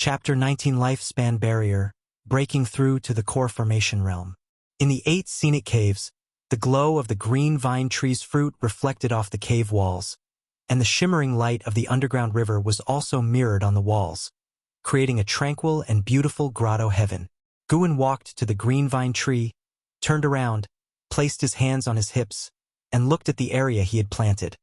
Chapter 19 Lifespan Barrier, Breaking Through to the Core Formation Realm. In the 8 scenic caves, the glow of the green vine tree's fruit reflected off the cave walls, and the shimmering light of the underground river was also mirrored on the walls, creating a tranquil and beautiful grotto heaven. Guwen walked to the green vine tree, turned around, placed his hands on his hips, and looked at the area he had planted,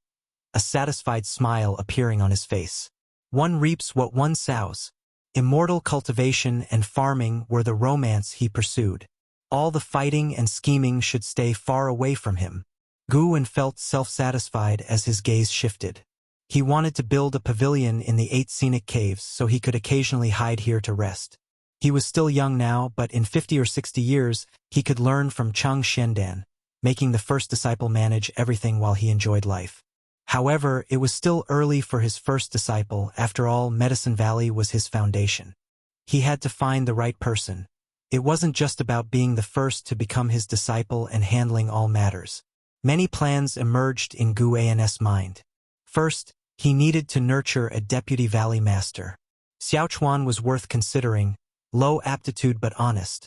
a satisfied smile appearing on his face. One reaps what one sows. Immortal cultivation and farming were the romance he pursued. All the fighting and scheming should stay far away from him. Guwen felt self-satisfied as his gaze shifted. He wanted to build a pavilion in the 8 scenic caves so he could occasionally hide here to rest. He was still young now, but in 50 or 60 years, he could learn from Chang Xiandan, making the first disciple manage everything while he enjoyed life. However, it was still early for his first disciple. After all, Medicine Valley was his foundation. He had to find the right person. It wasn't just about being the first to become his disciple and handling all matters. Many plans emerged in Guwen's mind. First, he needed to nurture a deputy valley master. Xiaochuan was worth considering, low aptitude but honest,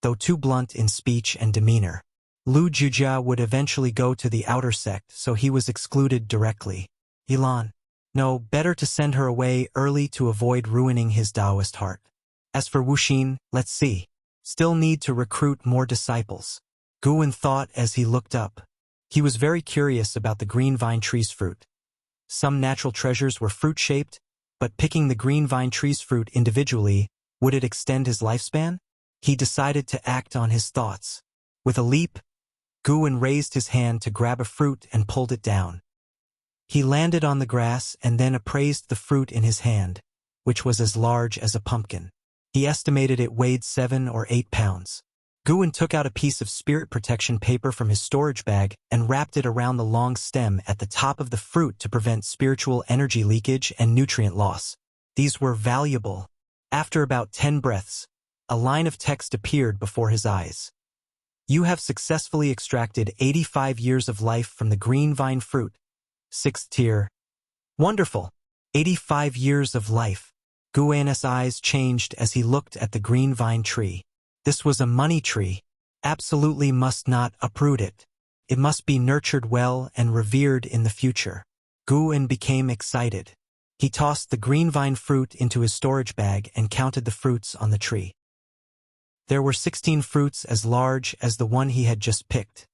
though too blunt in speech and demeanor. Lu Jujia would eventually go to the outer sect, so he was excluded directly. Ilan. No, better to send her away early to avoid ruining his Taoist heart. As for Wuxin, let's see. Still need to recruit more disciples. Guwen thought as he looked up. He was very curious about the green vine tree's fruit. Some natural treasures were fruit-shaped, but picking the green vine tree's fruit individually, would it extend his lifespan? He decided to act on his thoughts. With a leap, Guwen raised his hand to grab a fruit and pulled it down. He landed on the grass and then appraised the fruit in his hand, which was as large as a pumpkin. He estimated it weighed 7 or 8 pounds. Guwen took out a piece of spirit protection paper from his storage bag and wrapped it around the long stem at the top of the fruit to prevent spiritual energy leakage and nutrient loss. These were valuable. After about 10 breaths, a line of text appeared before his eyes. You have successfully extracted 85 years of life from the green vine fruit. 6th tier. Wonderful. 85 years of life. Guwen's eyes changed as he looked at the green vine tree. This was a money tree. Absolutely must not uproot it. It must be nurtured well and revered in the future. Guwen became excited. He tossed the green vine fruit into his storage bag and counted the fruits on the tree. There were 16 fruits as large as the one he had just picked.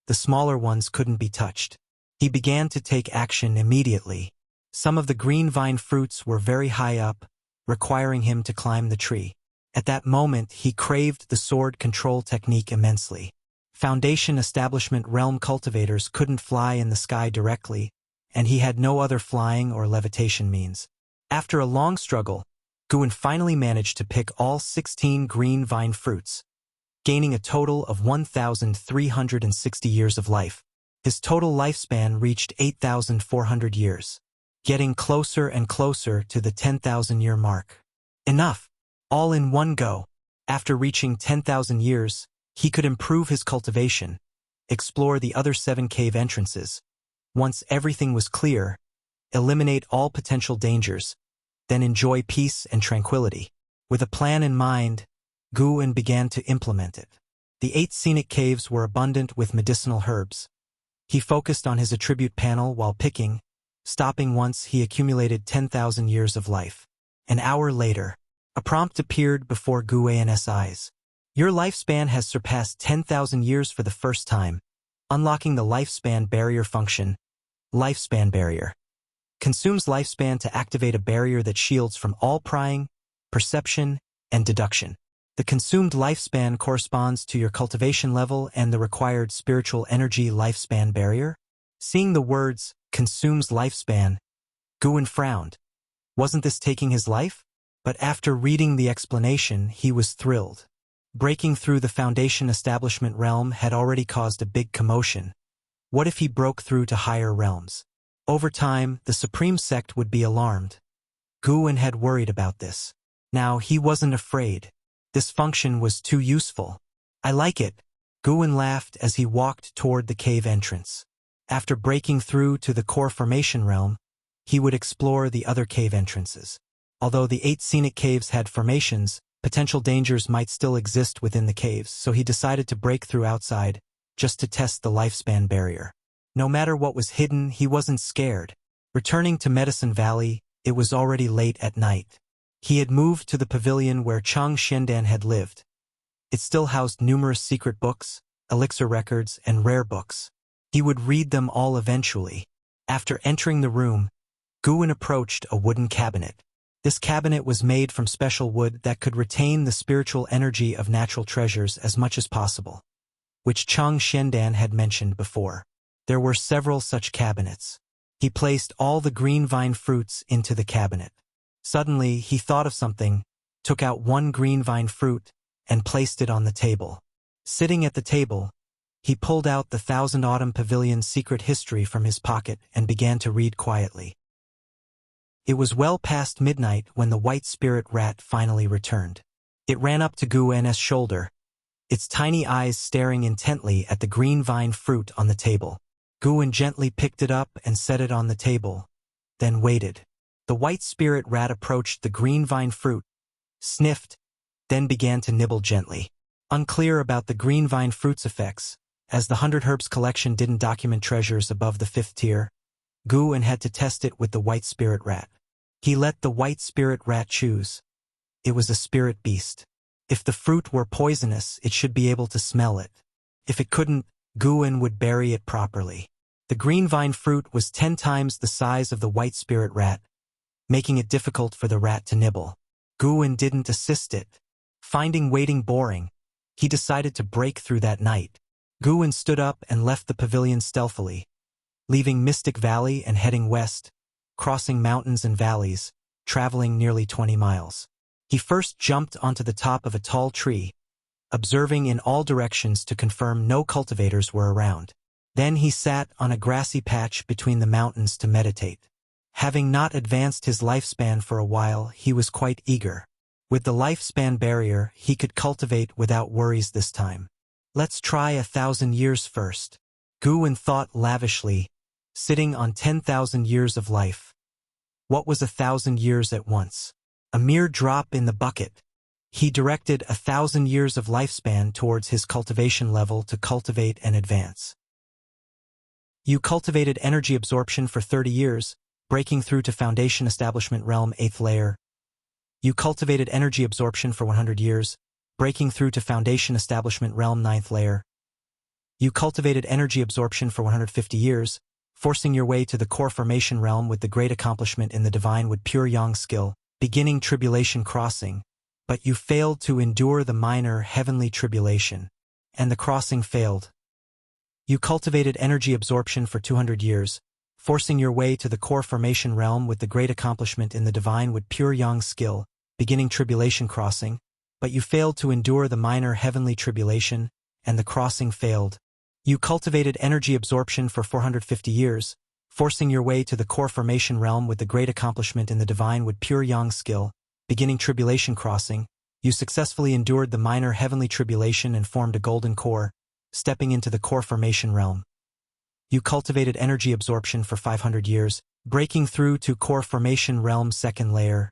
The smaller ones couldn't be touched. He began to take action immediately. Some of the green vine fruits were very high up, requiring him to climb the tree. At that moment, he craved the sword control technique immensely. Foundation Establishment Realm cultivators couldn't fly in the sky directly, and he had no other flying or levitation means. After a long struggle, Guwen finally managed to pick all 16 green vine fruits, gaining a total of 1,360 years of life. His total lifespan reached 8,400 years, getting closer and closer to the 10,000-year mark. Enough! All in one go. After reaching 10,000 years, he could improve his cultivation, explore the other 7 cave entrances. Once everything was clear, eliminate all potential dangers, then enjoy peace and tranquility. With a plan in mind, Guwen began to implement it. The 8 scenic caves were abundant with medicinal herbs. He focused on his attribute panel while picking, stopping once he accumulated 10,000 years of life. An hour later, a prompt appeared before Guwen's eyes. Your lifespan has surpassed 10,000 years for the first time, unlocking the lifespan barrier function. Lifespan barrier. Consumes lifespan to activate a barrier that shields from all prying, perception, and deduction. The consumed lifespan corresponds to your cultivation level and the required spiritual energy lifespan barrier. Seeing the words, consumes lifespan, Guwen frowned. Wasn't this taking his life? But after reading the explanation, he was thrilled. Breaking through the Foundation Establishment Realm had already caused a big commotion. What if he broke through to higher realms? Over time, the Supreme Sect would be alarmed. Guwen had worried about this. Now he wasn't afraid. This function was too useful. I like it. Guwen laughed as he walked toward the cave entrance. After breaking through to the core formation realm, he would explore the other cave entrances. Although the 8 scenic caves had formations, potential dangers might still exist within the caves, so he decided to break through outside, just to test the lifespan barrier. No matter what was hidden, he wasn't scared. Returning to Medicine Valley, it was already late at night. He had moved to the pavilion where Chang Xiandan had lived. It still housed numerous secret books, elixir records, and rare books. He would read them all eventually. After entering the room, Guwen approached a wooden cabinet. This cabinet was made from special wood that could retain the spiritual energy of natural treasures as much as possible, which Chang Xiandan had mentioned before. There were several such cabinets. He placed all the green vine fruits into the cabinet. Suddenly, he thought of something, took out one green vine fruit, and placed it on the table. Sitting at the table, he pulled out the Thousand Autumn Pavilion's secret history from his pocket and began to read quietly. It was well past midnight when the white spirit rat finally returned. It ran up to Guwen's shoulder, its tiny eyes staring intently at the green vine fruit on the table. Guwen gently picked it up and set it on the table, then waited. The white spirit rat approached the green vine fruit, sniffed, then began to nibble gently. Unclear about the green vine fruit's effects, as the 100 Herbs collection didn't document treasures above the 5th tier, Guwen had to test it with the white spirit rat. He let the white spirit rat choose. It was a spirit beast. If the fruit were poisonous, it should be able to smell it. If it couldn't, Guwen would bury it properly. The green vine fruit was 10 times the size of the white spirit rat, making it difficult for the rat to nibble. Guwen didn't assist it. Finding waiting boring, he decided to break through that night. Guwen stood up and left the pavilion stealthily, leaving Mystic Valley and heading west, crossing mountains and valleys, traveling nearly 20 miles. He first jumped onto the top of a tall tree, observing in all directions to confirm no cultivators were around. Then he sat on a grassy patch between the mountains to meditate. Having not advanced his lifespan for a while, he was quite eager. With the lifespan barrier, he could cultivate without worries this time. Let's try 1,000 years first. Guwen thought lavishly, sitting on 10,000 years of life. What was 1,000 years at once? A mere drop in the bucket. He directed 1,000 years of lifespan towards his cultivation level to cultivate and advance. You cultivated energy absorption for 30 years, breaking through to Foundation Establishment Realm 8th layer. You cultivated energy absorption for 100 years, breaking through to Foundation Establishment Realm 9th layer. You cultivated energy absorption for 150 years, forcing your way to the core formation realm with the great accomplishment in the divine with pure yang skill, beginning tribulation crossing, but you failed to endure the minor heavenly tribulation, and the crossing failed. You cultivated energy absorption for 200 years, forcing your way to the core formation realm with the great accomplishment in the divine with pure yang skill, beginning tribulation crossing, but you failed to endure the minor heavenly tribulation, and the crossing failed. You cultivated energy absorption for 450 years, forcing your way to the core formation realm with the great accomplishment in the divine with pure yang skill, beginning tribulation crossing. You successfully endured the minor heavenly tribulation and formed a golden core, stepping into the core formation realm. You cultivated energy absorption for 500 years, breaking through to core formation realm 2nd layer.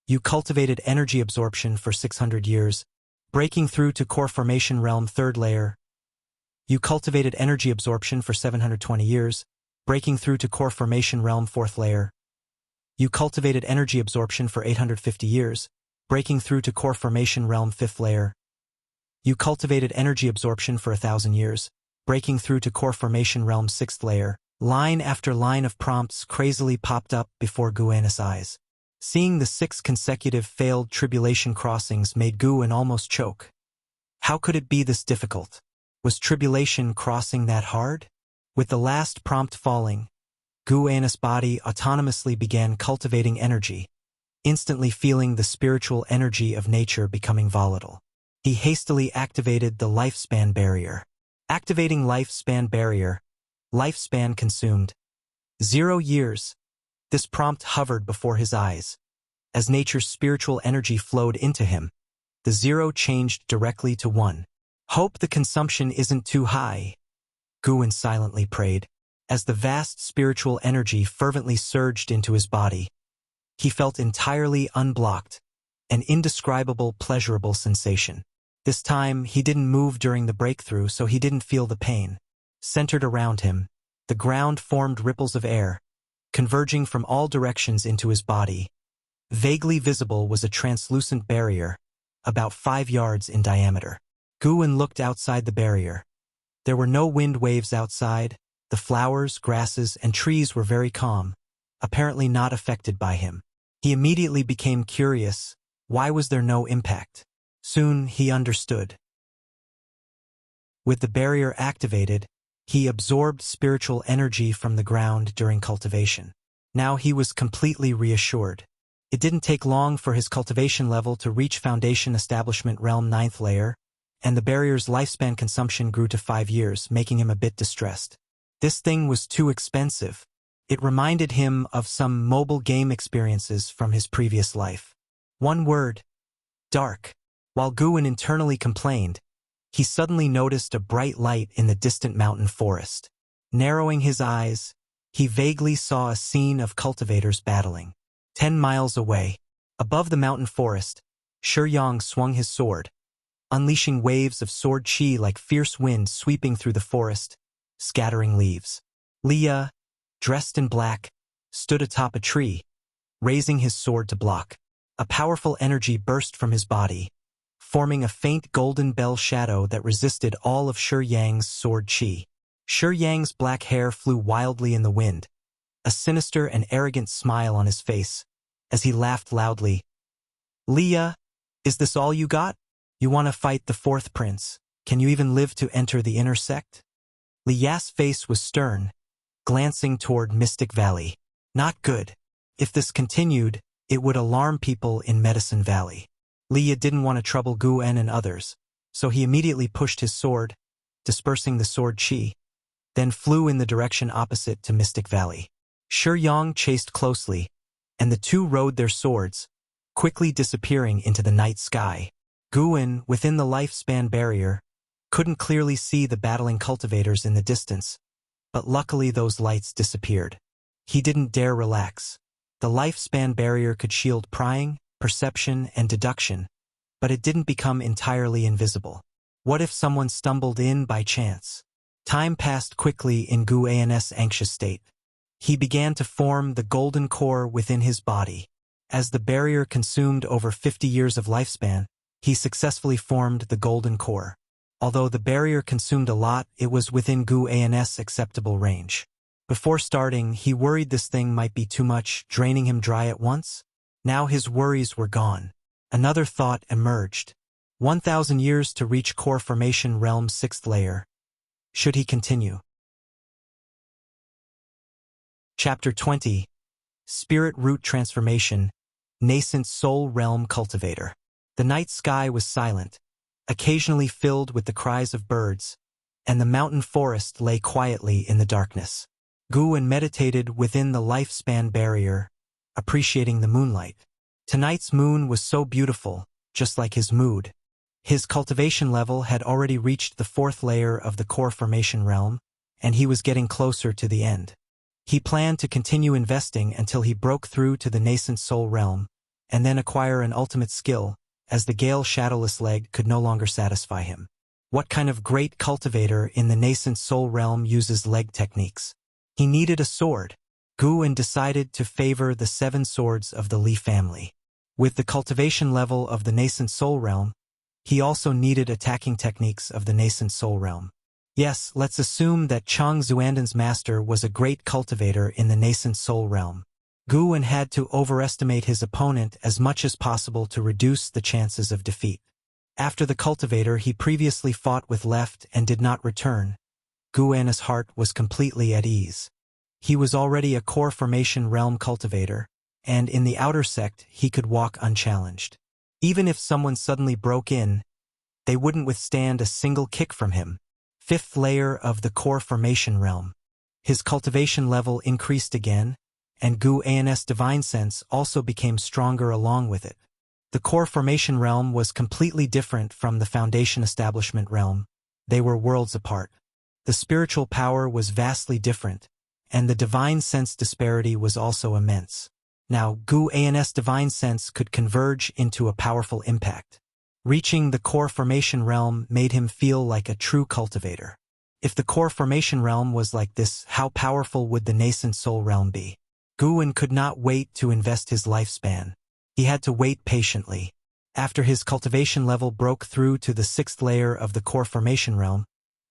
You cultivated energy absorption for 600 years, breaking through to core formation realm 3rd layer. You cultivated energy absorption for 720 years, breaking through to core formation realm 4th layer. You cultivated energy absorption for 850 years, breaking through to core formation realm 5th layer. You cultivated energy absorption for 1,000 years, breaking through to core formation realm 6th layer. Line after line of prompts crazily popped up before Guwen's eyes. Seeing the 6 consecutive failed tribulation crossings made Guwen almost choke. How could it be this difficult? Was tribulation crossing that hard? With the last prompt falling, Guwen's body autonomously began cultivating energy, instantly feeling the spiritual energy of nature becoming volatile. He hastily activated the lifespan barrier. Activating lifespan barrier. Lifespan consumed. 0 years. This prompt hovered before his eyes. As nature's spiritual energy flowed into him, the 0 changed directly to 1. Hope the consumption isn't too high, Guwen silently prayed, as the vast spiritual energy fervently surged into his body. He felt entirely unblocked, an indescribable pleasurable sensation. This time, he didn't move during the breakthrough, so he didn't feel the pain. Centered around him, the ground formed ripples of air, converging from all directions into his body. Vaguely visible was a translucent barrier, about 5 yards in diameter. Guwen looked outside the barrier. There were no wind waves outside. The flowers, grasses, and trees were very calm, apparently not affected by him. He immediately became curious. Why was there no impact? Soon he understood. With the barrier activated, he absorbed spiritual energy from the ground during cultivation. Now he was completely reassured. It didn't take long for his cultivation level to reach Foundation Establishment Realm 9th layer, and the barrier's lifespan consumption grew to 5 years, making him a bit distressed. This thing was too expensive. It reminded him of some mobile game experiences from his previous life. One word: dark. While Guwen internally complained, he suddenly noticed a bright light in the distant mountain forest. Narrowing his eyes, he vaguely saw a scene of cultivators battling. 10 miles away, above the mountain forest, Qiong swung his sword, unleashing waves of sword chi like fierce winds sweeping through the forest, scattering leaves. Liye, dressed in black, stood atop a tree, raising his sword to block. A powerful energy burst from his body, forming a faint golden bell shadow that resisted all of Qiong's sword chi. Qiong's black hair flew wildly in the wind, a sinister and arrogant smile on his face, as he laughed loudly. Liye, is this all you got? You want to fight the 4th prince? Can you even live to enter the inner sect? Liye's face was stern, glancing toward Mystic Valley. Not good. If this continued, it would alarm people in Medicine Valley. Liye didn't want to trouble Guwen and others, so he immediately pushed his sword, dispersing the sword chi, then flew in the direction opposite to Mystic Valley. Qiong chased closely, and the two rode their swords, quickly disappearing into the night sky. Guwen, within the lifespan barrier, couldn't clearly see the battling cultivators in the distance, but luckily those lights disappeared. He didn't dare relax. The lifespan barrier could shield prying, perception, and deduction, but it didn't become entirely invisible. What if someone stumbled in by chance? Time passed quickly in Guwen's anxious state. He began to form the golden core within his body. As the barrier consumed over 50 years of lifespan, he successfully formed the golden core. Although the barrier consumed a lot, it was within Guwen's acceptable range. Before starting, he worried this thing might be too much, draining him dry at once. Now his worries were gone. Another thought emerged. 1,000 years to reach Core Formation Realm 6th layer. Should he continue? Chapter 20. Spirit Root Transformation, Nascent Soul Realm Cultivator. The night sky was silent, occasionally filled with the cries of birds, and the mountain forest lay quietly in the darkness. Guwen meditated within the lifespan barrier, appreciating the moonlight. Tonight's moon was so beautiful, just like his mood. His cultivation level had already reached the 4th layer of the Core Formation Realm, and he was getting closer to the end. He planned to continue investing until he broke through to the Nascent Soul Realm, and then acquire an ultimate skill, as the Gale Shadowless leg could no longer satisfy him. What kind of great cultivator in the Nascent Soul Realm uses leg techniques? He needed a sword. Guwen decided to favor the 7 swords of the Li family. With the cultivation level of the Nascent Soul Realm, he also needed attacking techniques of the Nascent Soul Realm. Yes, let's assume that Chang Xuanden's master was a great cultivator in the Nascent Soul Realm. Guwen had to overestimate his opponent as much as possible to reduce the chances of defeat. After the cultivator he previously fought with left and did not return, Guwen's heart was completely at ease. He was already a Core Formation Realm cultivator, and in the outer sect he could walk unchallenged. Even if someone suddenly broke in, they wouldn't withstand a single kick from him. 5th layer of the Core Formation Realm. His cultivation level increased again, and Guwen's divine sense also became stronger along with it. The Core Formation Realm was completely different from the Foundation Establishment Realm. They were worlds apart. The spiritual power was vastly different, and the divine sense disparity was also immense. Now Gu An's divine sense could converge into a powerful impact. Reaching the core formation realm made him feel like a true cultivator. If the core formation realm was like this, how powerful would the Nascent Soul Realm be? Guan could not wait to invest his lifespan. He had to wait patiently. After his cultivation level broke through to the 6th layer of the core formation realm,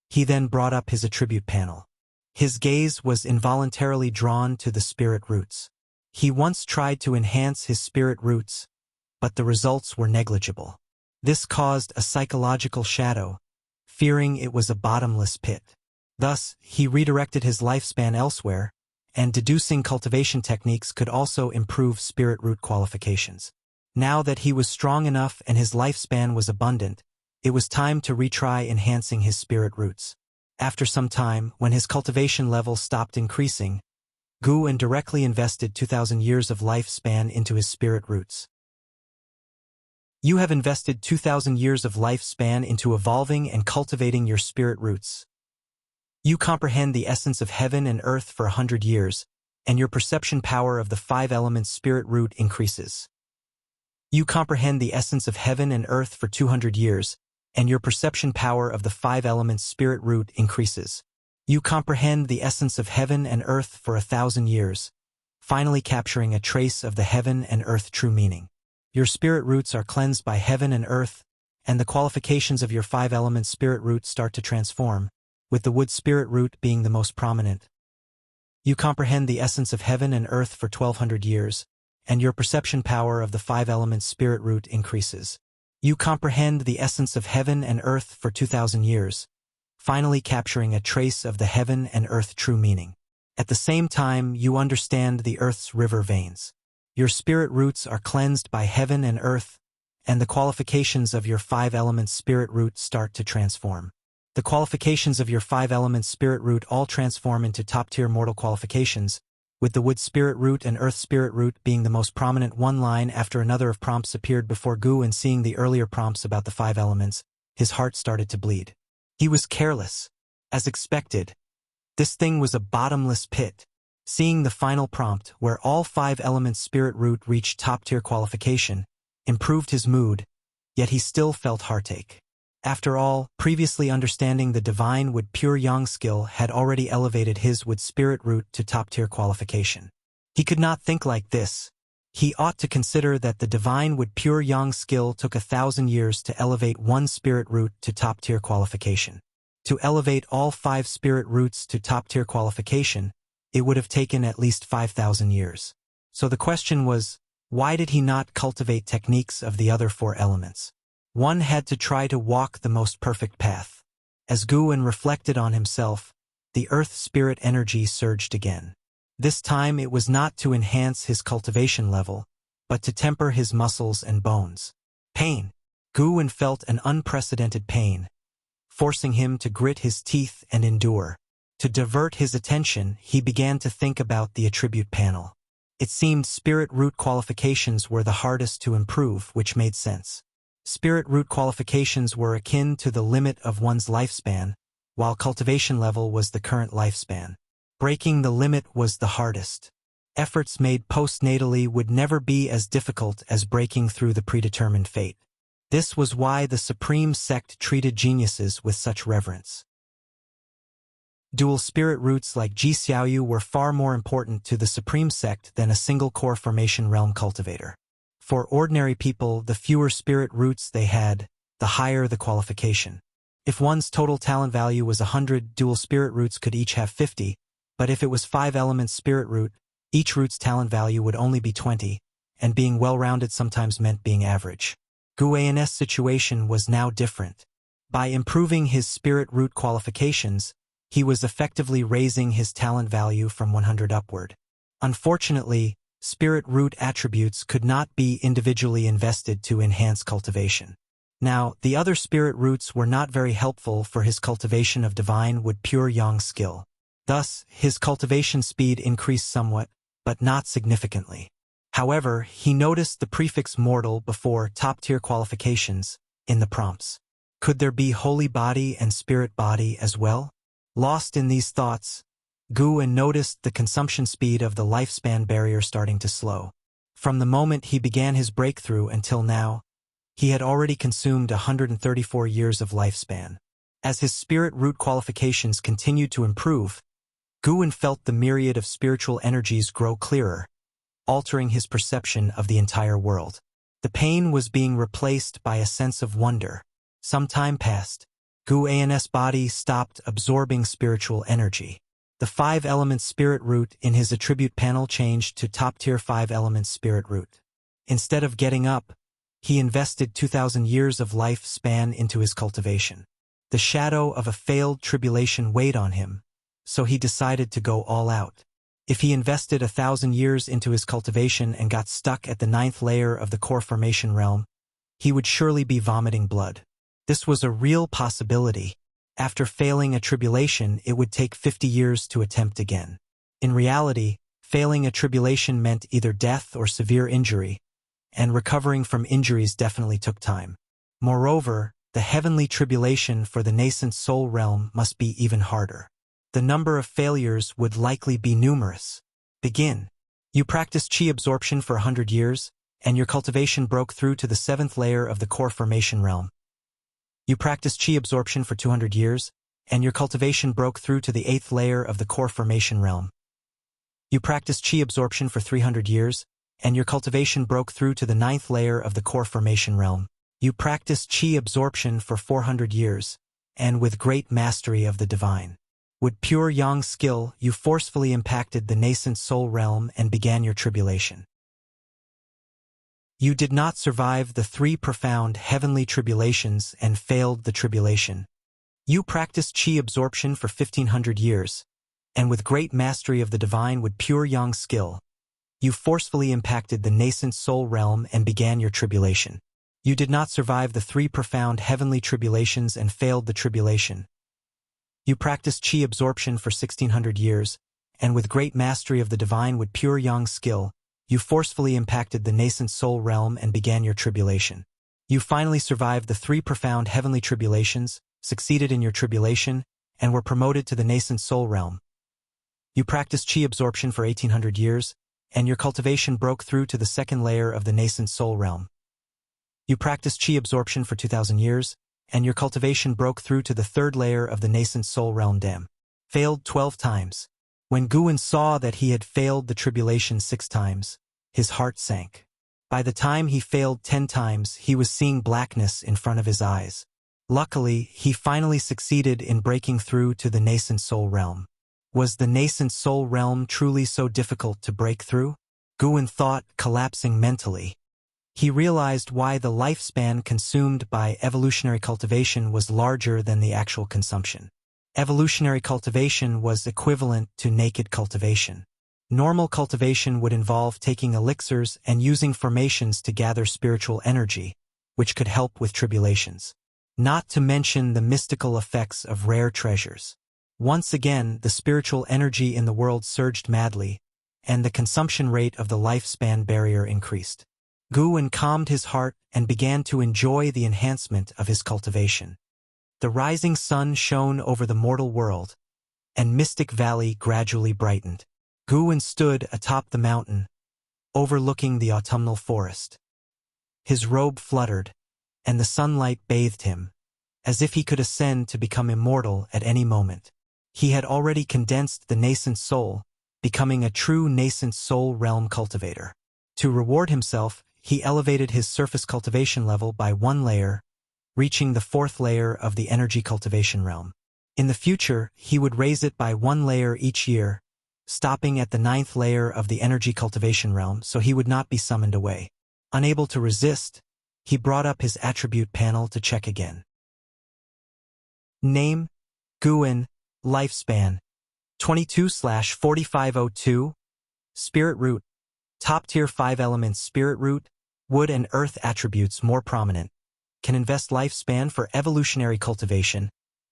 he then brought up his attribute panel. His gaze was involuntarily drawn to the spirit roots. He once tried to enhance his spirit roots, but the results were negligible. This caused a psychological shadow, fearing it was a bottomless pit. Thus, he redirected his lifespan elsewhere, and deducing cultivation techniques could also improve spirit root qualifications. Now that he was strong enough and his lifespan was abundant, it was time to retry enhancing his spirit roots. After some time, when his cultivation level stopped increasing, Guan directly invested 2,000 years of lifespan into his spirit roots. You have invested 2,000 years of lifespan into evolving and cultivating your spirit roots. You comprehend the essence of heaven and earth for 100 years, and your perception power of the 5 elements spirit root increases. You comprehend the essence of heaven and earth for 200 years, and your perception power of the 5 elements spirit root increases. You comprehend the essence of heaven and earth for 1,000 years, finally capturing a trace of the heaven and earth true meaning. Your spirit roots are cleansed by heaven and earth, and the qualifications of your 5 elements spirit root start to transform, with the wood spirit root being the most prominent. You comprehend the essence of heaven and earth for 1,200 years, and your perception power of the 5 elements spirit root increases. You comprehend the essence of heaven and earth for 2,000 years, finally capturing a trace of the heaven and earth true meaning. At the same time, you understand the earth's river veins. Your spirit roots are cleansed by heaven and earth, and the qualifications of your 5 elements spirit root start to transform. The qualifications of your 5 elements spirit root all transform into top-tier mortal qualifications, with the wood spirit root and earth spirit root being the most prominent. One line after another of prompts appeared before Gu, and seeing the earlier prompts about the 5 elements, his heart started to bleed. He was careless. As expected, this thing was a bottomless pit. Seeing the final prompt, where all 5 elements spirit root reached top-tier qualification, improved his mood, yet he still felt heartache. After all, previously understanding the divine wood pure yang skill had already elevated his wood spirit root to top-tier qualification. He could not think like this. He ought to consider that the divine wood pure yang skill took 1,000 years to elevate one spirit root to top-tier qualification. To elevate all 5 spirit roots to top-tier qualification, it would have taken at least 5,000 years. So the question was, why did he not cultivate techniques of the other 4 elements? One had to try to walk the most perfect path. As Guan reflected on himself, the earth spirit energy surged again. This time it was not to enhance his cultivation level, but to temper his muscles and bones. Pain. Guan felt an unprecedented pain, forcing him to grit his teeth and endure. To divert his attention, he began to think about the attribute panel. It seemed spirit root qualifications were the hardest to improve, which made sense. Spirit root qualifications were akin to the limit of one's lifespan, while cultivation level was the current lifespan. Breaking the limit was the hardest. Efforts made postnatally would never be as difficult as breaking through the predetermined fate. This was why the Supreme Sect treated geniuses with such reverence. Dual spirit roots like Jixiaoyu were far more important to the Supreme Sect than a single core formation realm cultivator. For ordinary people, the fewer spirit roots they had, the higher the qualification. If one's total talent value was 100, dual spirit roots could each have 50, but if it was 5 elements spirit root, each root's talent value would only be 20, and being well-rounded sometimes meant being average. Guan's situation was now different. By improving his spirit root qualifications, he was effectively raising his talent value from 100 upward. Unfortunately, spirit root attributes could not be individually invested to enhance cultivation. Now, the other spirit roots were not very helpful for his cultivation of divine wood pure yang skill. Thus, his cultivation speed increased somewhat, but not significantly. However, he noticed the prefix mortal before top-tier qualifications in the prompts. Could there be holy body and spirit body as well? Lost in these thoughts, Guan noticed the consumption speed of the lifespan barrier starting to slow. From the moment he began his breakthrough until now, he had already consumed 134 years of lifespan. As his spirit root qualifications continued to improve, Guwen felt the myriad of spiritual energies grow clearer, altering his perception of the entire world. The pain was being replaced by a sense of wonder. Some time passed. Guwen's body stopped absorbing spiritual energy. The 5-element spirit root in his attribute panel changed to top-tier 5-element spirit root. Instead of getting up, he invested 2,000 years of lifespan into his cultivation. The shadow of a failed tribulation weighed on him, so he decided to go all out. If he invested 1,000 years into his cultivation and got stuck at the 9th layer of the core formation realm, he would surely be vomiting blood. This was a real possibility. After failing a tribulation, it would take 50 years to attempt again. In reality, failing a tribulation meant either death or severe injury, and recovering from injuries definitely took time. Moreover, the heavenly tribulation for the Nascent Soul Realm must be even harder. The number of failures would likely be numerous. Begin. You practiced Qi absorption for 100 years, and your cultivation broke through to the 7th layer of the core formation realm. You practiced Qi absorption for 200 years, and your cultivation broke through to the 8th layer of the core formation realm. You practiced Qi absorption for 300 years, and your cultivation broke through to the 9th layer of the core formation realm. You practiced Qi absorption for 400 years, and with great mastery of the divine. With pure Yang skill, you forcefully impacted the Nascent Soul Realm and began your tribulation. You did not survive the 3 profound heavenly tribulations and failed the tribulation. You practiced Qi absorption for 1,500 years, and with great mastery of the divine with pure Yang skill, you forcefully impacted the Nascent Soul Realm and began your tribulation. You did not survive the 3 profound heavenly tribulations and failed the tribulation. You practiced Qi absorption for 1,600 years, and with great mastery of the divine with pure Yang skill, you forcefully impacted the Nascent Soul Realm and began your tribulation. You finally survived the 3 profound heavenly tribulations, succeeded in your tribulation, and were promoted to the Nascent Soul Realm. You practiced Qi absorption for 1,800 years, and your cultivation broke through to the 2nd layer of the Nascent Soul Realm. You practiced Qi absorption for 2,000 years, and your cultivation broke through to the 3rd layer of the Nascent Soul Realm. Failed 12 times. When Guwen saw that he had failed the tribulation 6 times, his heart sank. By the time he failed 10 times, he was seeing blackness in front of his eyes. Luckily, he finally succeeded in breaking through to the Nascent Soul Realm. Was the Nascent Soul Realm truly so difficult to break through? Guwen thought, collapsing mentally. He realized why the lifespan consumed by evolutionary cultivation was larger than the actual consumption. Evolutionary cultivation was equivalent to naked cultivation. Normal cultivation would involve taking elixirs and using formations to gather spiritual energy, which could help with tribulations. Not to mention the mystical effects of rare treasures. Once again, the spiritual energy in the world surged madly, and the consumption rate of the lifespan barrier increased. Guwen calmed his heart and began to enjoy the enhancement of his cultivation. The rising sun shone over the mortal world, and Mystic Valley gradually brightened. Guwen stood atop the mountain, overlooking the autumnal forest. His robe fluttered, and the sunlight bathed him, as if he could ascend to become immortal at any moment. He had already condensed the nascent soul, becoming a true Nascent Soul Realm cultivator. To reward himself, he elevated his surface cultivation level by 1 layer, reaching the 4th layer of the energy cultivation realm. In the future, he would raise it by 1 layer each year, stopping at the 9th layer of the energy cultivation realm so he would not be summoned away. Unable to resist, he brought up his attribute panel to check again. Name: Guwen. Lifespan: 22/4502. Spirit root: top tier 5 elements spirit root, wood and earth attributes more prominent. Can invest lifespan for evolutionary cultivation.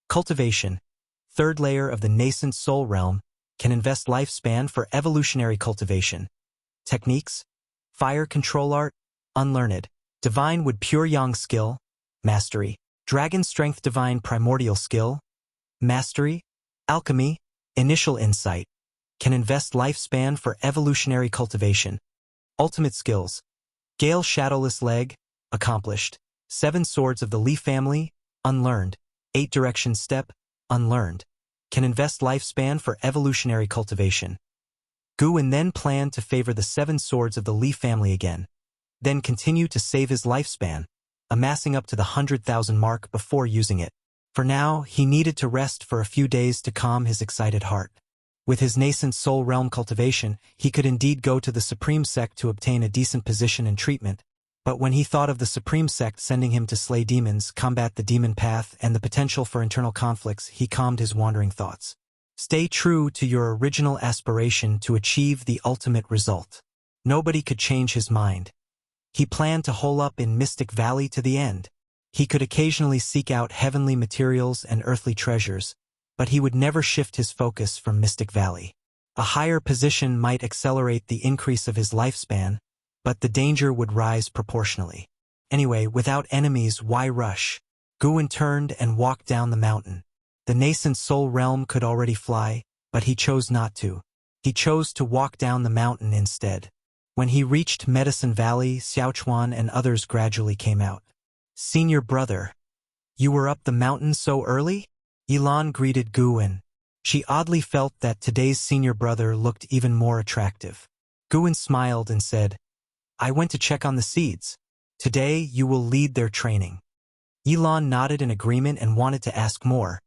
Cultivation: 3rd layer of the Nascent Soul Realm, can invest lifespan for evolutionary cultivation. Techniques: fire control art, unlearned. Divine wood pure yang skill, mastery. Dragon strength divine primordial skill, mastery. Alchemy, initial insight, can invest lifespan for evolutionary cultivation. Ultimate skills. Gale Shadowless Leg, accomplished. 7 Swords of the Leaf Family, unlearned. 8 Direction Step, unlearned. Can invest lifespan for evolutionary cultivation. Guwen then planned to favor the 7 Swords of the Leaf Family again, then continue to save his lifespan, amassing up to the 100,000 mark before using it. For now, he needed to rest for a few days to calm his excited heart. With his nascent soul realm cultivation, he could indeed go to the Supreme Sect to obtain a decent position and treatment, but when he thought of the Supreme Sect sending him to slay demons, combat the demon path, and the potential for internal conflicts, he calmed his wandering thoughts. Stay true to your original aspiration to achieve the ultimate result. Nobody could change his mind. He planned to hole up in Mystic Valley to the end. He could occasionally seek out heavenly materials and earthly treasures, but he would never shift his focus from Mystic Valley. A higher position might accelerate the increase of his lifespan, but the danger would rise proportionally. Anyway, without enemies, why rush? Guwen turned and walked down the mountain. The Nascent Soul Realm could already fly, but he chose not to. He chose to walk down the mountain instead. When he reached Medicine Valley, Xiaochuan and others gradually came out. Senior brother, you were up the mountain so early? Yilan greeted Guwen. She oddly felt that today's senior brother looked even more attractive. Guwen smiled and said, I went to check on the seeds. Today you will lead their training. Yilan nodded in agreement and wanted to ask more,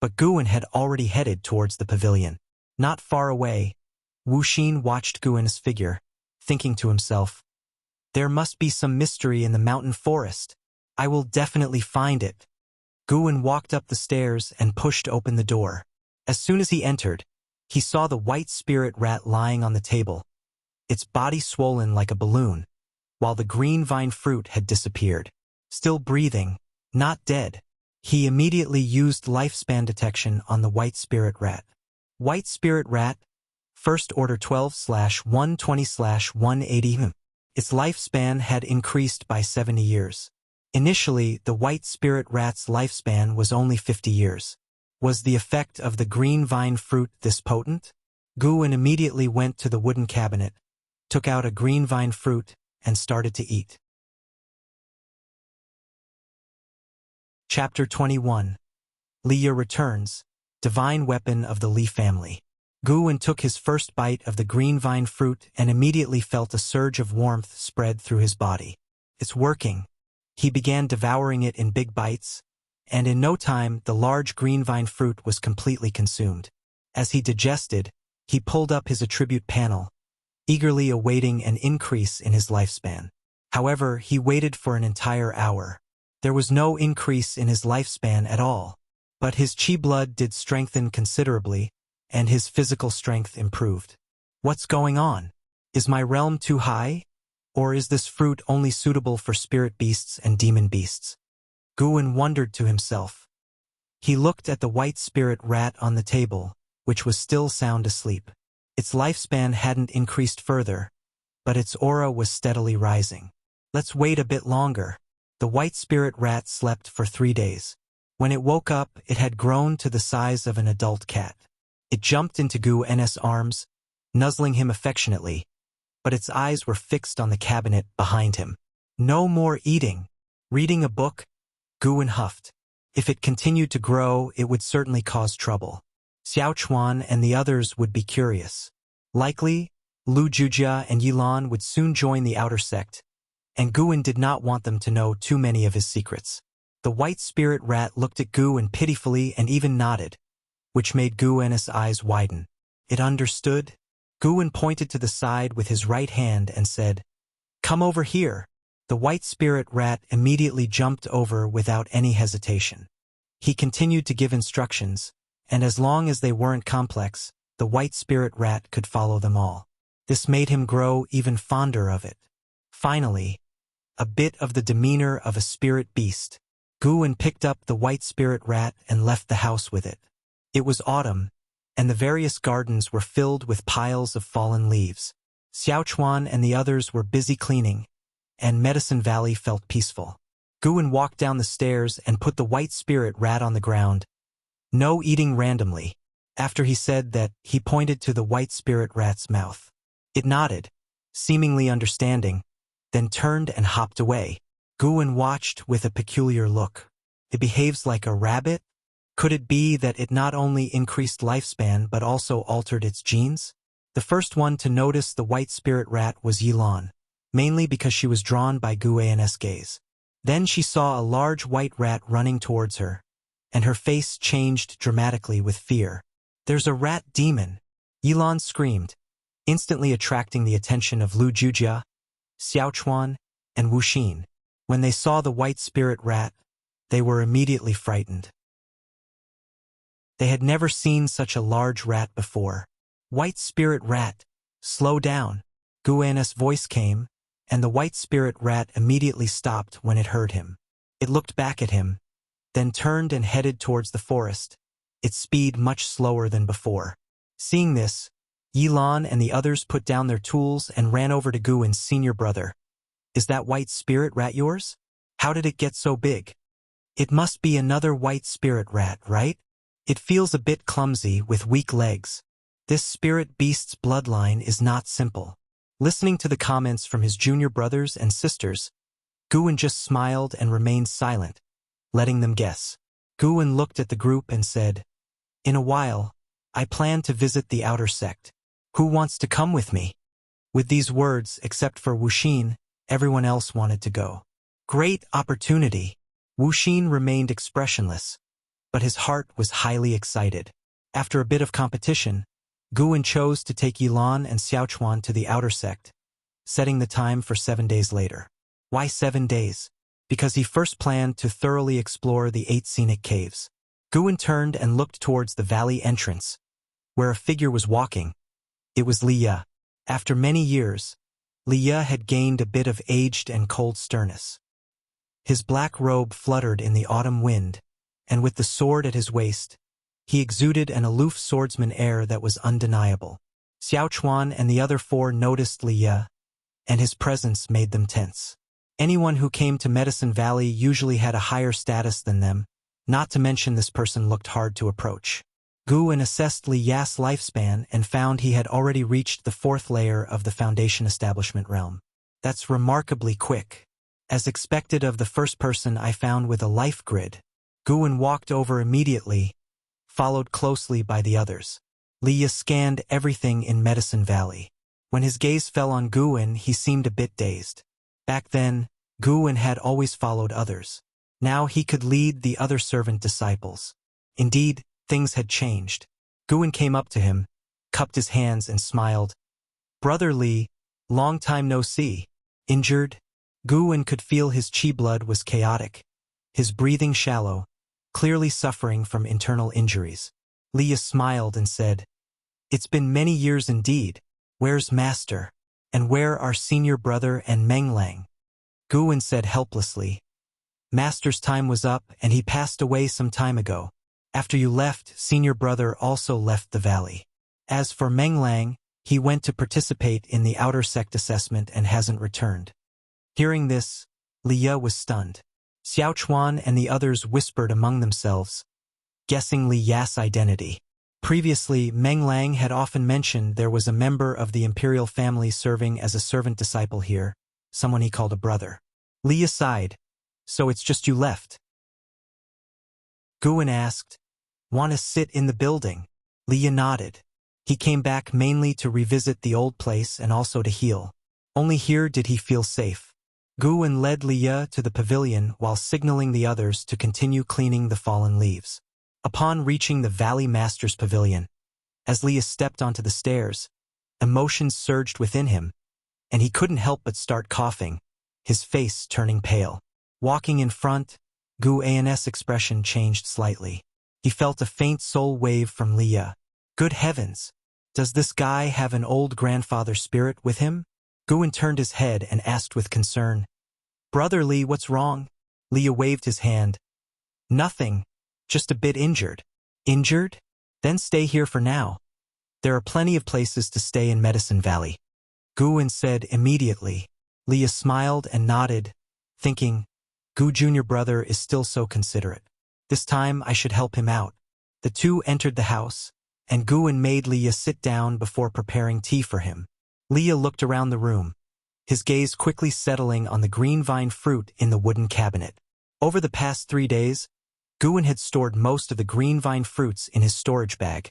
but Guwen had already headed towards the pavilion. Not far away, Wuxin watched Guwen's figure, thinking to himself, there must be some mystery in the mountain forest. I will definitely find it. Guwen walked up the stairs and pushed open the door. As soon as he entered, he saw the white spirit rat lying on the table, its body swollen like a balloon, while the green vine fruit had disappeared. Still breathing, not dead. He immediately used lifespan detection on the white spirit rat. White spirit rat, First Order 12/120/180. Its lifespan had increased by 70 years. Initially, the white spirit rat's lifespan was only 50 years. Was the effect of the green vine fruit this potent? Guwen immediately went to the wooden cabinet, took out a green vine fruit, and started to eat. Chapter 21. Liya returns, divine weapon of the Leaf family. Guwen took his first bite of the green vine fruit and immediately felt a surge of warmth spread through his body. It's working. He began devouring it in big bites, and in no time the large green vine fruit was completely consumed. As he digested, he pulled up his attribute panel, eagerly awaiting an increase in his lifespan. However, he waited for an entire hour. There was no increase in his lifespan at all, but his chi blood did strengthen considerably, and his physical strength improved. What's going on? Is my realm too high? Or is this fruit only suitable for spirit beasts and demon beasts? Guwen wondered to himself. He looked at the white spirit rat on the table, which was still sound asleep. Its lifespan hadn't increased further, but its aura was steadily rising. Let's wait a bit longer. The white spirit rat slept for 3 days. When it woke up, it had grown to the size of an adult cat. It jumped into Guwen's arms, nuzzling him affectionately, but its eyes were fixed on the cabinet behind him. No more eating. Reading a book? Guwen huffed. If it continued to grow, it would certainly cause trouble. Xiaochuan and the others would be curious. Likely, Lu Jujia and Yilan would soon join the outer sect, and Guwen did not want them to know too many of his secrets. The white spirit rat looked at Guwen pitifully and even nodded, which made Guwen's eyes widen. It understood. Guwen pointed to the side with his right hand and said, "Come over here." The white spirit rat immediately jumped over without any hesitation. He continued to give instructions, and as long as they weren't complex, the white spirit rat could follow them all. This made him grow even fonder of it. Finally, a bit of the demeanor of a spirit beast, Guwen picked up the white spirit rat and left the house with it. It was autumn, and the various gardens were filled with piles of fallen leaves. Xiaochuan and the others were busy cleaning, and Medicine Valley felt peaceful. Guwen walked down the stairs and put the white spirit rat on the ground. No eating randomly. After he said that, he pointed to the white spirit rat's mouth. It nodded. seemingly understanding, then turned and hopped away. Guwen watched with a peculiar look. It behaves like a rabbit? Could it be that it not only increased lifespan but also altered its genes? The first one to notice the white spirit rat was Yilan, mainly because she was drawn by Guwen's gaze. Then she saw a large white rat running towards her, and her face changed dramatically with fear. "There's a rat demon!" Yilan screamed, instantly attracting the attention of Lu Jujia, Xiaochuan, and Wuxin. When they saw the white spirit rat, they were immediately frightened. They had never seen such a large rat before. "White spirit rat, slow down!" Guwen's voice came, and the white spirit rat immediately stopped when it heard him. It looked back at him, then turned and headed towards the forest, its speed much slower than before. Seeing this, Yilan and the others put down their tools and ran over to Guwen's senior brother. "Is that white spirit rat yours? How did it get so big?" "It must be another white spirit rat, right? It feels a bit clumsy with weak legs. This spirit beast's bloodline is not simple." Listening to the comments from his junior brothers and sisters, Guwen just smiled and remained silent, letting them guess. Guwen looked at the group and said, "In a while, I plan to visit the outer sect. Who wants to come with me?" With these words, except for Wuxin, everyone else wanted to go. Great opportunity. Wuxin remained expressionless, but his heart was highly excited. After a bit of competition, Guwen chose to take Yilan and Xiaochuan to the outer sect, setting the time for 7 days later. Why 7 days? Because he first planned to thoroughly explore the 8 scenic caves. Guwen turned and looked towards the valley entrance, where a figure was walking. It was Liye. After many years, Liye had gained a bit of aged and cold sternness. His black robe fluttered in the autumn wind, and with the sword at his waist, he exuded an aloof swordsman air that was undeniable. Xiaochuan and the other 4 noticed Liye, and his presence made them tense. Anyone who came to Medicine Valley usually had a higher status than them, not to mention this person looked hard to approach. Guwen assessed Liye's lifespan and found he had already reached the 4th layer of the Foundation Establishment realm. That's remarkably quick. As expected of the first person I found with a life grid. Guwen walked over immediately, followed closely by the others. Liye scanned everything in Medicine Valley. When his gaze fell on Guwen, he seemed a bit dazed. Back then, Guwen had always followed others. Now he could lead the other servant disciples. Indeed, things had changed. Guwen came up to him, cupped his hands and smiled. "Brother Li, long time no see. Injured?" Guwen could feel his chi blood was chaotic, his breathing shallow, clearly suffering from internal injuries. Liye smiled and said, "It's been many years indeed. Where's Master? And where are senior brother and Menglang?" Guwen said helplessly, "Master's time was up and he passed away some time ago. After you left, senior brother also left the valley. As for Menglang, he went to participate in the outer sect assessment and hasn't returned." Hearing this, Liye was stunned. Xiaochuan and the others whispered among themselves, guessing Liye's identity. Previously, Menglang had often mentioned there was a member of the imperial family serving as a servant disciple here, someone he called a brother. Liye sighed, "So it's just you left?" Guwen asked, "Want to sit in the building?" Liye nodded. He came back mainly to revisit the old place and also to heal. Only here did he feel safe. Guwen led Liye to the pavilion while signaling the others to continue cleaning the fallen leaves. Upon reaching the Valley Master's pavilion, as Liye stepped onto the stairs, emotions surged within him, and he couldn't help but start coughing, his face turning pale. Walking in front, Guwen's expression changed slightly. He felt a faint soul wave from Liye. Good heavens! Does this guy have an old grandfather spirit with him? Guwen turned his head and asked with concern, "Brother Li, what's wrong?" Liye waved his hand. "Nothing, just a bit injured." "Injured? Then stay here for now. There are plenty of places to stay in Medicine Valley," Guwen said immediately. Liye smiled and nodded, thinking, Gu junior brother is still so considerate. This time I should help him out. The 2 entered the house, and Guwen made Liye sit down before preparing tea for him. Liya looked around the room, his gaze quickly settling on the green vine fruit in the wooden cabinet. Over the past 3 days, Guwen had stored most of the green vine fruits in his storage bag,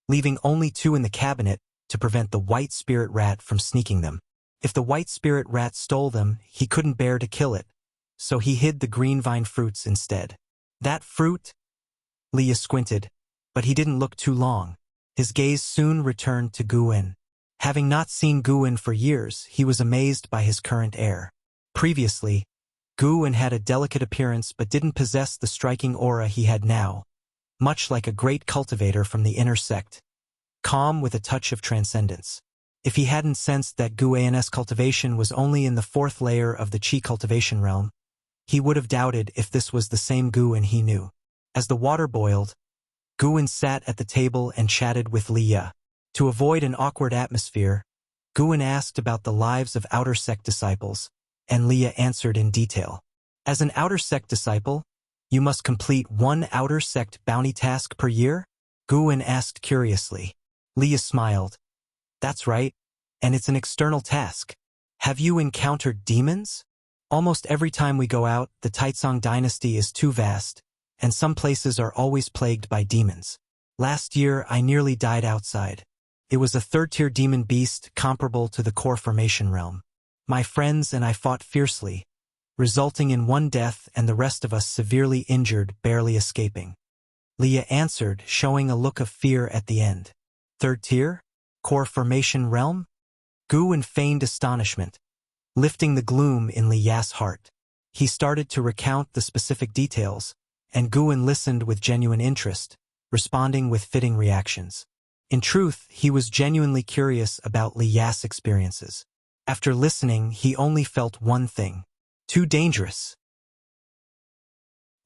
leaving only 2 in the cabinet to prevent the white spirit rat from sneaking them. If the white spirit rat stole them, he couldn't bear to kill it, so he hid the green vine fruits instead. That fruit? Liya squinted, but he didn't look too long. His gaze soon returned to Guwen. Having not seen Guwen for years, he was amazed by his current air. Previously, Guwen had a delicate appearance but didn't possess the striking aura he had now, much like a great cultivator from the inner sect, calm with a touch of transcendence. If he hadn't sensed that Guwen's cultivation was only in the 4th layer of the Qi cultivation realm, he would have doubted if this was the same Guwen he knew. As the water boiled, Guwen sat at the table and chatted with Liya. To avoid an awkward atmosphere, Guwen asked about the lives of Outer Sect disciples, and Liya answered in detail. As an Outer Sect disciple, you must complete 1 Outer Sect bounty task per year? Guwen asked curiously. Liya smiled. That's right, and it's an external task. Have you encountered demons? Almost every time we go out, the Taicang dynasty is too vast, and some places are always plagued by demons. Last year, I nearly died outside. It was a 3rd-tier demon beast comparable to the core formation realm. My friends and I fought fiercely, resulting in 1 death and the rest of us severely injured, barely escaping. Liya answered, showing a look of fear at the end. 3rd tier? Core formation realm? Guwen feigned astonishment, lifting the gloom in Liya's heart. He started to recount the specific details, and Guwen listened with genuine interest, responding with fitting reactions. In truth, he was genuinely curious about Liya's experiences. After listening, he only felt one thing: too dangerous.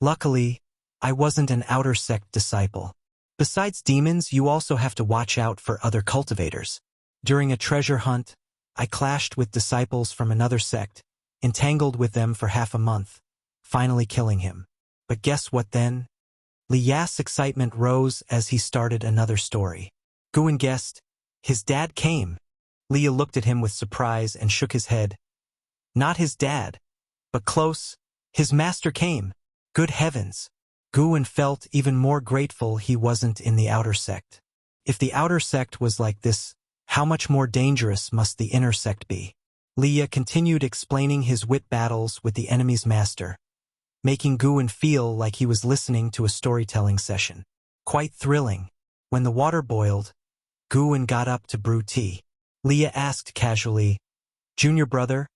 Luckily, I wasn't an Outer Sect disciple. Besides demons, you also have to watch out for other cultivators. During a treasure hunt, I clashed with disciples from another sect, entangled with them for half a month, finally killing him. But guess what then? Liya's excitement rose as he started another story. Guwen guessed. His dad came. Liya looked at him with surprise and shook his head. Not his dad, but close. His master came. Good heavens. Guwen felt even more grateful he wasn't in the Outer Sect. If the Outer Sect was like this, how much more dangerous must the Inner Sect be? Liya continued explaining his wit battles with the enemy's master, making Guwen feel like he was listening to a storytelling session. Quite thrilling. When the water boiled, Guwen got up to brew tea. Liya asked casually, Junior brother,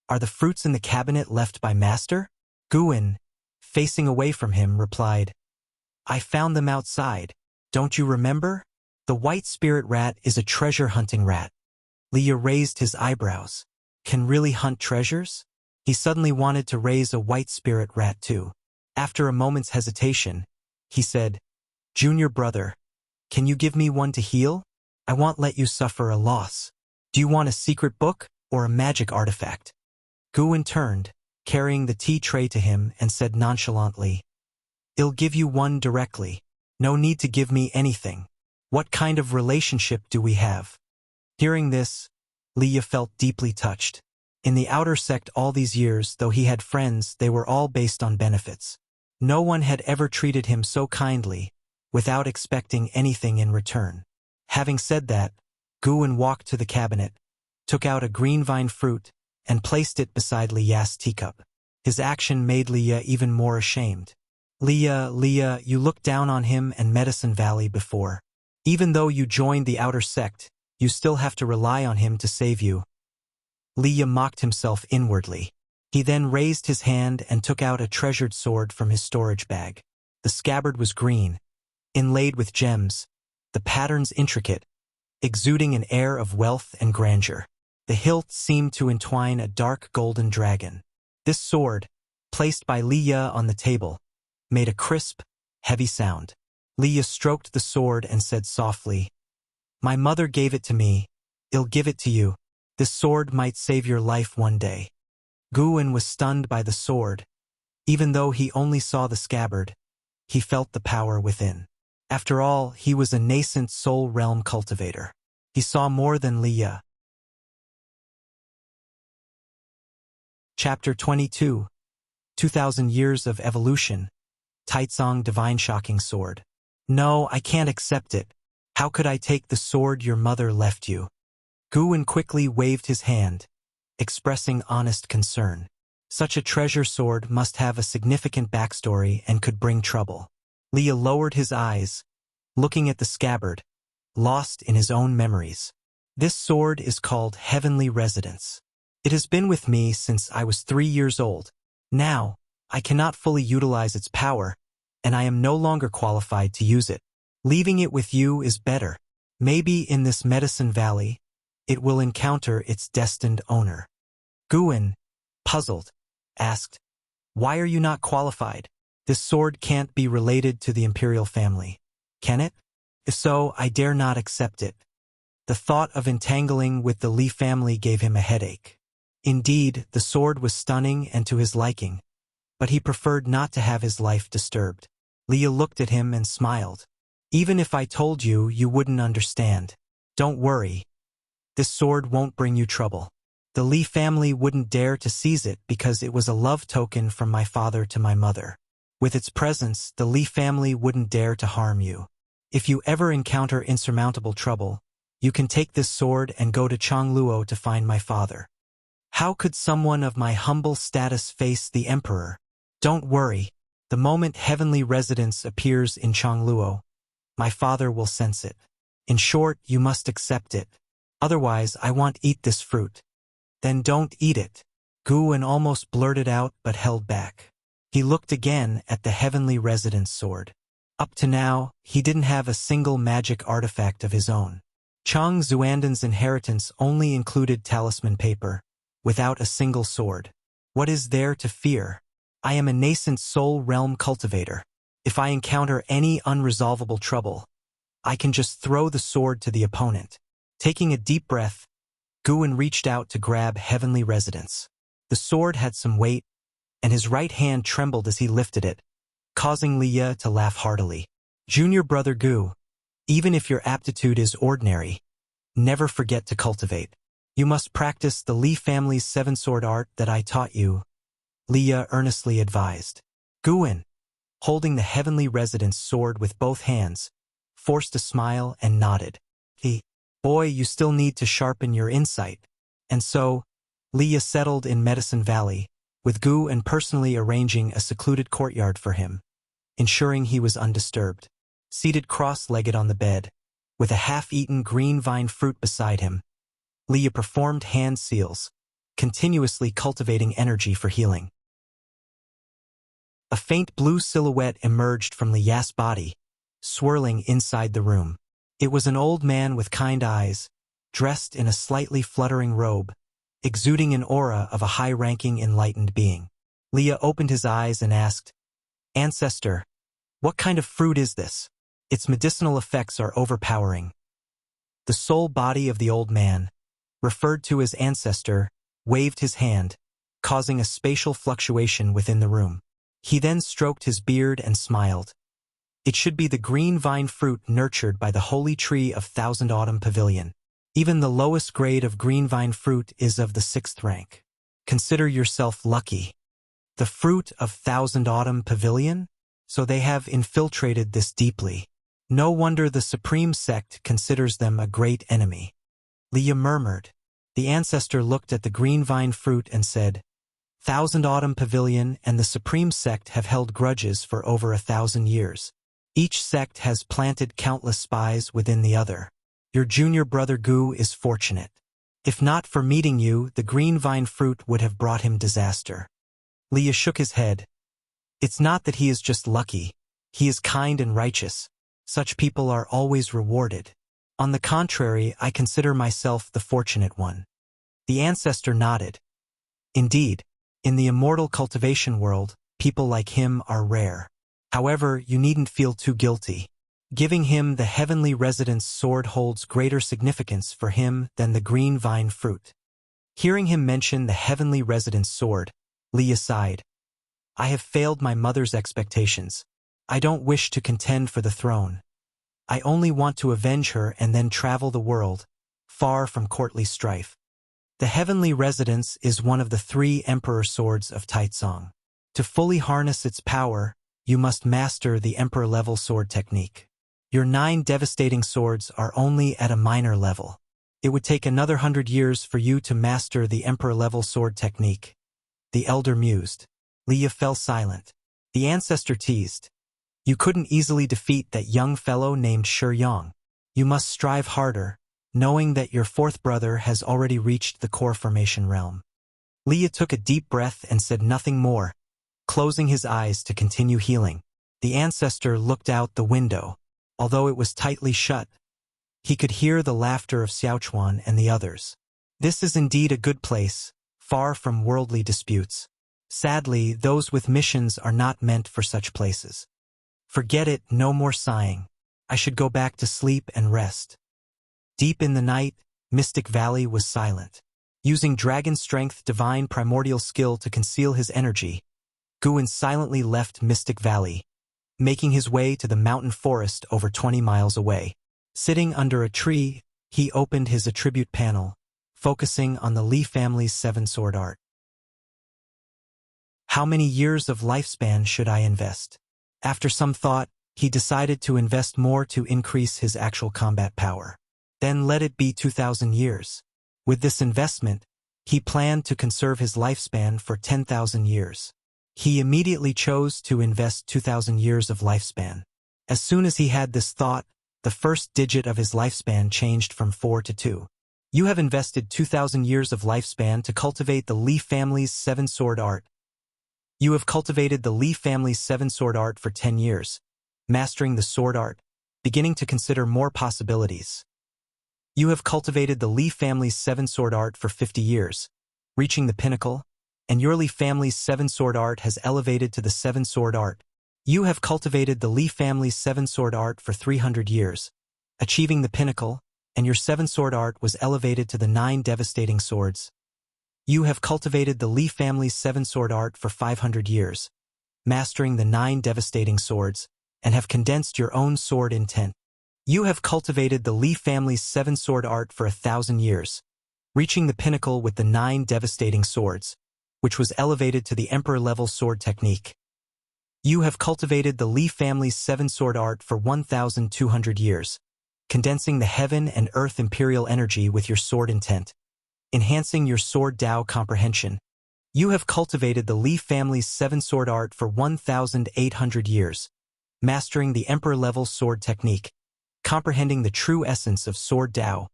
are the fruits in the cabinet left by master? Guwen, facing away from him, replied, I found them outside. Don't you remember? The white spirit rat is a treasure-hunting rat. Liya raised his eyebrows. Can really hunt treasures? He suddenly wanted to raise a white spirit rat too. After a moment's hesitation, he said, Junior brother, can you give me one to heal? I won't let you suffer a loss. Do you want a secret book or a magic artifact? Guwen turned, carrying the tea tray to him, and said nonchalantly, I'll give you one directly. No need to give me anything. What kind of relationship do we have? Hearing this, Liya felt deeply touched. In the Outer Sect all these years, though he had friends, they were all based on benefits. No one had ever treated him so kindly, without expecting anything in return. Having said that, Guwen walked to the cabinet, took out a green vine fruit, and placed it beside Liya's teacup. His action made Liya even more ashamed. Liya, you looked down on him and Medicine Valley before. Even though you joined the Outer Sect, you still have to rely on him to save you. Liya mocked himself inwardly. He then raised his hand and took out a treasured sword from his storage bag. The scabbard was green, inlaid with gems, the patterns intricate, exuding an air of wealth and grandeur. The hilt seemed to entwine a dark golden dragon. This sword, placed by Liya on the table, made a crisp, heavy sound. Liya stroked the sword and said softly, My mother gave it to me. I'll give it to you. This sword might save your life one day. Guwen was stunned by the sword. Even though he only saw the scabbard, he felt the power within. After all, he was a nascent soul realm cultivator. He saw more than Liya. Chapter 22. 2000 Years of Evolution. Taicang Divine Shocking Sword. No, I can't accept it. How could I take the sword your mother left you? Guwen quickly waved his hand, expressing honest concern. Such a treasure sword must have a significant backstory and could bring trouble. Liu lowered his eyes, looking at the scabbard, lost in his own memories. This sword is called Heavenly Residence. It has been with me since I was 3 years old. Now, I cannot fully utilize its power, and I am no longer qualified to use it. Leaving it with you is better. Maybe in this Medicine Valley, it will encounter its destined owner. Guwen, puzzled, asked, "Why are you not qualified? This sword can't be related to the imperial family, can it? If so, I dare not accept it." The thought of entangling with the Li family gave him a headache. Indeed, the sword was stunning and to his liking, but he preferred not to have his life disturbed. Liu looked at him and smiled. "Even if I told you, you wouldn't understand. Don't worry. This sword won't bring you trouble. The Li family wouldn't dare to seize it because it was a love token from my father to my mother. With its presence, the Li family wouldn't dare to harm you. If you ever encounter insurmountable trouble, you can take this sword and go to Changluo to find my father. How could someone of my humble status face the emperor? Don't worry. The moment Heavenly Residence appears in Changluo, my father will sense it. In short, you must accept it. Otherwise, I won't eat this fruit." "Then don't eat it," Guwen almost blurted out but held back. He looked again at the Heavenly Residence sword. Up to now, he didn't have a single magic artifact of his own. Chang Xuandan's inheritance only included talisman paper, without a single sword. What is there to fear? I am a Nascent Soul Realm cultivator. If I encounter any unresolvable trouble, I can just throw the sword to the opponent. Taking a deep breath, Guwen reached out to grab Heavenly Residence. The sword had some weight, and his right hand trembled as he lifted it, causing Liu to laugh heartily. "Junior brother Gu, even if your aptitude is ordinary, never forget to cultivate. You must practice the Li family's 7-sword art that I taught you," Liu earnestly advised. Guwen, holding the Heavenly Residence sword with both hands, forced a smile and nodded. "Boy, you still need to sharpen your insight." And so, Liu settled in Medicine Valley, with Guwen personally arranging a secluded courtyard for him, ensuring he was undisturbed. Seated cross-legged on the bed, with a half-eaten green vine fruit beside him, Liu performed hand seals, continuously cultivating energy for healing. A faint blue silhouette emerged from Liu's body, swirling inside the room. It was an old man with kind eyes, dressed in a slightly fluttering robe, exuding an aura of a high-ranking enlightened being. Liu opened his eyes and asked, "Ancestor, what kind of fruit is this? Its medicinal effects are overpowering." The soul body of the old man, referred to as Ancestor, waved his hand, causing a spatial fluctuation within the room. He then stroked his beard and smiled. "It should be the green vine fruit nurtured by the holy tree of Thousand Autumn Pavilion. Even the lowest grade of green vine fruit is of the 6th rank. Consider yourself lucky. The fruit of Thousand Autumn Pavilion? So they have infiltrated this deeply. No wonder the Supreme Sect considers them a great enemy." Liu murmured. The Ancestor looked at the green vine fruit and said, "Thousand Autumn Pavilion and the Supreme Sect have held grudges for over 1,000 years. Each sect has planted countless spies within the other. Your junior brother Gu is fortunate. If not for meeting you, the green vine fruit would have brought him disaster." Liu shook his head. "It's not that he is just lucky. He is kind and righteous. Such people are always rewarded. On the contrary, I consider myself the fortunate one." The Ancestor nodded. "Indeed, in the immortal cultivation world, people like him are rare. However, you needn't feel too guilty. Giving him the Heavenly Residence sword holds greater significance for him than the green vine fruit." Hearing him mention the Heavenly Residence sword, Liu sighed. "I have failed my mother's expectations. I don't wish to contend for the throne. I only want to avenge her and then travel the world, far from courtly strife." The Heavenly Residence is one of the 3 Emperor Swords of Taicang. To fully harness its power, you must master the Emperor-level sword technique. Your 9 devastating swords are only at a minor level. It would take another 100 years for you to master the Emperor-level sword technique. The Elder mused. Liye fell silent. The ancestor teased. You couldn't easily defeat that young fellow named Qiong. You must strive harder, knowing that your 4th brother has already reached the core formation realm. Liye took a deep breath and said nothing more, closing his eyes to continue healing. The ancestor looked out the window. Although it was tightly shut, he could hear the laughter of Xiaochuan and the others. This is indeed a good place, far from worldly disputes. Sadly, those with missions are not meant for such places. Forget it, no more sighing. I should go back to sleep and rest. Deep in the night, Mystic Valley was silent. Using dragon strength divine primordial skill to conceal his energy, Guin silently left Mystic Valley, making his way to the mountain forest over 20 miles away. Sitting under a tree, he opened his attribute panel, focusing on the Li family's 7-sword art. How many years of lifespan should I invest? After some thought, he decided to invest more to increase his actual combat power. Then let it be 2,000 years. With this investment, he planned to conserve his lifespan for 10,000 years. He immediately chose to invest 2,000 years of lifespan. As soon as he had this thought, the first digit of his lifespan changed from 4 to 2. You have invested 2,000 years of lifespan to cultivate the Li family's 7-sword art. You have cultivated the Li family's 7-sword art for 10 years, mastering the sword art, beginning to consider more possibilities. You have cultivated the Li family's 7-sword art for 50 years, reaching the pinnacle, and your Li family's 7-sword art has elevated to the 7-sword art. You have cultivated the Li family's 7-sword art for 300 years, achieving the pinnacle, and your 7-sword art was elevated to the 9 devastating swords. You have cultivated the Li family's 7-sword art for 500 years, mastering the 9 devastating swords, and have condensed your own sword intent. You have cultivated the Li family's 7-sword art for 1,000 years, reaching the pinnacle with the 9 devastating swords, which was elevated to the Emperor-level sword technique. You have cultivated the Li family's 7-sword art for 1,200 years, condensing the heaven and earth imperial energy with your sword intent, enhancing your sword Tao comprehension. You have cultivated the Li family's 7-sword art for 1,800 years, mastering the Emperor-level sword technique, comprehending the true essence of sword Tao,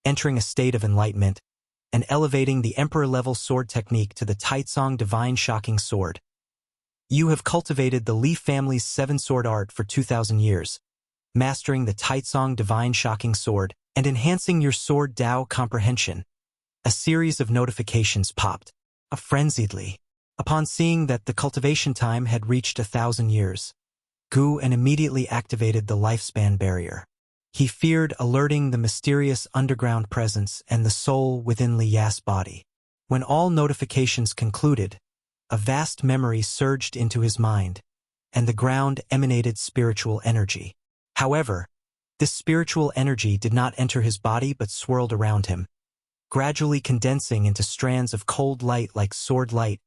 entering a state of enlightenment, and elevating the Emperor-level sword technique to the Taicang Divine Shocking Sword. You have cultivated the Li family's 7-sword art for 2,000 years, mastering the Taicang Divine Shocking Sword and enhancing your sword Tao comprehension. A series of notifications popped, frenziedly. Upon seeing that the cultivation time had reached 1,000 years, Guin immediately activated the lifespan barrier. He feared alerting the mysterious underground presence and the soul within Liya's body. When all notifications concluded, a vast memory surged into his mind, and the ground emanated spiritual energy. However, this spiritual energy did not enter his body but swirled around him, gradually condensing into strands of cold light like sword light,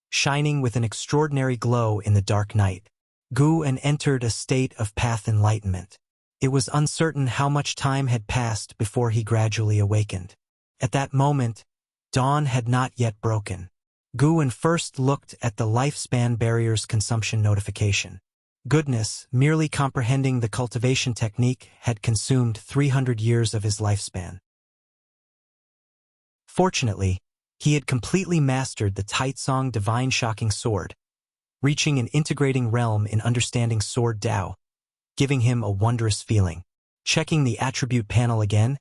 shining with an extraordinary glow in the dark night. Guin entered a state of path enlightenment. It was uncertain how much time had passed before he gradually awakened. At that moment, dawn had not yet broken. Guin first looked at the lifespan barrier's consumption notification. Goodness, merely comprehending the cultivation technique had consumed 300 years of his lifespan. Fortunately, he had completely mastered the Taicang Divine Shocking Sword, reaching an integrating realm in understanding sword Tao, giving him a wondrous feeling. Checking the attribute panel again,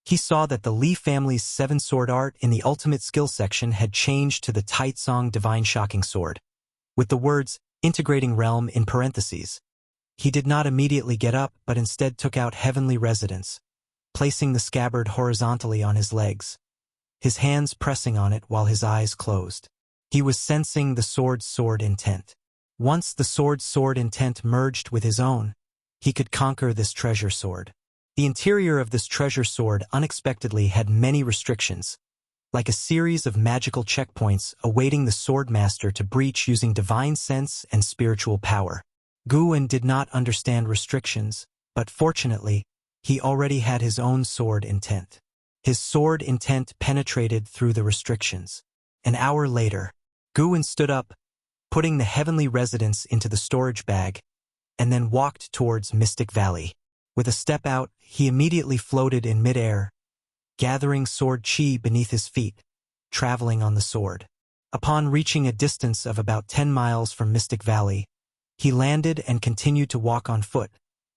he saw that the Li family's 7-sword art in the ultimate skill section had changed to the Taicang Divine Shocking Sword, with the words integrating realm in parentheses. He did not immediately get up but instead took out Heavenly Residence, placing the scabbard horizontally on his legs, his hands pressing on it while his eyes closed. He was sensing the sword's sword intent. Once the sword's sword intent merged with his own, he could conquer this treasure sword. The interior of this treasure sword unexpectedly had many restrictions, like a series of magical checkpoints awaiting the swordmaster to breach using divine sense and spiritual power. Guwen did not understand restrictions, but fortunately, he already had his own sword intent. His sword intent penetrated through the restrictions. An hour later, Guwen stood up, putting the heavenly residence into the storage bag, and then walked towards Mystic Valley. With a step out, he immediately floated in midair, gathering sword chi beneath his feet, traveling on the sword. Upon reaching a distance of about 10 miles from Mystic Valley, he landed and continued to walk on foot,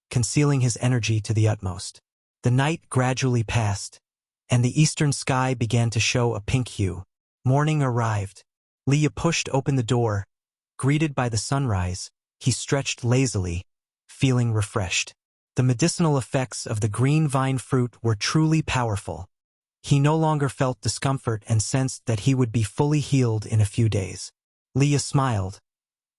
concealing his energy to the utmost. The night gradually passed, and the eastern sky began to show a pink hue. Morning arrived. Liya pushed open the door. Greeted by the sunrise, he stretched lazily, feeling refreshed. The medicinal effects of the green vine fruit were truly powerful. He no longer felt discomfort and sensed that he would be fully healed in a few days. Liya smiled,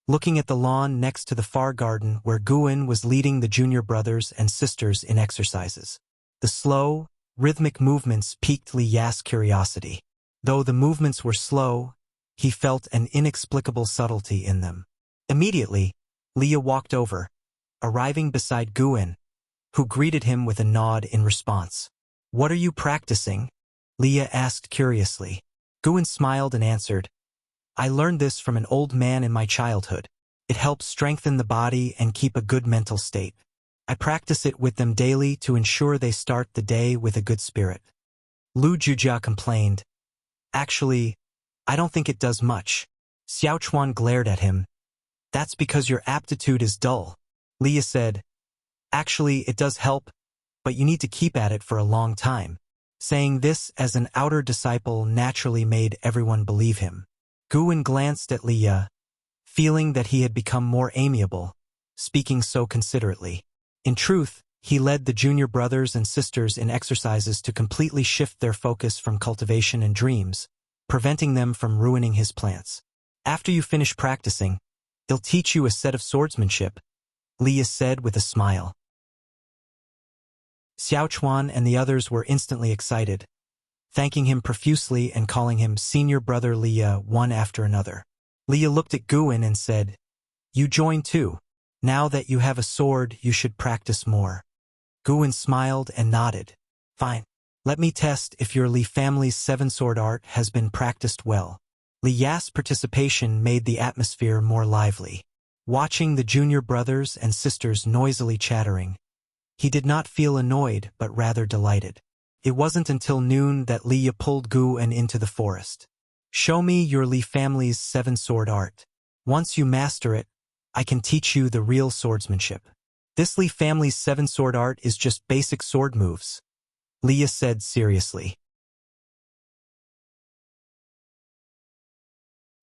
looking at the lawn next to the far garden where Guwen was leading the junior brothers and sisters in exercises. The slow, rhythmic movements piqued Liya's curiosity. Though the movements were slow, he felt an inexplicable subtlety in them. Immediately, Liya walked over, arriving beside Guwen, who greeted him with a nod in response. "What are you practicing?" Liya asked curiously. Guwen smiled and answered, "I learned this from an old man in my childhood. It helps strengthen the body and keep a good mental state. I practice it with them daily to ensure they start the day with a good spirit." Lu Jujia complained, "Actually, I don't think it does much." Xiao Chuan glared at him. "That's because your aptitude is dull." Liya said, "Actually, it does help, but you need to keep at it for a long time." Saying this as an outer disciple naturally made everyone believe him. Guwen glanced at Liya, feeling that he had become more amiable, speaking so considerately. In truth, he led the junior brothers and sisters in exercises to completely shift their focus from cultivation and dreams, preventing them from ruining his plants. "After you finish practicing, they'll teach you a set of swordsmanship," Liya said with a smile. Xiao Chuan and the others were instantly excited, thanking him profusely and calling him Senior Brother Liya one after another. Liya looked at Guwen and said, "You join too. Now that you have a sword, you should practice more." Guwen smiled and nodded. "Fine. Let me test if your Li family's seven-sword art has been practiced well." Liya's participation made the atmosphere more lively. Watching the junior brothers and sisters noisily chattering, he did not feel annoyed but rather delighted. It wasn't until noon that Liya pulled Guwen into the forest. "Show me your Li family's seven-sword art. Once you master it, I can teach you the real swordsmanship." "This Li family's seven-sword art is just basic sword moves," Liya said seriously.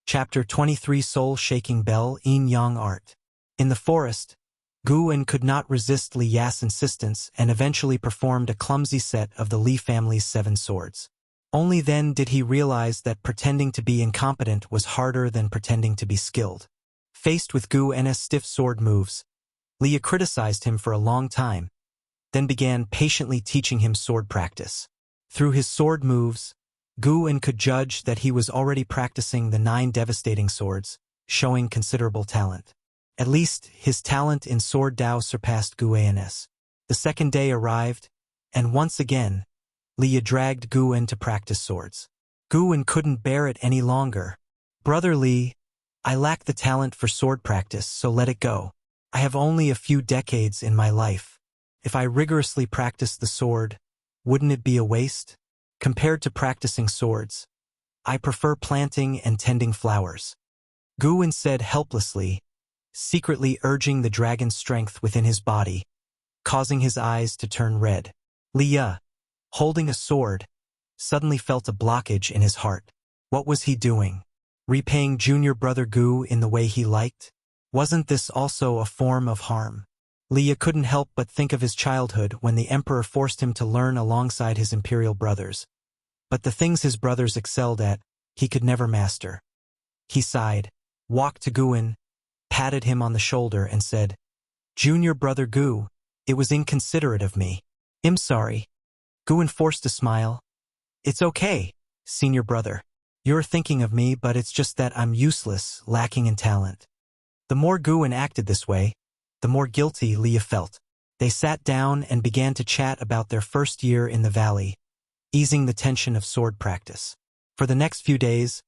Chapter 23 Soul-Shaking Bell Yin Yang Art. In the forest, Guwen could not resist Liya's insistence and eventually performed a clumsy set of the Li family's seven swords. Only then did he realize that pretending to be incompetent was harder than pretending to be skilled. Faced with Guwen's stiff sword moves, Liya criticized him for a long time, then began patiently teaching him sword practice. Through his sword moves, Guwen could judge that he was already practicing the 9 devastating swords, showing considerable talent. At least, his talent in sword Dao surpassed Guwen's. The second day arrived, and once again, Liya dragged Guwen to practice swords. Guwen couldn't bear it any longer. "Brother Li, I lack the talent for sword practice, so let it go. I have only a few decades in my life. If I rigorously practice the sword, wouldn't it be a waste? Compared to practicing swords, I prefer planting and tending flowers," Guwen said helplessly, secretly urging the dragon's strength within his body, causing his eyes to turn red. Liya, holding a sword, suddenly felt a blockage in his heart. What was he doing? Repaying junior brother Gu in the way he liked? Wasn't this also a form of harm? Liya couldn't help but think of his childhood when the emperor forced him to learn alongside his imperial brothers. But the things his brothers excelled at, he could never master. He sighed, walked to Guwen, patted him on the shoulder and said, "Junior brother Gu, it was inconsiderate of me. I'm sorry." Guwen forced a smile. "It's okay. senior brother. You're thinking of me, but it's just that I'm useless, lacking in talent. The more Guwen acted this way, the more guilty Liye felt. They sat down and began to chat about their first year in the valley, easing the tension of sword practice. For the next few days,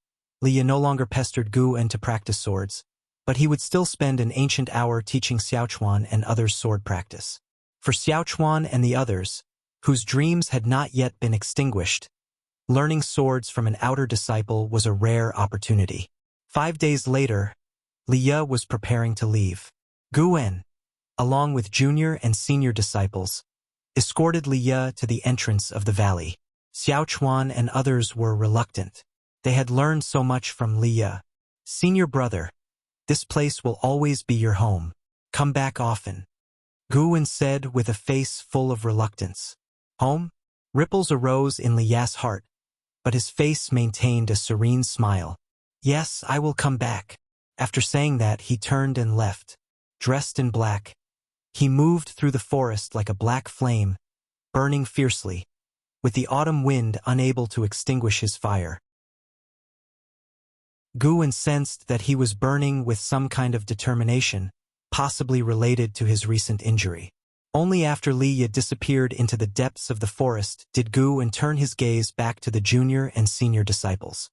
Liye no longer pestered Guwen to practice swords, but he would still spend an ancient hour teaching Xiaochuan and others sword practice. For Xiaochuan and the others, whose dreams had not yet been extinguished, learning swords from an outer disciple was a rare opportunity. 5 days later, Liye was preparing to leave. Guwen, along with junior and senior disciples, escorted Liye to the entrance of the valley. Xiaochuan and others were reluctant. They had learned so much from Liye. Senior brother, this place will always be your home. Come back often. Guwen said with a face full of reluctance. Home? Ripples arose in Liye's heart, but his face maintained a serene smile. Yes, I will come back. After saying that, he turned and left. Dressed in black, he moved through the forest like a black flame, burning fiercely, with the autumn wind unable to extinguish his fire. Guwen sensed that he was burning with some kind of determination, possibly related to his recent injury. Only after Liye disappeared into the depths of the forest did Guwen turn his gaze back to the junior and senior disciples.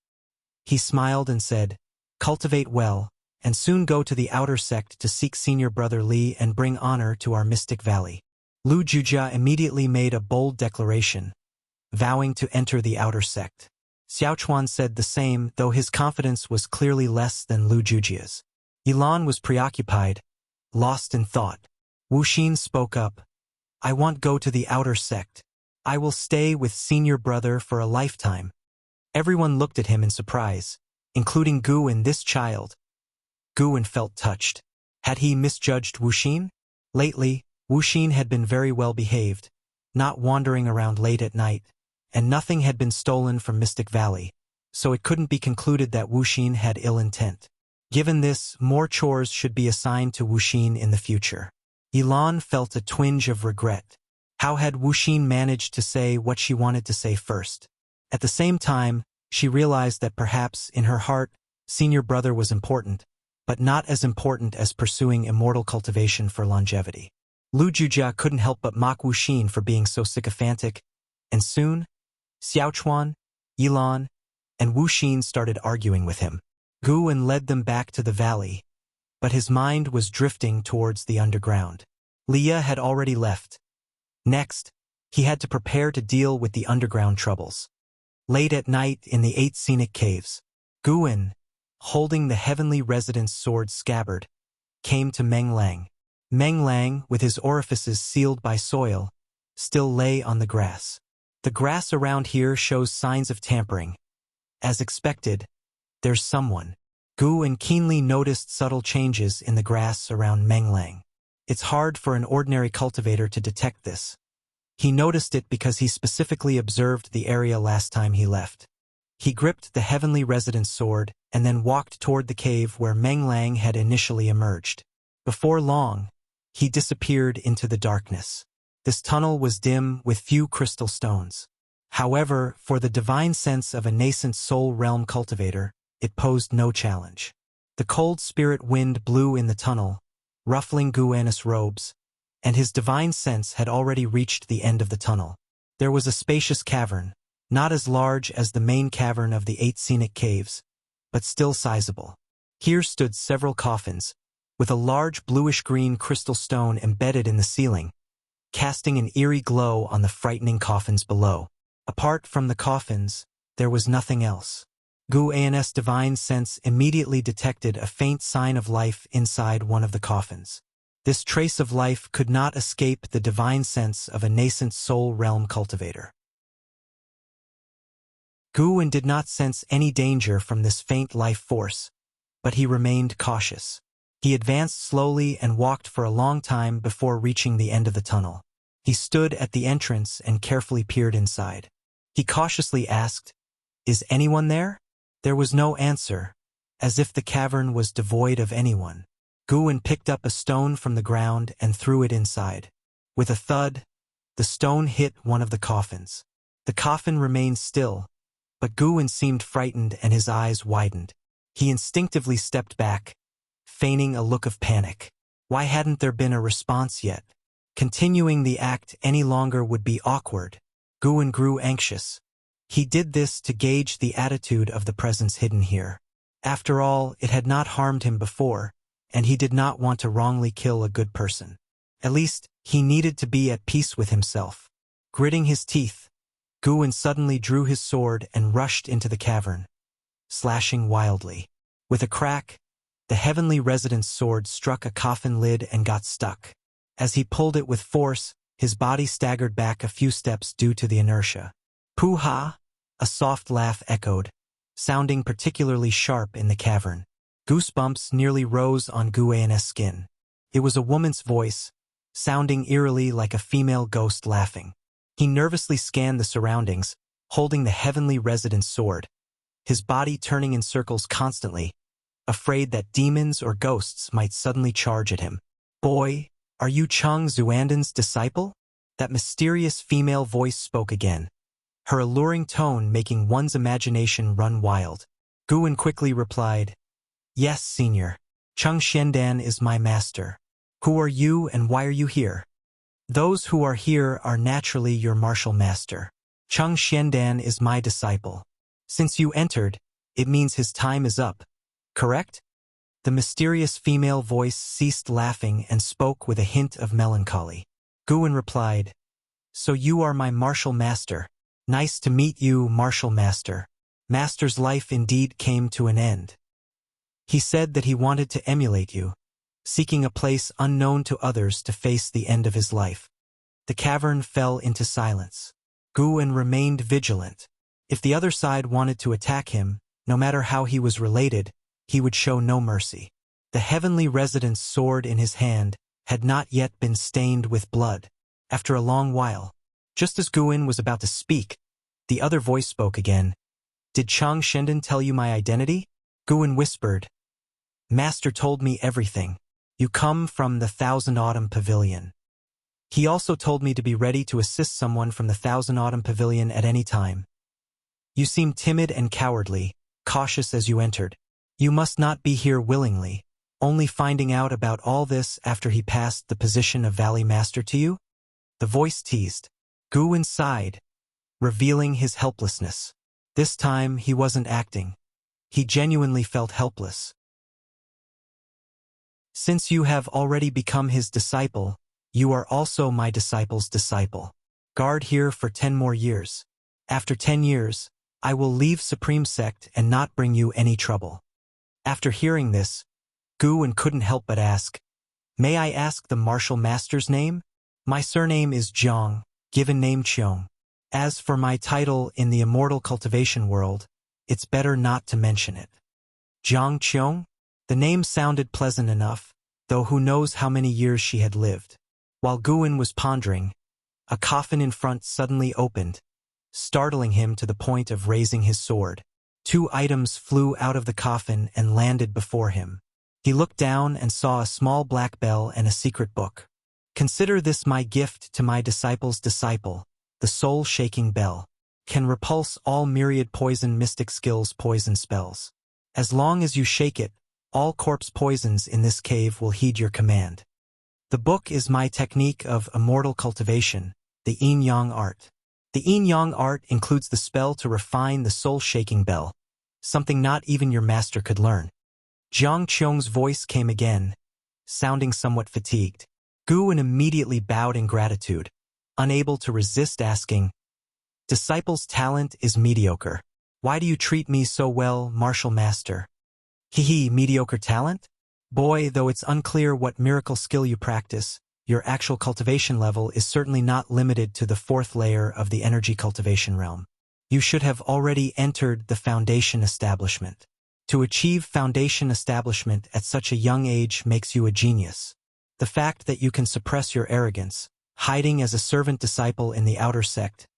He smiled and said, "Cultivate well, and soon go to the outer sect to seek senior brother Li and bring honor to our mystic valley." Lu Jujia immediately made a bold declaration, vowing to enter the outer sect. Xiaochuan said the same, though his confidence was clearly less than Lu Jujia's. Yilan was preoccupied, lost in thought. Wuxin spoke up. "I won't go to the outer sect. I will stay with senior brother for a lifetime." Everyone looked at him in surprise, including Guwen, this child. Guwen felt touched. Had he misjudged Wuxin? Lately, Wuxin had been very well behaved, not wandering around late at night, and nothing had been stolen from Mystic Valley, so it couldn't be concluded that Wuxin had ill intent. Given this, more chores should be assigned to Wuxin in the future. Yilan felt a twinge of regret. How had Wuxin managed to say what she wanted to say first? At the same time, she realized that perhaps, in her heart, senior brother was important, but not as important as pursuing immortal cultivation for longevity. Lu Jujia couldn't help but mock Wuxin for being so sycophantic, and soon, Xiaochuan, Yilan, and Wuxin started arguing with him. Guwen led them back to the valley, but his mind was drifting towards the underground. Liye had already left. Next, he had to prepare to deal with the underground troubles. Late at night in the 8 scenic caves, Guwen, holding the heavenly resident's sword scabbard, came to Meng Lang. Meng Lang, with his orifices sealed by soil, still lay on the grass. The grass around here shows signs of tampering. As expected, there's someone. Guwen keenly noticed subtle changes in the grass around Meng Lang. It's hard for an ordinary cultivator to detect this. He noticed it because he specifically observed the area last time he left. He gripped the heavenly resident's sword and then walked toward the cave where Meng Lang had initially emerged. Before long, he disappeared into the darkness. This tunnel was dim with few crystal stones. However, for the divine sense of a nascent soul realm cultivator, it posed no challenge. The cold spirit wind blew in the tunnel, ruffling Guwen's robes, and his divine sense had already reached the end of the tunnel. There was a spacious cavern, not as large as the main cavern of the 8 scenic caves, but still sizable. Here stood several coffins, with a large bluish-green crystal stone embedded in the ceiling, casting an eerie glow on the frightening coffins below. Apart from the coffins, there was nothing else. Guwen's divine sense immediately detected a faint sign of life inside one of the coffins. This trace of life could not escape the divine sense of a nascent soul realm cultivator. Guwen did not sense any danger from this faint life force, but he remained cautious. He advanced slowly and walked for a long time before reaching the end of the tunnel. He stood at the entrance and carefully peered inside. He cautiously asked, "Is anyone there?" There was no answer, as if the cavern was devoid of anyone. Guwen picked up a stone from the ground and threw it inside. With a thud, the stone hit one of the coffins. The coffin remained still, but Guwen seemed frightened and his eyes widened. He instinctively stepped back, feigning a look of panic. Why hadn't there been a response yet? Continuing the act any longer would be awkward. Guwen grew anxious. He did this to gauge the attitude of the presence hidden here. After all, it had not harmed him before, and he did not want to wrongly kill a good person. At least, he needed to be at peace with himself. Gritting his teeth, Guwen suddenly drew his sword and rushed into the cavern, slashing wildly. With a crack, the heavenly resident's sword struck a coffin lid and got stuck. As he pulled it with force, his body staggered back a few steps due to the inertia. Poo-ha! A soft laugh echoed, sounding particularly sharp in the cavern. Goosebumps nearly rose on Guwen's skin. It was a woman's voice, sounding eerily like a female ghost laughing. He nervously scanned the surroundings, holding the heavenly resident's sword, his body turning in circles constantly, afraid that demons or ghosts might suddenly charge at him. "Boy, are you Qiong Xuanden's disciple?" That mysterious female voice spoke again, her alluring tone making one's imagination run wild. Guwen quickly replied, "Yes, Senior. Qiong Xiandan is my master. Who are you and why are you here?" "Those who are here are naturally your martial master. Qiong Xiandan is my disciple. Since you entered, it means his time is up, correct?" The mysterious female voice ceased laughing and spoke with a hint of melancholy. Guwen replied, "So you are my martial master. Nice to meet you, martial master." Master's life indeed came to an end. He said that he wanted to emulate you, seeking a place unknown to others to face the end of his life. The cavern fell into silence. Guwen remained vigilant. If the other side wanted to attack him, no matter how he was related, he would show no mercy. The heavenly resident's sword in his hand had not yet been stained with blood. After a long while, just as Guwen was about to speak, the other voice spoke again. "Did Qiong Xiandan tell you my identity?" Guwen whispered, "Master told me everything. You come from the Thousand Autumn Pavilion. He also told me to be ready to assist someone from the Thousand Autumn Pavilion at any time. You seem timid and cowardly, cautious as you entered. You must not be here willingly, only finding out about all this after he passed the position of Valley Master to you?" The voice teased. Guwen sighed, revealing his helplessness. This time he wasn't acting. He genuinely felt helpless. "Since you have already become his disciple, you are also my disciple's disciple. Guard here for 10 more years. After 10 years, I will leave Supreme Sect and not bring you any trouble." After hearing this, Guwen couldn't help but ask, "May I ask the martial master's name?" "My surname is Jiang, given name Qiong. As for my title in the Immortal cultivation world, it's better not to mention it." Jiang Qiong? The name sounded pleasant enough, though who knows how many years she had lived. While Guwen was pondering, a coffin in front suddenly opened, startling him to the point of raising his sword. 2 items flew out of the coffin and landed before him. He looked down and saw a small black bell and a secret book. "Consider this my gift to my disciple's disciple. The soul-shaking bell can repulse all myriad poison mystic skills poison spells. As long as you shake it, all corpse poisons in this cave will heed your command. The book is my technique of immortal cultivation, the Yin-Yang art. The Yin-Yang art includes the spell to refine the soul-shaking bell, something not even your master could learn." Jiang Qiong's voice came again, sounding somewhat fatigued. Guwen immediately bowed in gratitude, unable to resist asking, "Disciple's talent is mediocre. Why do you treat me so well, martial master?" "Hee, mediocre talent? Boy, though it's unclear what miracle skill you practice, your actual cultivation level is certainly not limited to the 4th layer of the energy cultivation realm. You should have already entered the foundation establishment. To achieve foundation establishment at such a young age makes you a genius. The fact that you can suppress your arrogance, hiding as a servant disciple in the outer sect,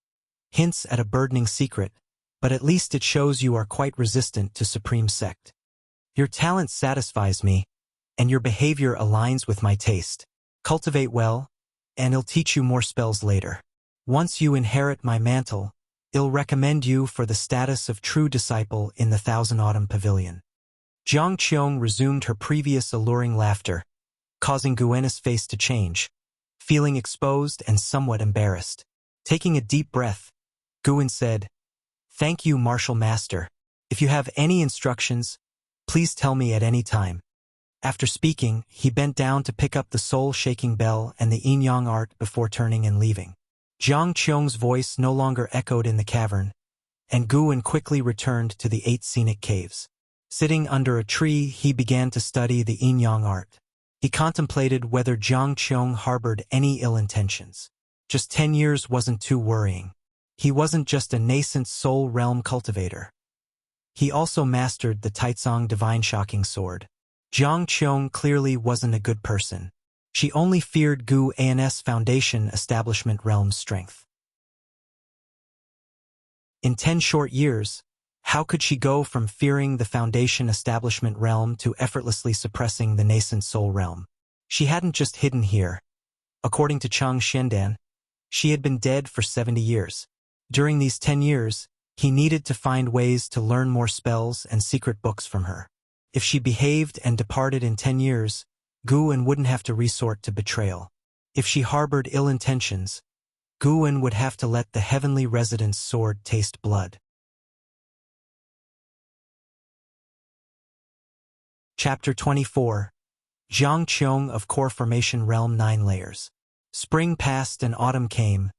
hints at a burdening secret, but at least it shows you are quite resistant to Supreme Sect. Your talent satisfies me, and your behavior aligns with my taste. Cultivate well, and I'll teach you more spells later. Once you inherit my mantle, I'll recommend you for the status of true disciple in the Thousand Autumn Pavilion. Qiong resumed her previous alluring laughter, causing Guen's face to change, feeling exposed and somewhat embarrassed. Taking a deep breath, Guen said, "Thank you, Martial Master. If you have any instructions, please tell me at any time." After speaking, he bent down to pick up the soul-shaking bell and the yin-yang art before turning and leaving. Qiong's voice no longer echoed in the cavern, and Guen quickly returned to the 8 scenic caves. Sitting under a tree, he began to study the yin-yang art. He contemplated whether Qiong harbored any ill intentions. Just 10 years wasn't too worrying. He wasn't just a nascent soul realm cultivator. He also mastered the Taicang divine shocking sword. Qiong clearly wasn't a good person. She only feared Guan's foundation establishment realm's strength. In 10 short years, how could she go from fearing the foundation establishment realm to effortlessly suppressing the nascent soul realm? She hadn't just hidden here. According to Chang Xiandan, she had been dead for 70 years. During these 10 years, he needed to find ways to learn more spells and secret books from her. If she behaved and departed in 10 years, Guen wouldn't have to resort to betrayal. If she harbored ill intentions, Guen would have to let the heavenly resident's sword taste blood. Chapter 24. Qiong of Core Formation Realm 9 Layers. Spring passed and autumn came.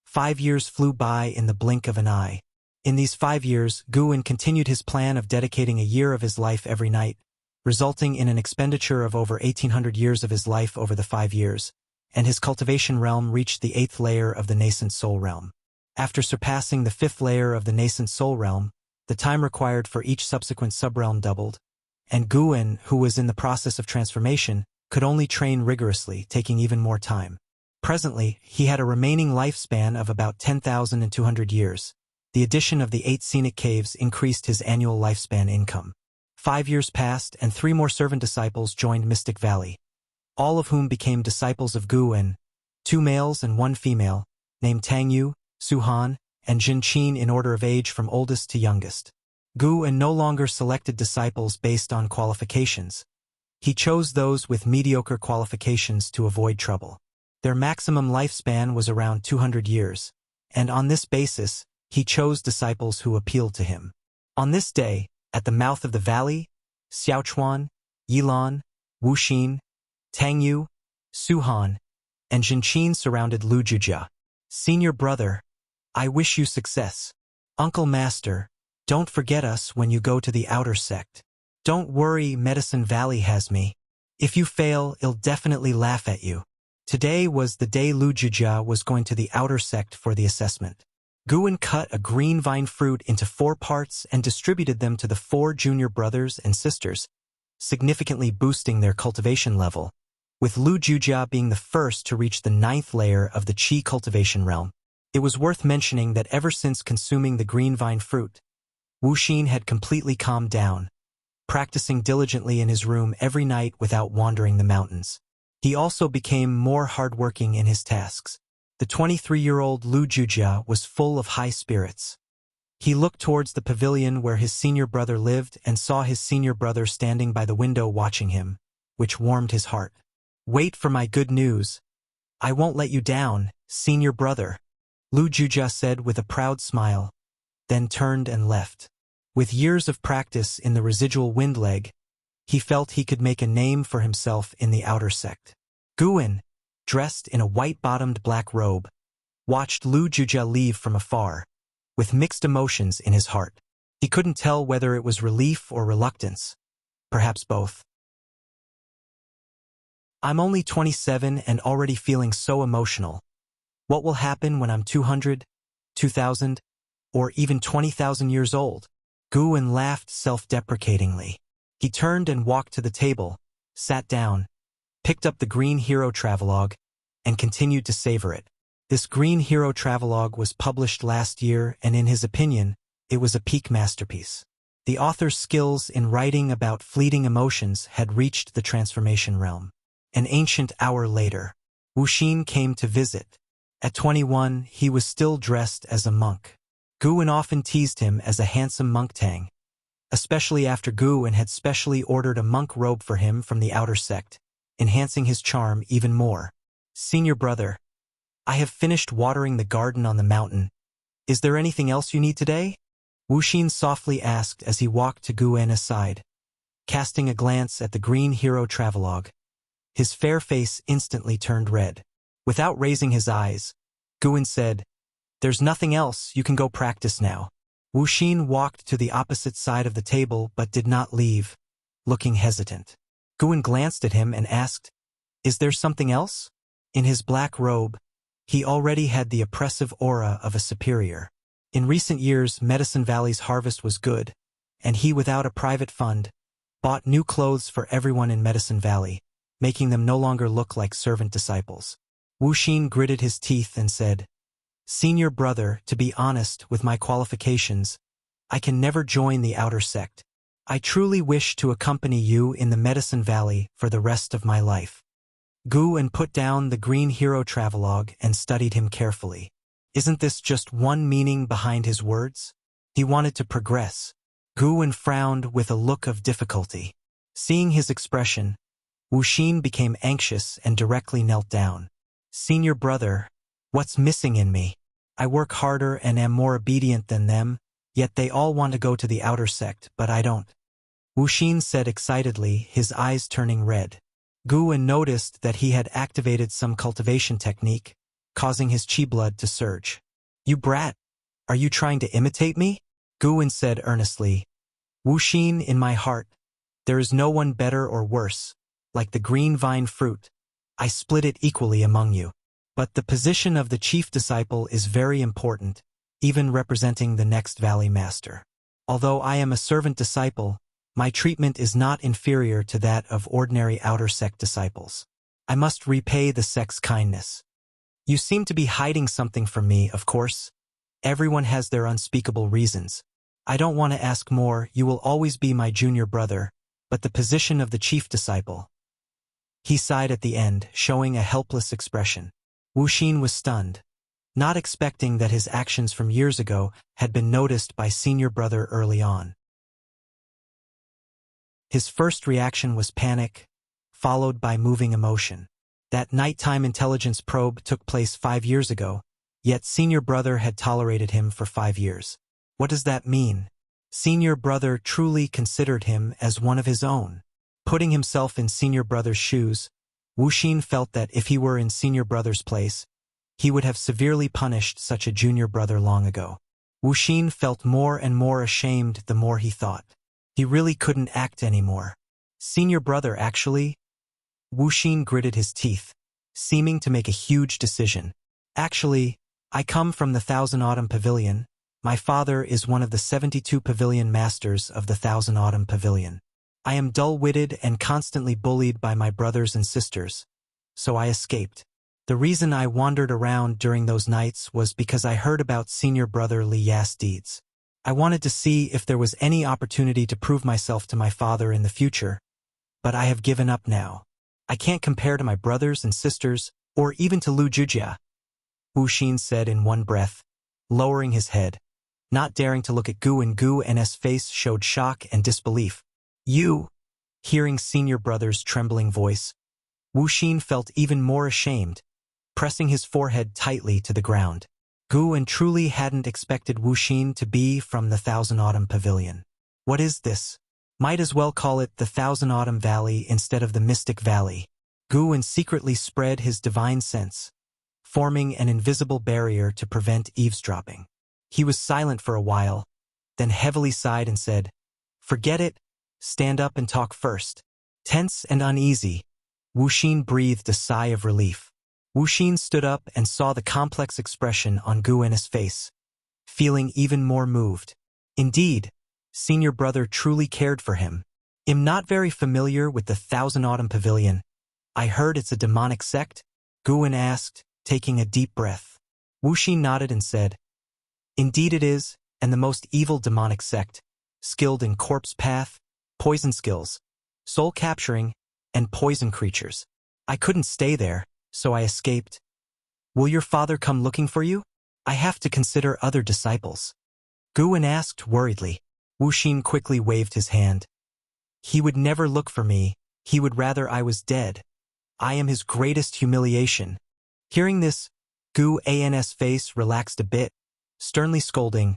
5 years flew by in the blink of an eye. In these 5 years, Guen continued his plan of dedicating a year of his life every night, resulting in an expenditure of over 1,800 years of his life over the 5 years, and his cultivation realm reached the 8th layer of the Nascent Soul Realm. After surpassing the 5th layer of the Nascent Soul Realm, the time required for each subsequent subrealm doubled, and Guen, who was in the process of transformation, could only train rigorously, taking even more time. Presently, he had a remaining lifespan of about 10,200 years. The addition of the 8 scenic caves increased his annual lifespan income. 5 years passed and 3 more servant disciples joined Mystic Valley, all of whom became disciples of Guen, 2 males and 1 female, named Tangyu, Suhan, and Jinqin in order of age from oldest to youngest. Guen no longer selected disciples based on qualifications. He chose those with mediocre qualifications to avoid trouble. Their maximum lifespan was around 200 years, and on this basis, he chose disciples who appealed to him. On this day, at the mouth of the valley, Xiaochuan, Yilan, Wuxin, Tangyu, Suhan, and Jinqin surrounded Lu Jujia. "Senior brother, I wish you success. Uncle Master, don't forget us when you go to the outer sect. Don't worry, Medicine Valley has me. If you fail, I'll definitely laugh at you." Today was the day Lu Jujia was going to the outer sect for the assessment. Guen cut a green vine fruit into 4 parts and distributed them to the 4 junior brothers and sisters, significantly boosting their cultivation level, with Lu Jujia being the first to reach the 9th layer of the Qi cultivation realm. It was worth mentioning that ever since consuming the green vine fruit, Wuxin had completely calmed down, practicing diligently in his room every night without wandering the mountains. He also became more hardworking in his tasks. The 23-year-old Lu Jujia was full of high spirits. He looked towards the pavilion where his senior brother lived and saw his senior brother standing by the window watching him, which warmed his heart. "Wait for my good news. I won't let you down, senior brother," Lu Jujia said with a proud smile, then turned and left. With years of practice in the residual wind leg, he felt he could make a name for himself in the outer sect. Guen, dressed in a white-bottomed black robe, watched Lu Jujia leave from afar, with mixed emotions in his heart. He couldn't tell whether it was relief or reluctance, perhaps both. "I'm only 27 and already feeling so emotional. What will happen when I'm 200, 2,000, or even 20,000 years old?" Guen laughed self-deprecatingly. He turned and walked to the table, sat down, picked up the Green Hero Travelogue, and continued to savor it. This Green Hero Travelogue was published last year, and in his opinion, it was a peak masterpiece. The author's skills in writing about fleeting emotions had reached the transformation realm. An ancient hour later, Wuxin came to visit. At 21, he was still dressed as a monk. Guwen often teased him as a handsome monk Tang, especially after Guwen had specially ordered a monk robe for him from the outer sect, enhancing his charm even more. Senior brother, I have finished watering the garden on the mountain. Is there anything else you need today? Wuxin softly asked as he walked to Guwen aside, casting a glance at the green hero travelogue. His fair face instantly turned red. Without raising his eyes, Guwen said, "There's nothing else, you can go practice now." Wuxin walked to the opposite side of the table but did not leave, looking hesitant. Guwen glanced at him and asked, "Is there something else?" In his black robe, he already had the oppressive aura of a superior. In recent years, Medicine Valley's harvest was good, and he, without a private fund, bought new clothes for everyone in Medicine Valley, making them no longer look like servant disciples. Wuxin gritted his teeth and said, "Senior brother, to be honest, with my qualifications, I can never join the outer sect. I truly wish to accompany you in the Medicine Valley for the rest of my life." Guwen put down the green hero travelogue and studied him carefully. Isn't this just one meaning behind his words? He wanted to progress. Guwen frowned with a look of difficulty. Seeing his expression, Wuxin became anxious and directly knelt down. "Senior brother, what's missing in me? I work harder and am more obedient than them, yet they all want to go to the outer sect, but I don't." Wuxin said excitedly, his eyes turning red. Guwen noticed that he had activated some cultivation technique, causing his chi blood to surge. "You brat! Are you trying to imitate me?" Guwen said earnestly. "Wuxin, in my heart, there is no one better or worse. Like the green vine fruit, I split it equally among you. But the position of the chief disciple is very important, even representing the next valley master. Although I am a servant disciple, my treatment is not inferior to that of ordinary outer sect disciples. I must repay the sect's kindness. You seem to be hiding something from me, of course. Everyone has their unspeakable reasons. I don't want to ask more, you will always be my junior brother, but the position of the chief disciple." He sighed at the end, showing a helpless expression. Wuxin was stunned, not expecting that his actions from years ago had been noticed by senior brother early on. His first reaction was panic, followed by moving emotion. That nighttime intelligence probe took place 5 years ago, yet senior brother had tolerated him for 5 years. What does that mean? Senior brother truly considered him as one of his own. Putting himself in senior brother's shoes, Wuxin felt that if he were in senior brother's place, he would have severely punished such a junior brother long ago. Wuxin felt more and more ashamed the more he thought. He really couldn't act anymore. Senior brother, actually? Wuxin gritted his teeth, seeming to make a huge decision. "Actually, I come from the Thousand Autumn Pavilion. My father is one of the 72 pavilion masters of the Thousand Autumn Pavilion. I am dull-witted and constantly bullied by my brothers and sisters, so I escaped. The reason I wandered around during those nights was because I heard about senior brother Li Ya's deeds. I wanted to see if there was any opportunity to prove myself to my father in the future, but I have given up now. I can't compare to my brothers and sisters, or even to Lu Jujia," Wuxin said in one breath, lowering his head. Not daring to look at Guwen's face showed shock and disbelief. "You?" Hearing senior brother's trembling voice, Wuxin felt even more ashamed, pressing his forehead tightly to the ground. Guwen truly hadn't expected Wuxin to be from the Thousand Autumn Pavilion. What is this? Might as well call it the Thousand Autumn Valley instead of the Mystic Valley. Guwen secretly spread his divine sense, forming an invisible barrier to prevent eavesdropping. He was silent for a while, then heavily sighed and said, "Forget it, stand up and talk first." Tense and uneasy, Wuxin breathed a sigh of relief. Wuxin stood up and saw the complex expression on Guwen's face, feeling even more moved. Indeed, senior brother truly cared for him. "I'm not very familiar with the Thousand Autumn Pavilion. I heard it's a demonic sect?" Guwen asked, taking a deep breath. Wuxin nodded and said, "Indeed it is, and the most evil demonic sect, skilled in corpse path, poison skills, soul capturing, and poison creatures. I couldn't stay there, so I escaped. Will your father come looking for you? I have to consider other disciples." Guwen asked worriedly. Wuxin quickly waved his hand. He would never look for me, he would rather I was dead. I am his greatest humiliation. Hearing this, Guan's face relaxed a bit, sternly scolding,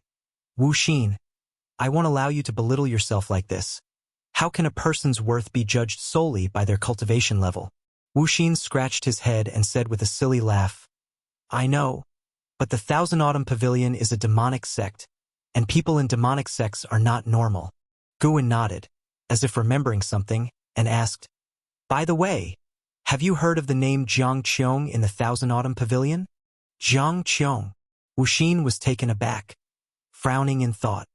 Wuxin, I won't allow you to belittle yourself like this. How can a person's worth be judged solely by their cultivation level? Wuxin scratched his head and said with a silly laugh, I know, but the Thousand Autumn Pavilion is a demonic sect, and people in demonic sects are not normal. Guwen nodded, as if remembering something, and asked, By the way, have you heard of the name Qiong in the Thousand Autumn Pavilion? Qiong. Wuxin was taken aback, frowning in thought.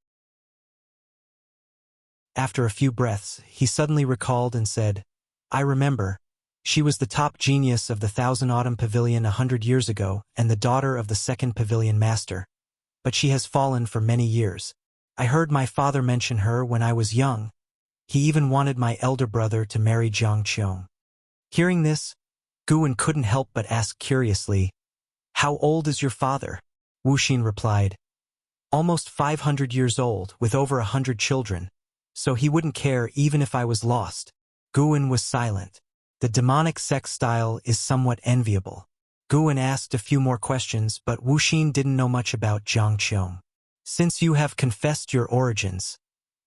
After a few breaths, he suddenly recalled and said, I remember. She was the top genius of the Thousand Autumn Pavilion 100 years ago and the daughter of the second pavilion master. But she has fallen for many years. I heard my father mention her when I was young. He even wanted my elder brother to marry Qiong. Hearing this, Guwen couldn't help but ask curiously, How old is your father? Wuxin replied, Almost 500 years old, with over 100 children. So he wouldn't care even if I was lost. Guwen was silent. The demonic sex style is somewhat enviable. Guwen asked a few more questions, but Wuxin didn't know much about Qiong. Since you have confessed your origins,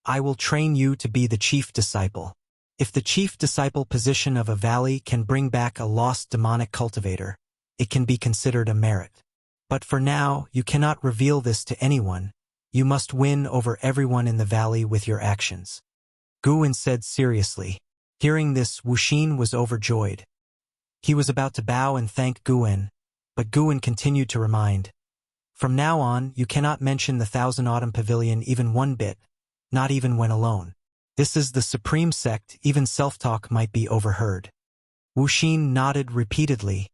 I will train you to be the chief disciple. If the chief disciple position of a valley can bring back a lost demonic cultivator, it can be considered a merit. But for now, you cannot reveal this to anyone. You must win over everyone in the valley with your actions. Guwen said seriously. Hearing this, Wuxin was overjoyed. He was about to bow and thank Guwen, but Guwen continued to remind, From now on, you cannot mention the Thousand Autumn Pavilion even one bit, not even when alone. This is the supreme sect, even self-talk might be overheard. Wuxin nodded repeatedly,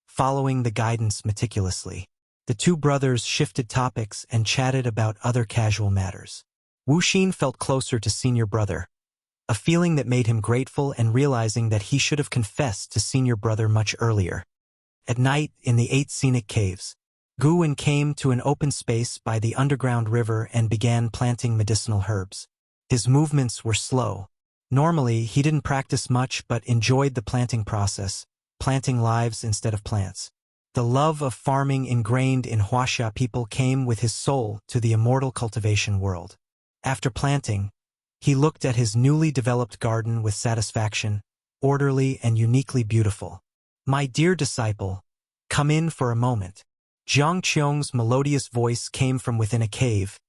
following the guidance meticulously. The two brothers shifted topics and chatted about other casual matters. Wuxin felt closer to senior brother, a feeling that made him grateful and realizing that he should have confessed to senior brother much earlier. At night, in the 8 scenic caves, Guwen came to an open space by the underground river and began planting medicinal herbs. His movements were slow. Normally, he didn't practice much but enjoyed the planting process, planting lives instead of plants. The love of farming ingrained in Huaxia people came with his soul to the immortal cultivation world. After planting, he looked at his newly developed garden with satisfaction, orderly and uniquely beautiful. My dear disciple, come in for a moment. Qiong's melodious voice came from within a cave,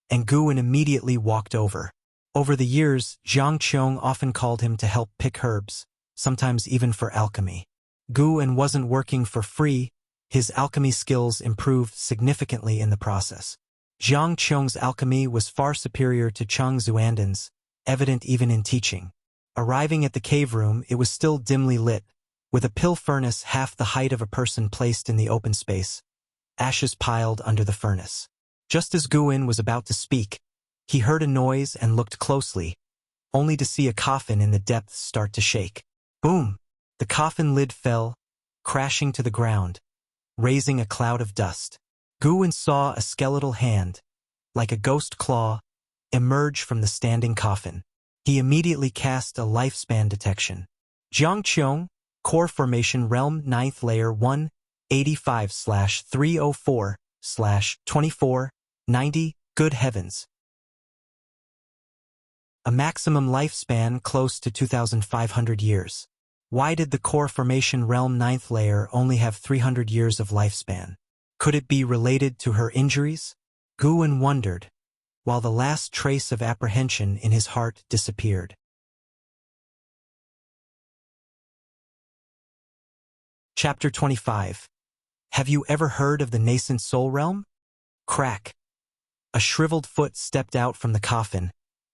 and Guwen immediately walked over. Over the years, Qiong often called him to help pick herbs, sometimes even for alchemy. Guwen wasn't working for free. His alchemy skills improved significantly in the process. Qiong's alchemy was far superior to Chang Xuanden's, evident even in teaching. Arriving at the cave room, it was still dimly lit, with a pill furnace half the height of a person placed in the open space, ashes piled under the furnace. Just as Guwen was about to speak, he heard a noise and looked closely, only to see a coffin in the depths start to shake. Boom! The coffin lid fell, crashing to the ground, raising a cloud of dust. Guwen saw a skeletal hand, like a ghost claw, emerge from the standing coffin. He immediately cast a lifespan detection. Qiong, Core Formation Realm 9th Layer 185/304/2490, Good Heavens. A maximum lifespan close to 2,500 years. Why did the Core Formation Realm 9th Layer only have 300 years of lifespan? Could it be related to her injuries? Guwen wondered, while the last trace of apprehension in his heart disappeared. Chapter 25. Have you ever heard of the Nascent Soul Realm? Crack. A shriveled foot stepped out from the coffin,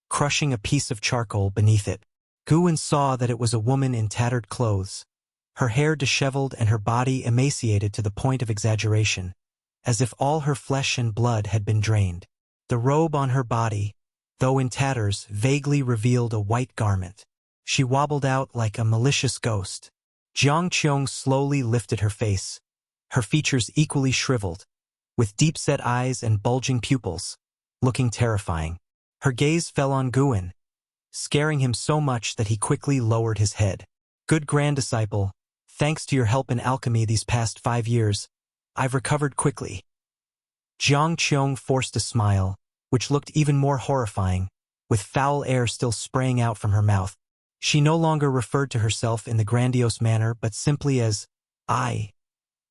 crushing a piece of charcoal beneath it. Guwen saw that it was a woman in tattered clothes, her hair disheveled and her body emaciated to the point of exaggeration, as if all her flesh and blood had been drained. The robe on her body, though in tatters, vaguely revealed a white garment. She wobbled out like a malicious ghost. Qiong slowly lifted her face, her features equally shriveled, with deep-set eyes and bulging pupils. looking terrifying. Her gaze fell on Guin, scaring him so much that he quickly lowered his head. Good Grand Disciple, thanks to your help in alchemy these past 5 years, I've recovered quickly. Qiong forced a smile, which looked even more horrifying, with foul air still spraying out from her mouth. She no longer referred to herself in the grandiose manner but simply as I,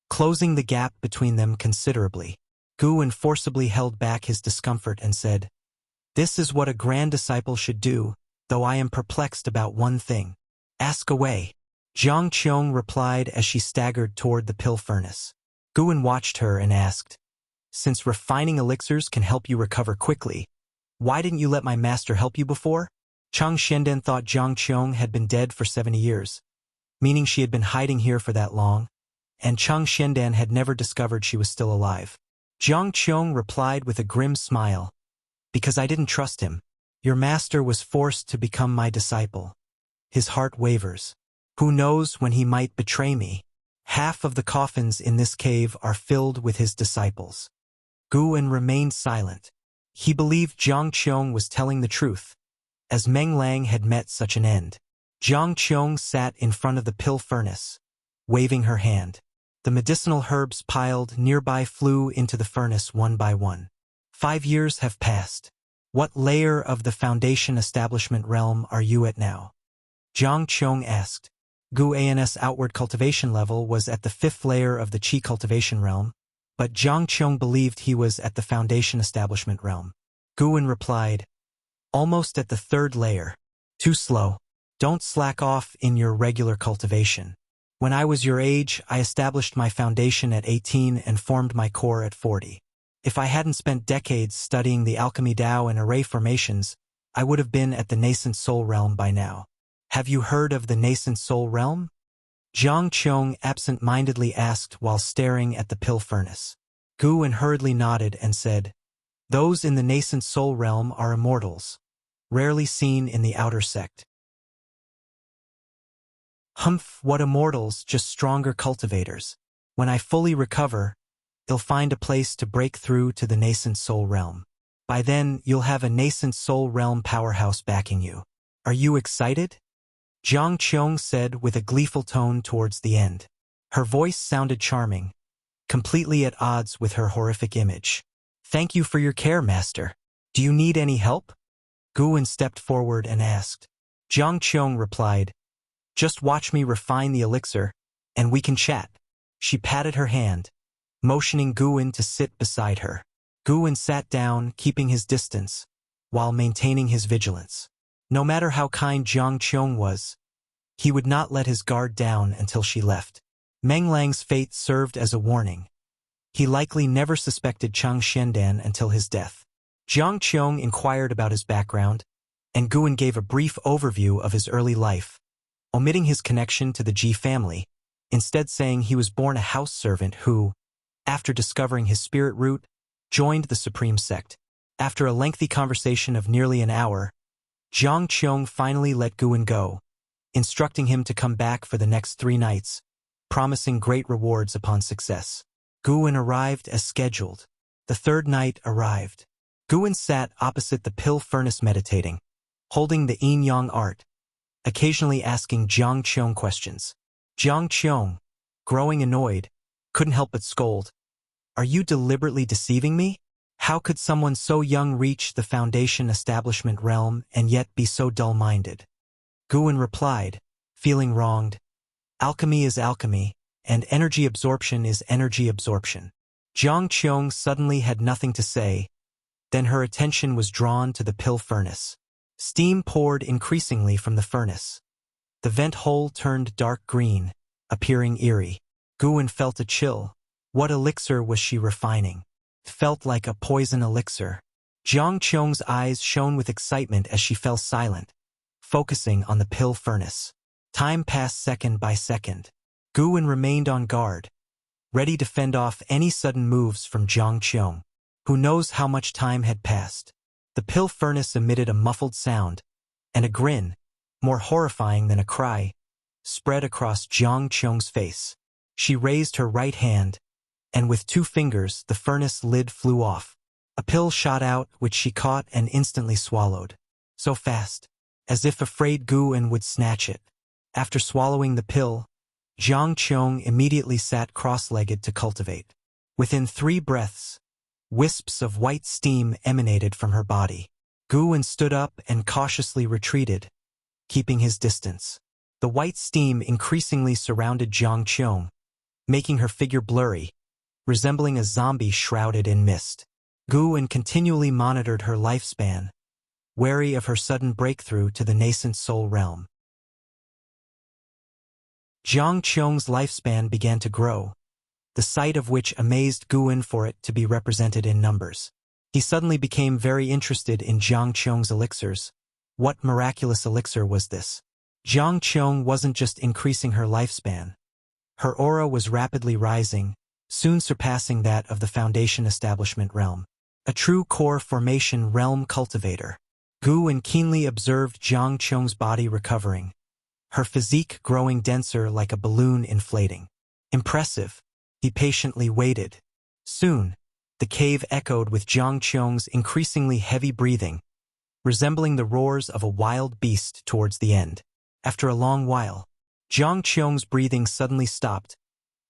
closing the gap between them considerably. Guin forcibly held back his discomfort and said, "This is what a grand disciple should do, though I am perplexed about one thing. Ask away." Qiong replied as she staggered toward the pill furnace. Guin watched her and asked, "Since refining elixirs can help you recover quickly, why didn't you let my master help you before?" Chang Xiandan thought Qiong had been dead for 70 years, meaning she had been hiding here for that long, and Chang Xiandan had never discovered she was still alive. Qiong replied with a grim smile, "Because I didn't trust him. Your master was forced to become my disciple. His heart wavers. Who knows when he might betray me? Half of the coffins in this cave are filled with his disciples." Guin remained silent. He believed Qiong was telling the truth, as Meng Lang had met such an end. Qiong sat in front of the pill furnace, waving her hand. The medicinal herbs piled nearby flew into the furnace one by one. 5 years have passed. What layer of the Foundation Establishment Realm are you at now? Qiong asked. Guan's outward cultivation level was at the 5th layer of the Qi cultivation realm, but Qiong believed he was at the Foundation Establishment Realm. Guin replied, "Almost at the 3rd layer. Too slow. Don't slack off in your regular cultivation. When I was your age, I established my foundation at 18 and formed my core at 40. If I hadn't spent decades studying the alchemy Dao and array formations, I would have been at the Nascent Soul Realm by now. Have you heard of the Nascent Soul Realm?" Qiong absent-mindedly asked while staring at the pill furnace. Guin hurriedly nodded and said, "Those in the Nascent Soul Realm are immortals, rarely seen in the outer sect." "Humph, what immortals, just stronger cultivators. When I fully recover, you'll find a place to break through to the Nascent Soul Realm. By then, you'll have a Nascent Soul Realm powerhouse backing you. Are you excited?" Qiong said with a gleeful tone towards the end. Her voice sounded charming, completely at odds with her horrific image. "Thank you for your care, Master. Do you need any help?" Guin stepped forward and asked. Qiong replied, "Just watch me refine the elixir, and we can chat." She patted her hand, motioning Guin to sit beside her. Guin sat down, keeping his distance, while maintaining his vigilance. No matter how kind Qiong was, he would not let his guard down until she left. Meng Lang's fate served as a warning. He likely never suspected Chang Xiandan until his death. Qiong inquired about his background, and Guin gave a brief overview of his early life, omitting his connection to the Ji family, instead saying he was born a house servant who, after discovering his spirit root, joined the Supreme Sect. After a lengthy conversation of nearly an hour, Qiong finally let Guin go, instructing him to come back for the next 3 nights, promising great rewards upon success. Guin arrived as scheduled. The 3rd night arrived. Guin sat opposite the pill furnace meditating, holding the yin-yang art, occasionally asking Qiong questions. Qiong, growing annoyed, couldn't help but scold. "Are you deliberately deceiving me? How could someone so young reach the Foundation Establishment Realm and yet be so dull-minded?" Guin replied, feeling wronged. "Alchemy is alchemy, and energy absorption is energy absorption." Qiong suddenly had nothing to say, then her attention was drawn to the pill furnace. Steam poured increasingly from the furnace. The vent hole turned dark green, appearing eerie. Guin felt a chill. What elixir was she refining? It felt like a poison elixir. Qiong's eyes shone with excitement as she fell silent, focusing on the pill furnace. Time passed second by second. Guin remained on guard, ready to fend off any sudden moves from Qiong. Who knows how much time had passed? The pill furnace emitted a muffled sound, and a grin, more horrifying than a cry, spread across Qiong's face. She raised her right hand, and with 2 fingers the furnace lid flew off. A pill shot out, which she caught and instantly swallowed. So fast, as if afraid Gu-en would snatch it. After swallowing the pill, Qiong immediately sat cross-legged to cultivate. Within 3 breaths, wisps of white steam emanated from her body. Gu-en stood up and cautiously retreated, keeping his distance. The white steam increasingly surrounded Qiong, making her figure blurry, resembling a zombie shrouded in mist. Gu-en continually monitored her lifespan, wary of her sudden breakthrough to the Nascent Soul Realm. Qiong's lifespan began to grow, the sight of which amazed Gu-en for it to be represented in numbers. He suddenly became very interested in Qiong's elixirs. What miraculous elixir was this? Qiong wasn't just increasing her lifespan. Her aura was rapidly rising, soon surpassing that of the Foundation Establishment realm. A true core formation realm cultivator. Gu-en keenly observed Qiong's body recovering, her physique growing denser like a balloon inflating. Impressive. He patiently waited. Soon, the cave echoed with Qiong's increasingly heavy breathing, resembling the roars of a wild beast towards the end. After a long while, Qiong's breathing suddenly stopped.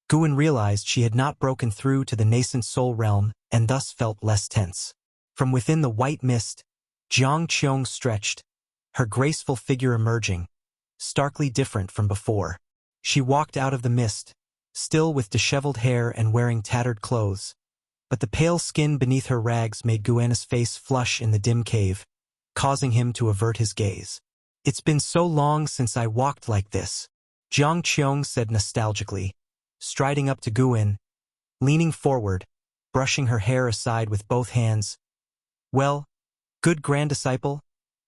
Gu-en realized she had not broken through to the Nascent Soul Realm and thus felt less tense. From within the white mist, Qiong stretched, her graceful figure emerging, starkly different from before. She walked out of the mist, still with disheveled hair and wearing tattered clothes, but the pale skin beneath her rags made Gu-en's face flush in the dim cave, causing him to avert his gaze. "It's been so long since I walked like this," Qiong said nostalgically, striding up to Gu-en, leaning forward, brushing her hair aside with both hands. "Well, good grand disciple,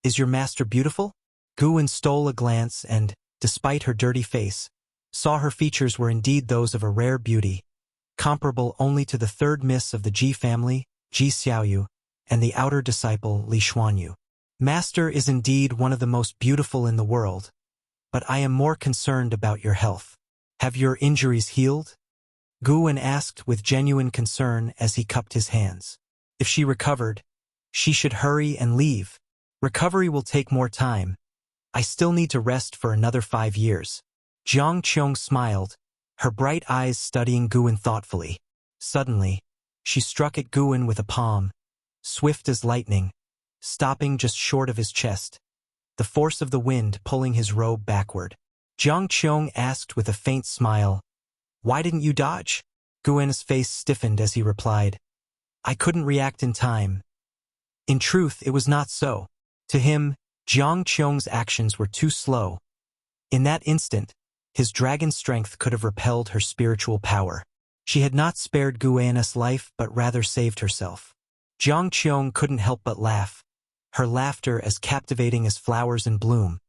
is your master beautiful?" Gu-en stole a glance and, despite her dirty face, saw her features were indeed those of a rare beauty, comparable only to the 3rd miss of the Ji family, Ji Xiaoyu, and the outer disciple Li Xuanyu. "Master is indeed one of the most beautiful in the world, but I am more concerned about your health. Have your injuries healed?" Gu-en asked with genuine concern as he cupped his hands. If she recovered, she should hurry and leave. "Recovery will take more time. I still need to rest for another 5 years." Qiong smiled, her bright eyes studying Gu-en thoughtfully. Suddenly, she struck at Gu-en with a palm, swift as lightning, stopping just short of his chest, the force of the wind pulling his robe backward. Qiong asked with a faint smile, "Why didn't you dodge?" Gu-en's face stiffened as he replied, "I couldn't react in time." In truth, it was not so. To him, Qiong's actions were too slow. In that instant, his dragon strength could have repelled her spiritual power. She had not spared Gu-en's life but rather saved herself. Qiong couldn't help but laugh, her laughter as captivating as flowers in bloom,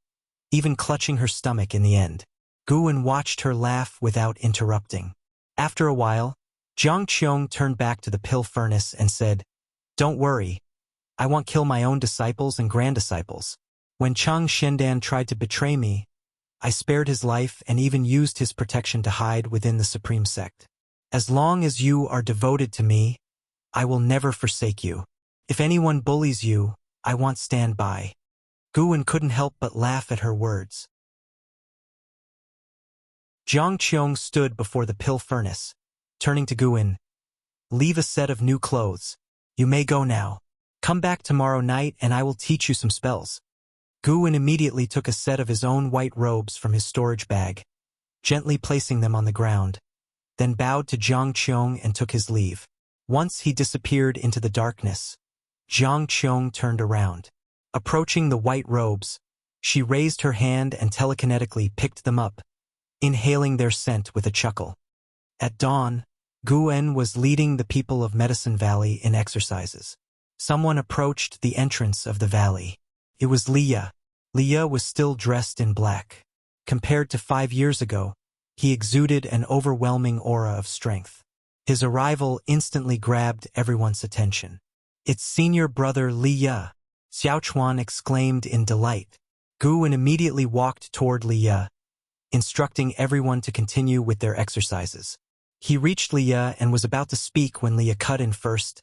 even clutching her stomach in the end. Gu-en watched her laugh without interrupting. After a while, Qiong turned back to the pill furnace and said, "Don't worry, I won't kill my own disciples and grand-disciples. When Chang Shendan tried to betray me, I spared his life and even used his protection to hide within the Supreme Sect. As long as you are devoted to me, I will never forsake you. If anyone bullies you, I won't stand by." Gu-en couldn't help but laugh at her words. Qiong stood before the pill furnace, turning to Gu-en. "Leave a set of new clothes. You may go now. Come back tomorrow night and I will teach you some spells." Gu-en immediately took a set of his own white robes from his storage bag, gently placing them on the ground, then bowed to Qiong and took his leave. Once he disappeared into the darkness, Qiong turned around. Approaching the white robes, she raised her hand and telekinetically picked them up, inhaling their scent with a chuckle. At dawn, Gu-en was leading the people of Medicine Valley in exercises. Someone approached the entrance of the valley. It was Liye. Liye was still dressed in black. Compared to 5 years ago, he exuded an overwhelming aura of strength. His arrival instantly grabbed everyone's attention. "It's senior brother Liye," Xiaochuan exclaimed in delight. Gu-en immediately walked toward Liye, instructing everyone to continue with their exercises. He reached Liye and was about to speak when Liye cut in first.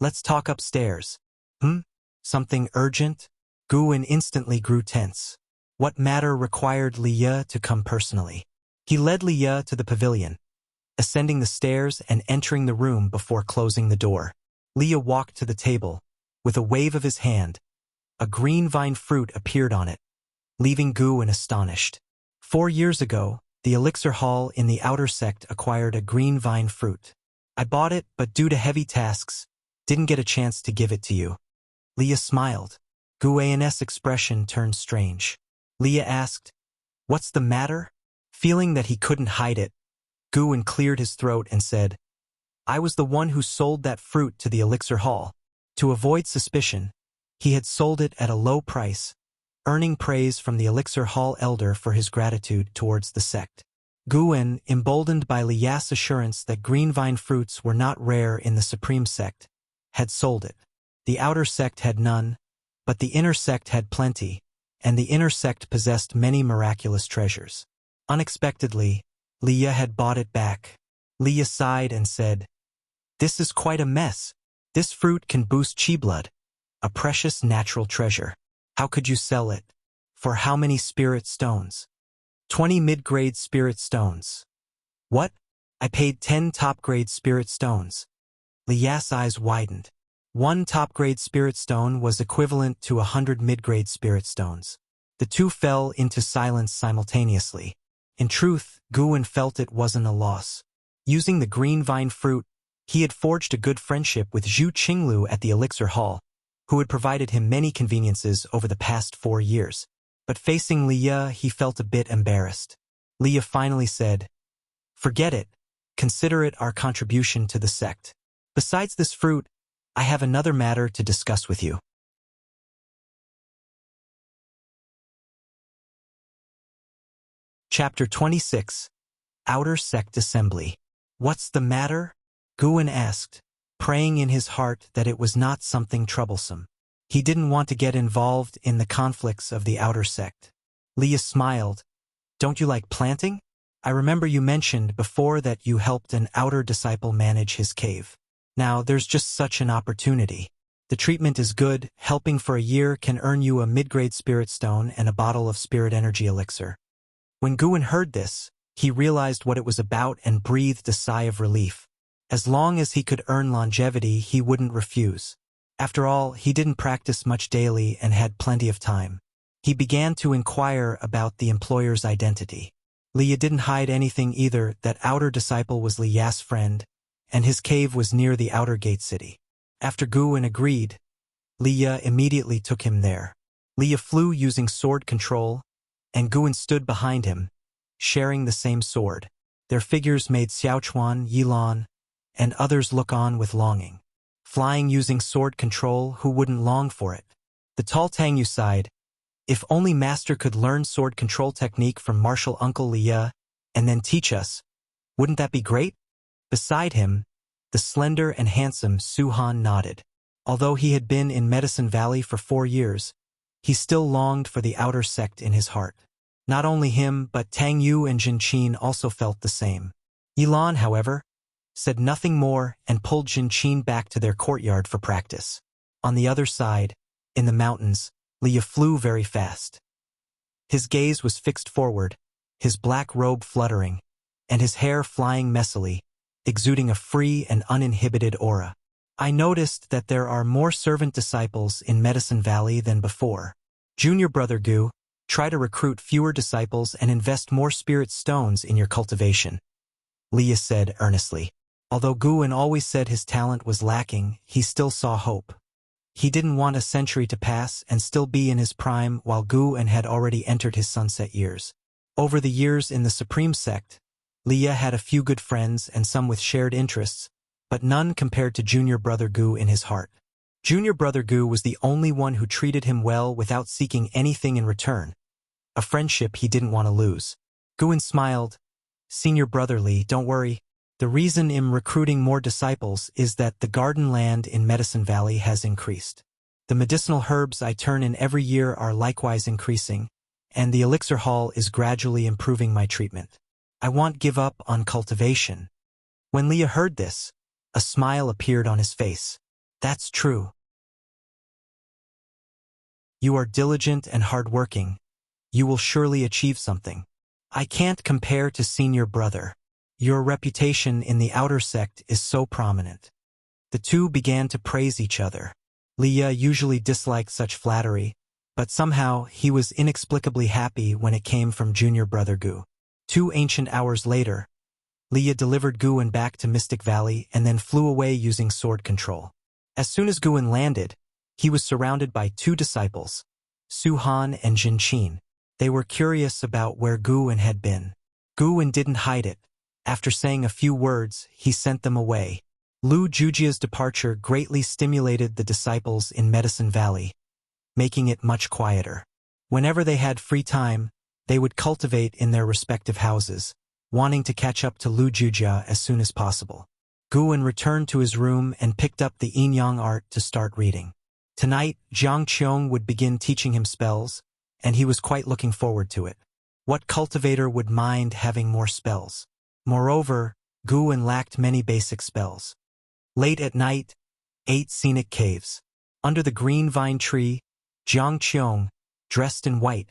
Let's talk upstairs. Hmm? Something urgent? Guwen instantly grew tense. What matter required Liye to come personally? He led Liye to the pavilion, ascending the stairs and entering the room before closing the door. Liye walked to the table. With a wave of his hand, a green vine fruit appeared on it, leaving Guwen astonished. 4 years ago, the Elixir Hall in the Outer Sect acquired a green vine fruit. I bought it, but due to heavy tasks, didn't get a chance to give it to you. Liye smiled. Guwen's expression turned strange. Liye asked, "What's the matter?" Feeling that he couldn't hide it, Guwen cleared his throat and said, "I was the one who sold that fruit to the Elixir Hall. To avoid suspicion, he had sold it at a low price, earning praise from the Elixir Hall elder for his gratitude towards the sect." Guwen, emboldened by Liye's assurance that green vine fruits were not rare in the Supreme Sect, had sold it. The Outer Sect had none, but the Inner Sect had plenty, and the Inner Sect possessed many miraculous treasures. Unexpectedly, Liye had bought it back. Liye sighed and said, "This is quite a mess. This fruit can boost chi blood, a precious natural treasure. How could you sell it? For how many spirit stones?" 20 mid-grade spirit stones. What? I paid 10 top-grade spirit stones. Liye's eyes widened. 1 top-grade spirit stone was equivalent to 100 mid-grade spirit stones. The two fell into silence simultaneously. In truth, Guwen felt it wasn't a loss. Using the green vine fruit, he had forged a good friendship with Zhu Qinglu at the Elixir Hall, who had provided him many conveniences over the past 4 years. But facing Liye, he felt a bit embarrassed. Liye finally said, "Forget it. Consider it our contribution to the sect. Besides this fruit, I have another matter to discuss with you." Chapter 26. Outer Sect Assembly. "What's the matter?" Guwen asked, praying in his heart that it was not something troublesome. He didn't want to get involved in the conflicts of the Outer Sect. Liye smiled. "Don't you like planting? I remember you mentioned before that you helped an outer disciple manage his cave. Now there's just such an opportunity. The treatment is good. Helping for a year can earn you a mid-grade spirit stone and a bottle of spirit energy elixir." When Guwen heard this, he realized what it was about and breathed a sigh of relief. As long as he could earn longevity, he wouldn't refuse. After all, he didn't practice much daily and had plenty of time. He began to inquire about the employer's identity. Liye didn't hide anything either. That outer disciple was Liye's friend, and his cave was near the outer gate city. After Guwen agreed, Liye immediately took him there. Liye flew using sword control, and Guwen stood behind him, sharing the same sword. Their figures made Xiaochuan, Yilan, and others look on with longing. Flying using sword control, who wouldn't long for it? The tall Tangyu sighed. If only Master could learn sword control technique from martial uncle Liye, and then teach us, wouldn't that be great? Beside him, the slender and handsome Suhan nodded. Although he had been in Medicine Valley for 4 years, he still longed for the outer sect in his heart. Not only him, but Tang Yu and Jin Qin also felt the same. Yilan, however, said nothing more and pulled Jin Qin back to their courtyard for practice. On the other side, in the mountains, Liye flew very fast. His gaze was fixed forward, his black robe fluttering, and his hair flying messily, exuding a free and uninhibited aura. I noticed that there are more servant disciples in Medicine Valley than before. Junior Brother Gu, try to recruit fewer disciples and invest more spirit stones in your cultivation, Liye said earnestly. Although Guwen always said his talent was lacking, he still saw hope. He didn't want a century to pass and still be in his prime while Guwen had already entered his sunset years. Over the years in the Supreme Sect, Liye had a few good friends and some with shared interests, but none compared to Junior Brother Gu in his heart. Junior Brother Gu was the only one who treated him well without seeking anything in return, a friendship he didn't want to lose. Guwen smiled. Senior Brotherly, don't worry. The reason I'm recruiting more disciples is that the garden land in Medicine Valley has increased. The medicinal herbs I turn in every year are likewise increasing, and the elixir hall is gradually improving my treatment. I won't give up on cultivation. When Liye heard this, a smile appeared on his face. That's true. You are diligent and hardworking. You will surely achieve something. I can't compare to senior brother. Your reputation in the outer sect is so prominent. The two began to praise each other. Liye usually disliked such flattery, but somehow he was inexplicably happy when it came from junior brother Gu. 2 ancient hours later, Liye delivered Guwen back to Mystic Valley and then flew away using sword control. As soon as Guwen landed, he was surrounded by 2 disciples, Su Han and Jin Qin. They were curious about where Guwen had been. Guwen didn't hide it. After saying a few words, he sent them away. Lu Jujia's departure greatly stimulated the disciples in Medicine Valley, making it much quieter. Whenever they had free time, they would cultivate in their respective houses, wanting to catch up to Lu Jujia as soon as possible. Guwen returned to his room and picked up the yin-yang art to start reading. Tonight, Qiong would begin teaching him spells, and he was quite looking forward to it. What cultivator would mind having more spells? Moreover, Guwen lacked many basic spells. Late at night, 8 scenic caves. Under the green vine tree, Qiong, dressed in white,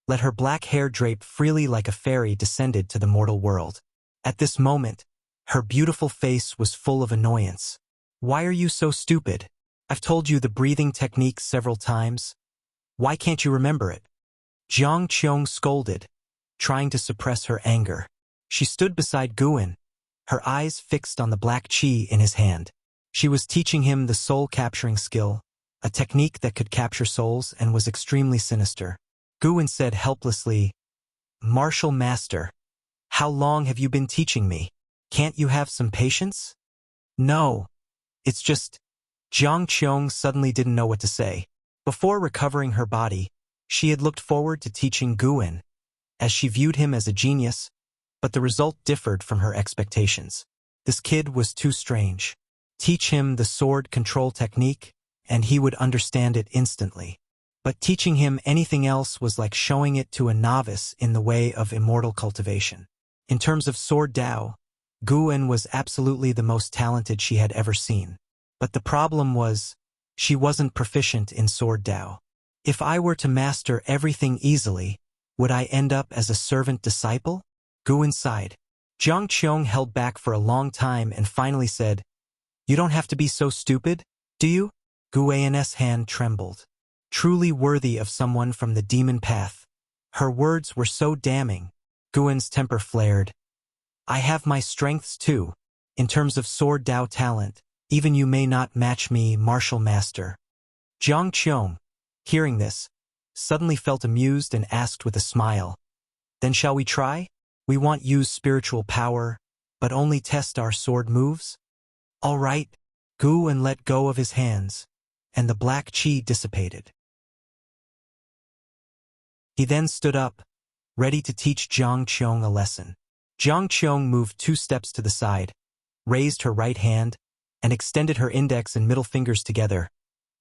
let her black hair drape freely like a fairy descended to the mortal world. At this moment, her beautiful face was full of annoyance. Why are you so stupid? I've told you the breathing technique several times. Why can't you remember it? Qiong scolded, trying to suppress her anger. She stood beside Guwen, her eyes fixed on the black chi in his hand. She was teaching him the soul-capturing skill, a technique that could capture souls and was extremely sinister. Guwen said helplessly, "Martial Master, how long have you been teaching me? Can't you have some patience?" "No, it's just..." Qiong suddenly didn't know what to say. Before recovering her body, she had looked forward to teaching Guwen, as she viewed him as a genius, but the result differed from her expectations. This kid was too strange. Teach him the sword control technique, and he would understand it instantly. But teaching him anything else was like showing it to a novice in the way of immortal cultivation. In terms of sword Dao, Guwen was absolutely the most talented she had ever seen. But the problem was, she wasn't proficient in sword Dao. If I were to master everything easily, would I end up as a servant disciple? Guwen sighed. Qiong held back for a long time and finally said, "You don't have to be so stupid, do you?" Guwen's hand trembled. Truly worthy of someone from the demon path. Her words were so damning. Guwen's temper flared. "I have my strengths too. In terms of sword Dao talent, even you may not match me, martial master." Qiong, hearing this, suddenly felt amused and asked with a smile, "Then shall we try? We won't use spiritual power, but only test our sword moves?" "All right." Guwen let go of his hands, and the black chi dissipated. He then stood up, ready to teach Qiong a lesson. Qiong moved 2 steps to the side, raised her right hand, and extended her index and middle fingers together,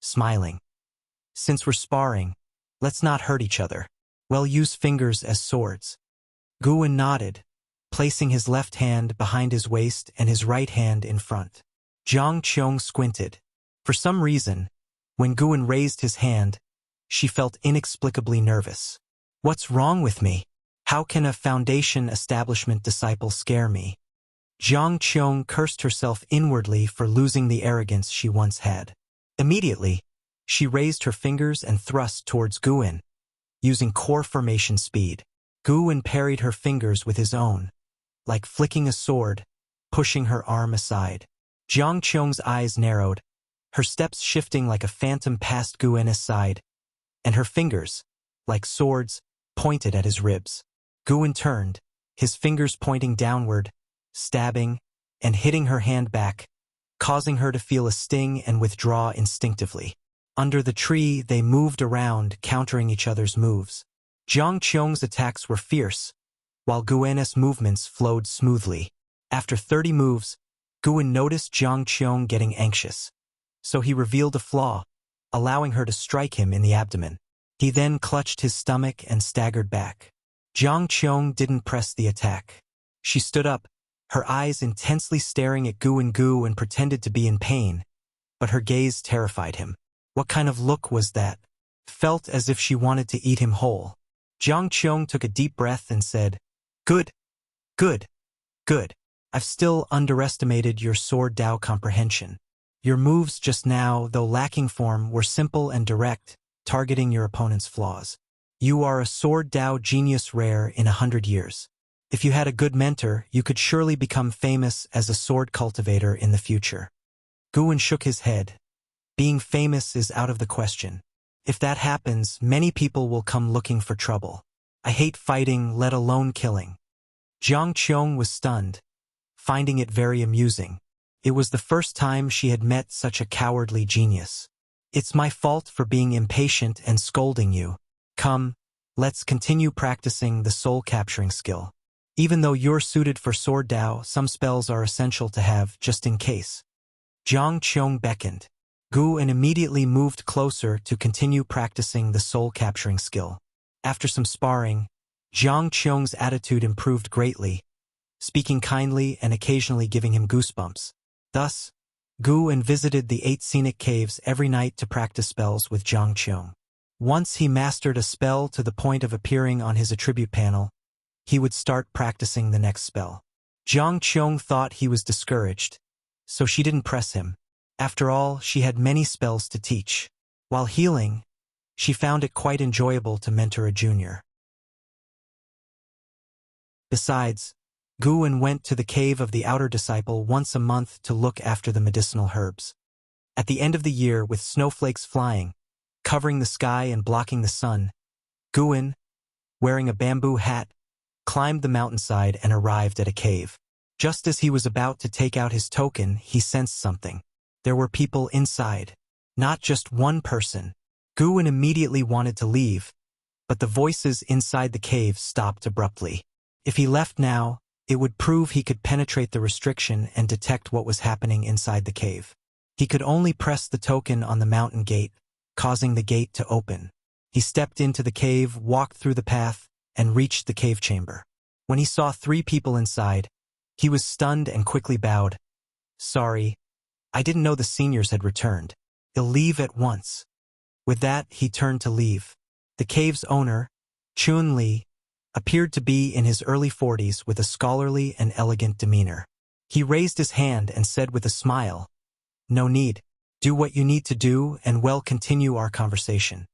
smiling. "Since we're sparring, let's not hurt each other. We'll use fingers as swords." Guwen nodded, placing his left hand behind his waist and his right hand in front. Qiong squinted. For some reason, when Guwen raised his hand, she felt inexplicably nervous. "What's wrong with me? How can a foundation establishment disciple scare me?" Qiong cursed herself inwardly for losing the arrogance she once had. Immediately, she raised her fingers and thrust towards Guwen, using core formation speed. Guwen parried her fingers with his own, like flicking a sword, pushing her arm aside. Qiong's eyes narrowed, her steps shifting like a phantom past Guwen's side, and her fingers, like swords, pointed at his ribs. Guwen turned, his fingers pointing downward, stabbing, and hitting her hand back, causing her to feel a sting and withdraw instinctively. Under the tree, they moved around, countering each other's moves. Qiong's attacks were fierce, while Guwen's movements flowed smoothly. After 30 moves, Guwen noticed Qiong getting anxious, so he revealed a flaw, allowing her to strike him in the abdomen. He then clutched his stomach and staggered back. Qiong didn't press the attack. She stood up, her eyes intensely staring at Guwen and pretended to be in pain, but her gaze terrified him. What kind of look was that? Felt as if she wanted to eat him whole. Qiong took a deep breath and said, "Good, good, good. I've still underestimated your sword Dao comprehension. Your moves just now, though lacking form, were simple and direct, targeting your opponent's flaws. You are a sword Dao genius rare in 100 years. If you had a good mentor, you could surely become famous as a sword cultivator in the future." Guwen shook his head. Being famous is out of the question. If that happens, many people will come looking for trouble. I hate fighting, let alone killing. Qiong was stunned, finding it very amusing. It was the first time she had met such a cowardly genius. "It's my fault for being impatient and scolding you. Come, let's continue practicing the soul-capturing skill. Even though you're suited for sword Dao, some spells are essential to have, just in case." Qiong beckoned. Guwen immediately moved closer to continue practicing the soul-capturing skill. After some sparring, Qiong's attitude improved greatly, speaking kindly and occasionally giving him goosebumps. Thus, Guwen visited the 8 scenic caves every night to practice spells with Qiong. Once he mastered a spell to the point of appearing on his attribute panel, he would start practicing the next spell. Qiong thought he was discouraged, so she didn't press him. After all, she had many spells to teach. While healing, she found it quite enjoyable to mentor a junior. Besides, Guwen went to the cave of the outer disciple once a month to look after the medicinal herbs. At the end of the year, with snowflakes flying, covering the sky and blocking the sun, Guwen, wearing a bamboo hat, climbed the mountainside and arrived at a cave. Just as he was about to take out his token, he sensed something. There were people inside, not just one person. Guwen immediately wanted to leave, but the voices inside the cave stopped abruptly. If he left now, it would prove he could penetrate the restriction and detect what was happening inside the cave. He could only press the token on the mountain gate, causing the gate to open. He stepped into the cave, walked through the path, and reached the cave chamber. When he saw 3 people inside, he was stunned and quickly bowed. "Sorry, I didn't know the seniors had returned. You'll leave at once." With that, he turned to leave. The cave's owner, Chun-Li, appeared to be in his early 40s with a scholarly and elegant demeanor. He raised his hand and said with a smile, "No need. Do what you need to do and we'll continue our conversation."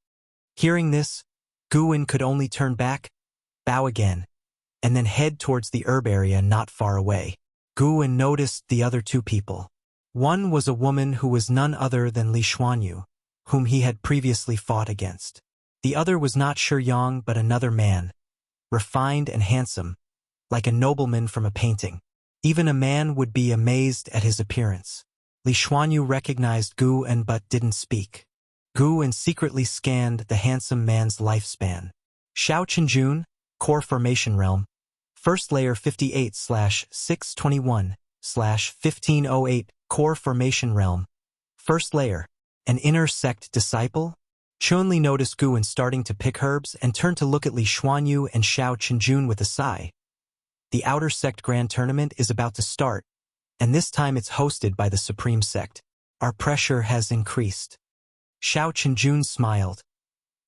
Hearing this, Guwen could only turn back, bow again, and then head towards the herb area not far away. Guwen noticed the other 2 people. One was a woman who was none other than Li Xuanyu, whom he had previously fought against. The other was not Qiong but another man, refined and handsome, like a nobleman from a painting. Even a man would be amazed at his appearance. Li Xuanyu recognized Guwen but didn't speak. Guwen secretly scanned the handsome man's lifespan. Xiao Qinjun, Core Formation Realm, First Layer 58/621/1508, Core Formation Realm, First Layer, an inner Sect disciple? Chun-Li noticed Guwen starting to pick herbs and turned to look at Li Xuanyu and Xiao Qinjun with a sigh. The Outer Sect Grand Tournament is about to start, and this time it's hosted by the Supreme Sect. Our pressure has increased. Xiao Qinjun smiled.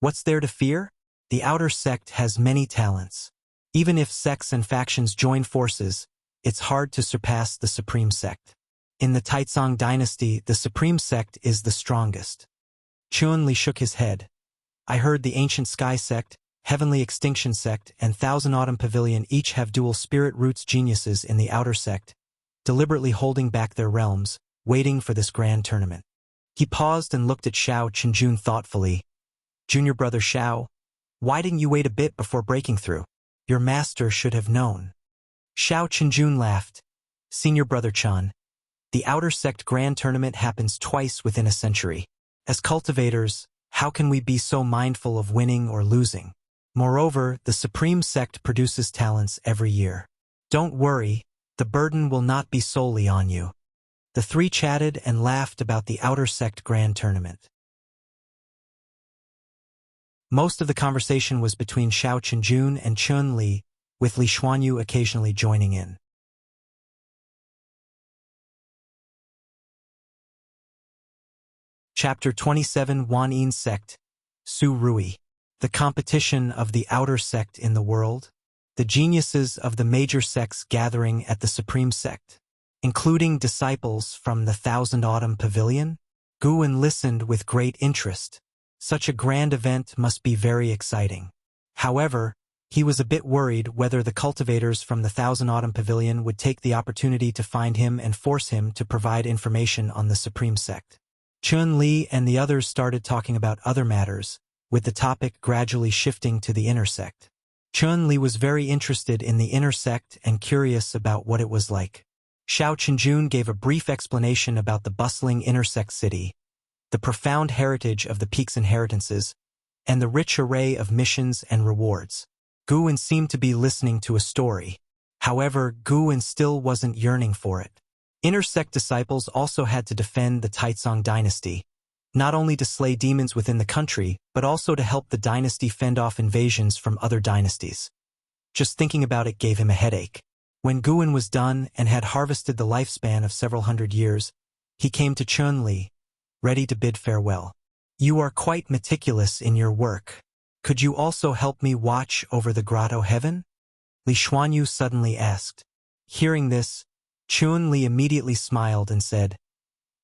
What's there to fear? The Outer Sect has many talents. Even if sects and factions join forces, it's hard to surpass the Supreme Sect. In the Taicang dynasty, the Supreme Sect is the strongest. Chun-Li shook his head. I heard the Ancient Sky Sect, Heavenly Extinction Sect, and Thousand Autumn Pavilion each have dual spirit roots geniuses in the Outer Sect, deliberately holding back their realms, waiting for this grand tournament. He paused and looked at Xiao Qinjun thoughtfully. Junior brother Xiao, why didn't you wait a bit before breaking through? Your master should have known. Xiao Qinjun laughed. Senior brother Chan, the Outer Sect Grand Tournament happens twice within a century. As cultivators, how can we be so mindful of winning or losing? Moreover, the Supreme Sect produces talents every year. Don't worry, the burden will not be solely on you. The 3 chatted and laughed about the Outer Sect Grand Tournament. Most of the conversation was between Xiao Qinjun and Chun-Li, with Li Xuanyu occasionally joining in. Chapter 27 Wanyin Sect, Su Ruye. The competition of the outer sect in the world. The geniuses of the major sects gathering at the Supreme Sect, including disciples from the Thousand Autumn Pavilion. Guwen listened with great interest. Such a grand event must be very exciting. However, he was a bit worried whether the cultivators from the Thousand Autumn Pavilion would take the opportunity to find him and force him to provide information on the Supreme Sect. Chun Li and the others started talking about other matters, with the topic gradually shifting to the inner sect. Chun Li was very interested in the inner sect and curious about what it was like. Xiao Chenjun gave a brief explanation about the bustling inner sect city, the profound heritage of the peak's inheritances, and the rich array of missions and rewards. Guwen seemed to be listening to a story. However, Guwen still wasn't yearning for it. Inner sect disciples also had to defend the Taicang dynasty, not only to slay demons within the country, but also to help the dynasty fend off invasions from other dynasties. Just thinking about it gave him a headache. When Guwen was done and had harvested the lifespan of several hundred years, he came to Chun Li, ready to bid farewell. You are quite meticulous in your work. Could you also help me watch over the grotto heaven? Li Xuanyu suddenly asked. Hearing this, Chun Li immediately smiled and said,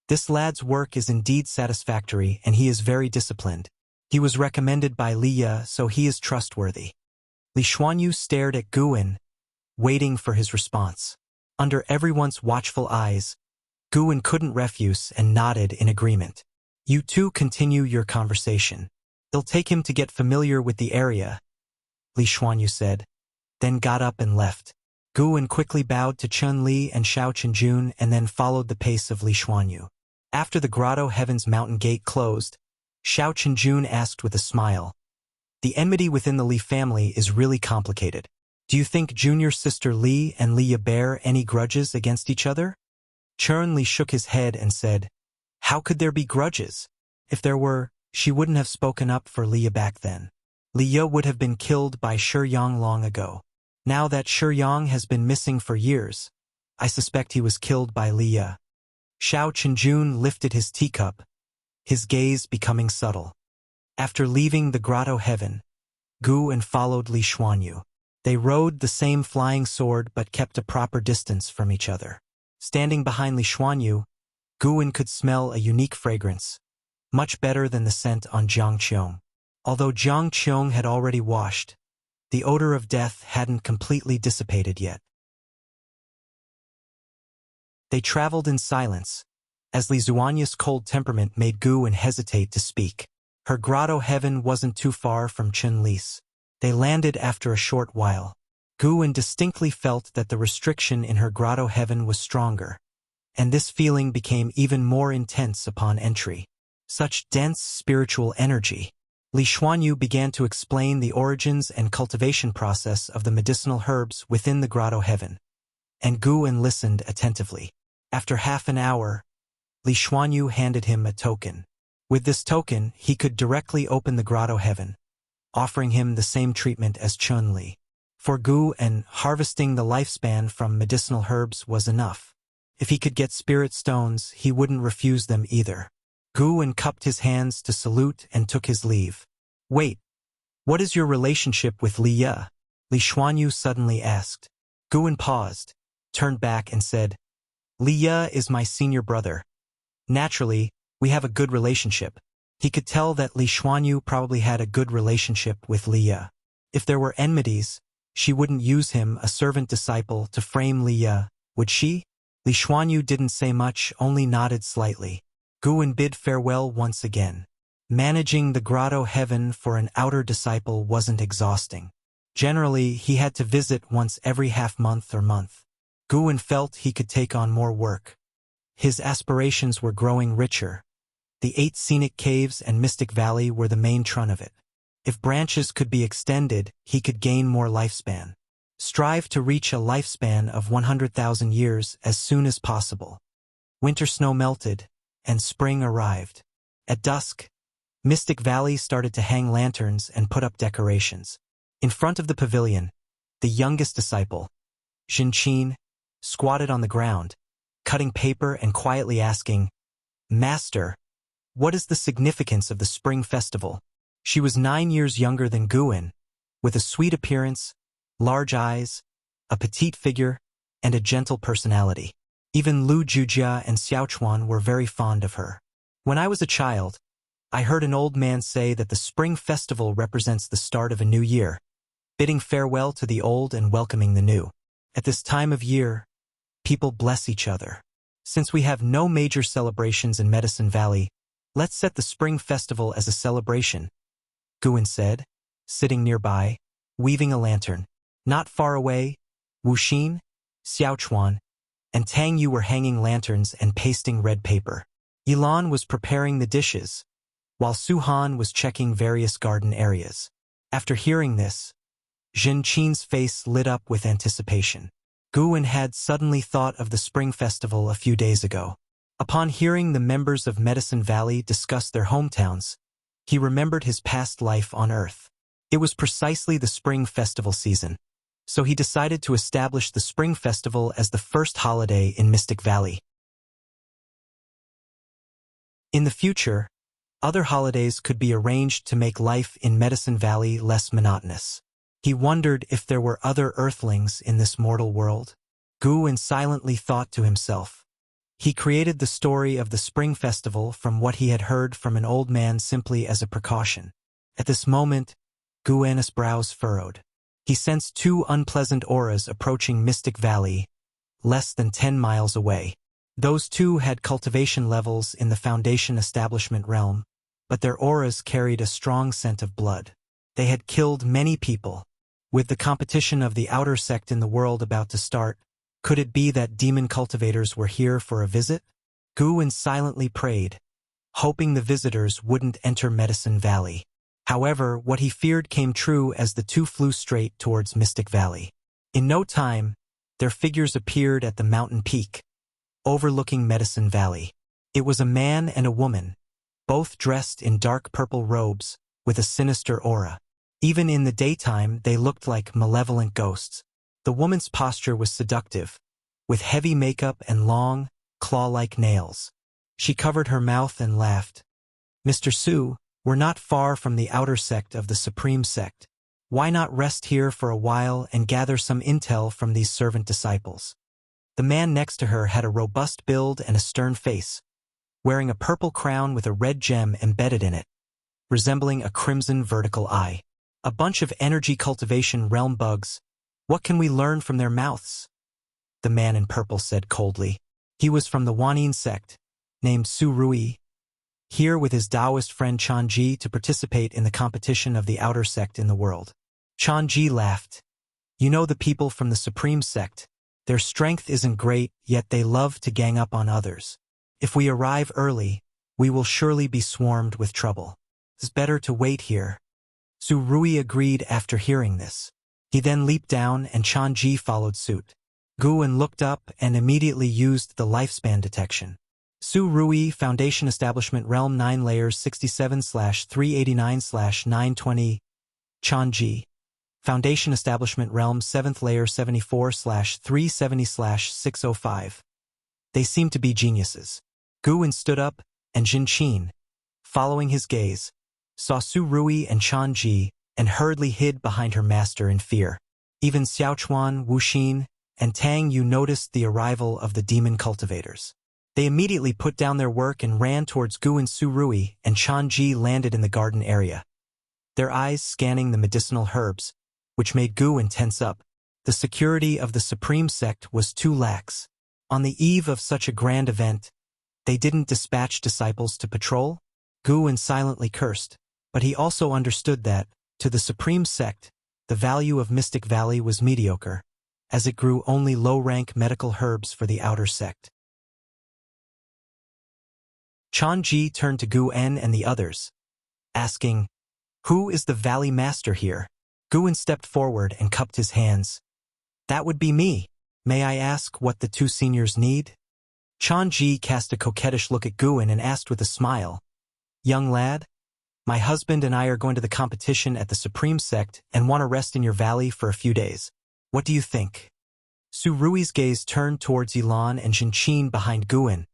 This lad's work is indeed satisfactory and he is very disciplined. He was recommended by Liye, so he is trustworthy. Li Xuanyu stared at Guwen, waiting for his response. Under everyone's watchful eyes, Guwen couldn't refuse and nodded in agreement. You two continue your conversation. It'll take him to get familiar with the area, Li Xuanyu said, then got up and left. Guwen quickly bowed to Chun Li and Xiao Chenjun and then followed the pace of Li Xuanyu. After the grotto heaven's mountain gate closed, Xiao Chenjun asked with a smile, The enmity within the Li family is really complicated. Do you think junior sister Li and Liye bear any grudges against each other? Chun Li shook his head and said, How could there be grudges? If there were, she wouldn't have spoken up for Liye back then. Liye would have been killed by Qiong long ago. Now that Qiong has been missing for years, I suspect he was killed by Liye. Xiao Chenjun lifted his teacup, his gaze becoming subtle. After leaving the grotto heaven, Guwen followed Li Xuanyu. They rode the same flying sword but kept a proper distance from each other. Standing behind Li Xuanyu, Guwen could smell a unique fragrance, much better than the scent on Qiong. Although Qiong had already washed, the odor of death hadn't completely dissipated yet. They traveled in silence, as Li Xuanyu's cold temperament made Guwen hesitate to speak. Her grotto heaven wasn't too far from Chun Li's. They landed after a short while. Guwen distinctly felt that the restriction in her grotto heaven was stronger, and this feeling became even more intense upon entry. Such dense spiritual energy. Li Xuanyu began to explain the origins and cultivation process of the medicinal herbs within the grotto heaven, and Guwen listened attentively. After half an hour, Li Xuanyu handed him a token. With this token, he could directly open the grotto heaven, offering him the same treatment as Chun Li. For Guwen, harvesting the lifespan from medicinal herbs was enough. If he could get spirit stones, he wouldn't refuse them either. Guwen cupped his hands to salute and took his leave. Wait, what is your relationship with Liye? Li Xuanyu suddenly asked. Guwen paused, turned back and said, Liye is my senior brother. Naturally, we have a good relationship. He could tell that Li Xuanyu probably had a good relationship with Liye. If there were enmities, she wouldn't use him, a servant disciple, to frame Liye, would she? Li Xuanyu didn't say much, only nodded slightly. Guwen bid farewell once again. Managing the grotto heaven for an outer disciple wasn't exhausting. Generally, he had to visit once every half-month or month. Guwen felt he could take on more work. His aspirations were growing richer. The 8 scenic caves and Mystic Valley were the main trunk of it. If branches could be extended, he could gain more lifespan. Strive to reach a lifespan of 100,000 years as soon as possible. Winter snow melted, and spring arrived. At dusk, Mystic Valley started to hang lanterns and put up decorations. In front of the pavilion, the youngest disciple, Xinqin, squatted on the ground, cutting paper and quietly asking, Master, What is the significance of the Spring Festival? She was 9 years younger than Guin, with a sweet appearance, large eyes, a petite figure, and a gentle personality. Even Lu Jujia and Xiaochuan were very fond of her. When I was a child, I heard an old man say that the Spring Festival represents the start of a new year, bidding farewell to the old and welcoming the new. At this time of year, people bless each other. Since we have no major celebrations in Medicine Valley, let's set the Spring Festival as a celebration, Guin said, sitting nearby, weaving a lantern. Not far away, Wuxin, Xiaochuan, and Tang Yu were hanging lanterns and pasting red paper. Yilan was preparing the dishes, while Su Han was checking various garden areas. After hearing this, Jin Qin's face lit up with anticipation. Guin had suddenly thought of the Spring Festival a few days ago. Upon hearing the members of Medicine Valley discuss their hometowns, he remembered his past life on Earth. It was precisely the Spring Festival season, so he decided to establish the Spring Festival as the first holiday in Mystic Valley. In the future, other holidays could be arranged to make life in Medicine Valley less monotonous. He wondered if there were other Earthlings in this mortal world. Guin silently thought to himself. He created the story of the Spring Festival from what he had heard from an old man simply as a precaution. At this moment, Guin's brows furrowed. He sensed two unpleasant auras approaching Mystic Valley, less than 10 miles away. Those two had cultivation levels in the Foundation Establishment realm, but their auras carried a strong scent of blood. They had killed many people. With the competition of the outer sect in the world about to start, could it be that demon cultivators were here for a visit? Guin silently prayed, hoping the visitors wouldn't enter Medicine Valley. However, what he feared came true as the two flew straight towards Mystic Valley. In no time, their figures appeared at the mountain peak, overlooking Medicine Valley. It was a man and a woman, both dressed in dark purple robes, with a sinister aura. Even in the daytime, they looked like malevolent ghosts. The woman's posture was seductive, with heavy makeup and long, claw-like nails. She covered her mouth and laughed. Mr. Su, we're not far from the outer sect of the Supreme Sect. Why not rest here for a while and gather some intel from these servant disciples? The man next to her had a robust build and a stern face, wearing a purple crown with a red gem embedded in it, resembling a crimson vertical eye. A bunch of energy cultivation realm bugs. What can we learn from their mouths? The man in purple said coldly. He was from the Wanyin sect, named Su Ruye, here with his Taoist friend Changji to participate in the competition of the outer sect in the world. Changji laughed. You know the people from the Supreme Sect. Their strength isn't great, yet they love to gang up on others. If we arrive early, we will surely be swarmed with trouble. It's better to wait here. Su Ruye agreed after hearing this. He then leaped down and Changji followed suit. Guin looked up and immediately used the lifespan detection. Su Ruye, Foundation Establishment Realm 9 Layers 67/389/920. Changji, Foundation Establishment Realm 7th Layer 74/370/605. They seem to be geniuses. Guin stood up, and Jin Qin, following his gaze, saw Su Ruye and Changji and hurriedly hid behind her master in fear. Even Xiaochuan, Wuxin, and Tang Yu noticed the arrival of the demon cultivators. They immediately put down their work and ran towards Guin. Su Ruye and Changji landed in the garden area, their eyes scanning the medicinal herbs, which made Guin tense up. The security of the Supreme Sect was too lax. On the eve of such a grand event, they didn't dispatch disciples to patrol? Guin silently cursed, but he also understood that, to the Supreme Sect, the value of Mystic Valley was mediocre, as it grew only low-rank medical herbs for the outer sect. Changji turned to Guin and the others, asking, "Who is the Valley Master here?" Guin stepped forward and cupped his hands. "That would be me. May I ask what the two seniors need?" Changji cast a coquettish look at Guin and asked with a smile, "Young lad, my husband and I are going to the competition at the Supreme Sect and want to rest in your valley for a few days. What do you think?" Su Rui's gaze turned towards Yilan and Jinqin behind Guin.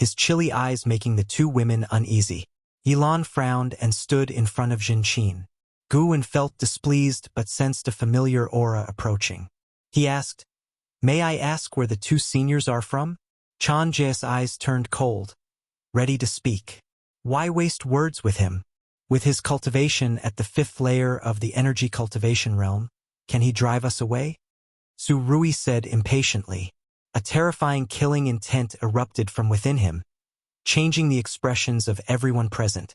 his chilly eyes making the two women uneasy. Yilan frowned and stood in front of Jinqin. Guwen felt displeased but sensed a familiar aura approaching. He asked, "May I ask where the two seniors are from?" Chanje's eyes turned cold, ready to speak. Why waste words with him? With his cultivation at the 5th layer of the energy cultivation realm, can he drive us away? Ruye said impatiently. A terrifying killing intent erupted from within him, changing the expressions of everyone present,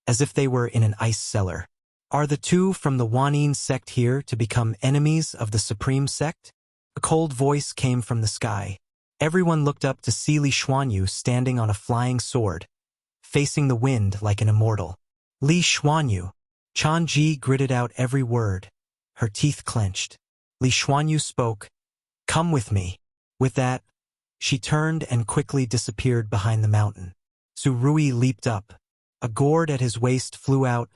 as if they were in an ice cellar. Are the two from the Wanyin sect here to become enemies of the Supreme Sect? A cold voice came from the sky. Everyone looked up to see Li Xuanyu standing on a flying sword, facing the wind like an immortal. Li Xuanyu. Chanji gritted out every word, her teeth clenched. Li Xuanyu spoke, "Come with me." With that, she turned and quickly disappeared behind the mountain. Ruye leaped up. A gourd at his waist flew out,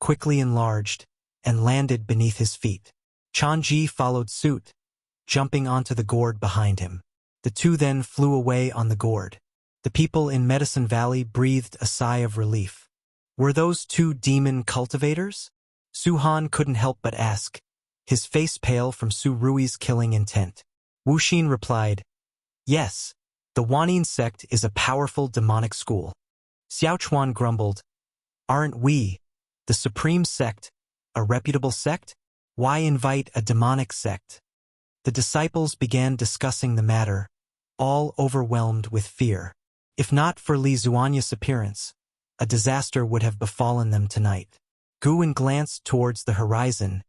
quickly enlarged, and landed beneath his feet. Chanji followed suit, jumping onto the gourd behind him. The two then flew away on the gourd. The people in Medicine Valley breathed a sigh of relief. Were those two demon cultivators? Suhan couldn't help but ask, his face pale from Ruye's killing intent. Wuxin replied, "Yes, the Wanyin sect is a powerful demonic school." Xiaochuan grumbled, "Aren't we, the Supreme Sect, a reputable sect? Why invite a demonic sect?" The disciples began discussing the matter, all overwhelmed with fear. If not for Li Xuanyu's appearance, a disaster would have befallen them tonight. Guwen glanced towards the horizon,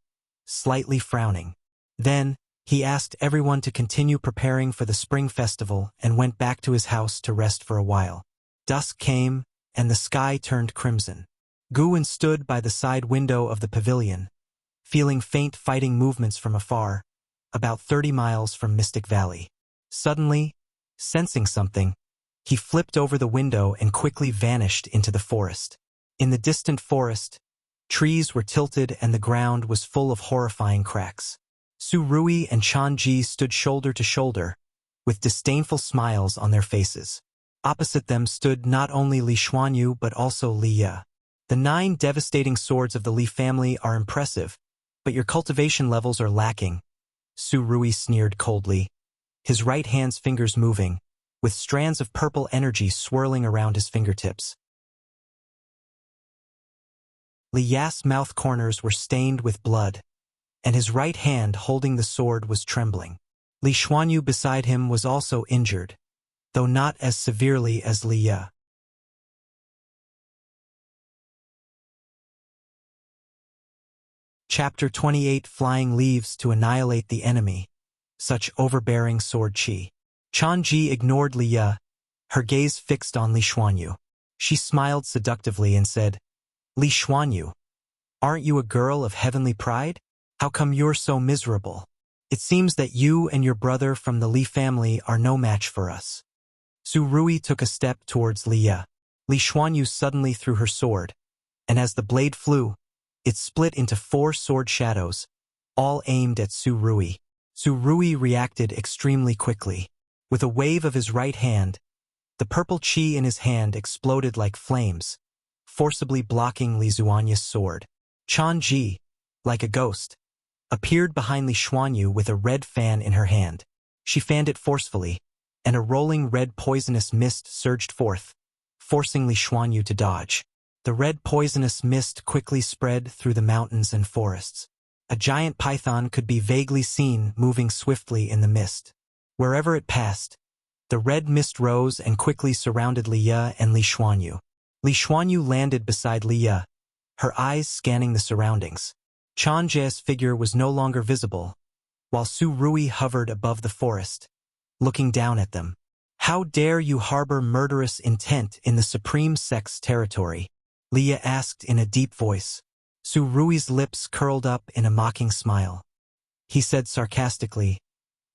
slightly frowning. Then, he asked everyone to continue preparing for the spring festival and went back to his house to rest for a while. Dusk came, and the sky turned crimson. Guwen stood by the side window of the pavilion, feeling faint fighting movements from afar, about 30 miles from Mystic Valley. Suddenly, sensing something, he flipped over the window and quickly vanished into the forest. In the distant forest, trees were tilted and the ground was full of horrifying cracks. Ruye and Chanji stood shoulder to shoulder, with disdainful smiles on their faces. Opposite them stood not only Li Xuanyu but also Li Ye. "The 9 devastating swords of the Li family are impressive, but your cultivation levels are lacking," Ruye sneered coldly, his right hand's fingers moving, with strands of purple energy swirling around his fingertips. Li Ye's mouth corners were stained with blood, and his right hand holding the sword was trembling. Li Xuanyu beside him was also injured, though not as severely as Li Ye. Chapter 28 Flying Leaves to Annihilate the Enemy. Such overbearing sword chi. Chanji ignored Li Ye, her gaze fixed on Li Xuanyu. She smiled seductively and said, "Li Xuanyu, aren't you a girl of heavenly pride? How come you're so miserable? It seems that you and your brother from the Li family are no match for us." Ruye took a step towards Li Ye. Li Xuanyu suddenly threw her sword, and as the blade flew, it split into 4 sword shadows, all aimed at Ruye. Ruye reacted extremely quickly. With a wave of his right hand, the purple chi in his hand exploded like flames, forcibly blocking Li Xuanyu's sword. Chanji, like a ghost, appeared behind Li Xuanyu with a red fan in her hand. She fanned it forcefully, and a rolling red poisonous mist surged forth, forcing Li Xuanyu to dodge. The red poisonous mist quickly spread through the mountains and forests. A giant python could be vaguely seen moving swiftly in the mist. Wherever it passed, the red mist rose and quickly surrounded Li Ye and Li Xuanyu. Li Xuanyu landed beside Li Ye, her eyes scanning the surroundings. Chanje's figure was no longer visible, while Ruye hovered above the forest, looking down at them. "How dare you harbor murderous intent in the Supreme Sect's territory?" Li Ye asked in a deep voice. Ruye's lips curled up in a mocking smile. He said sarcastically,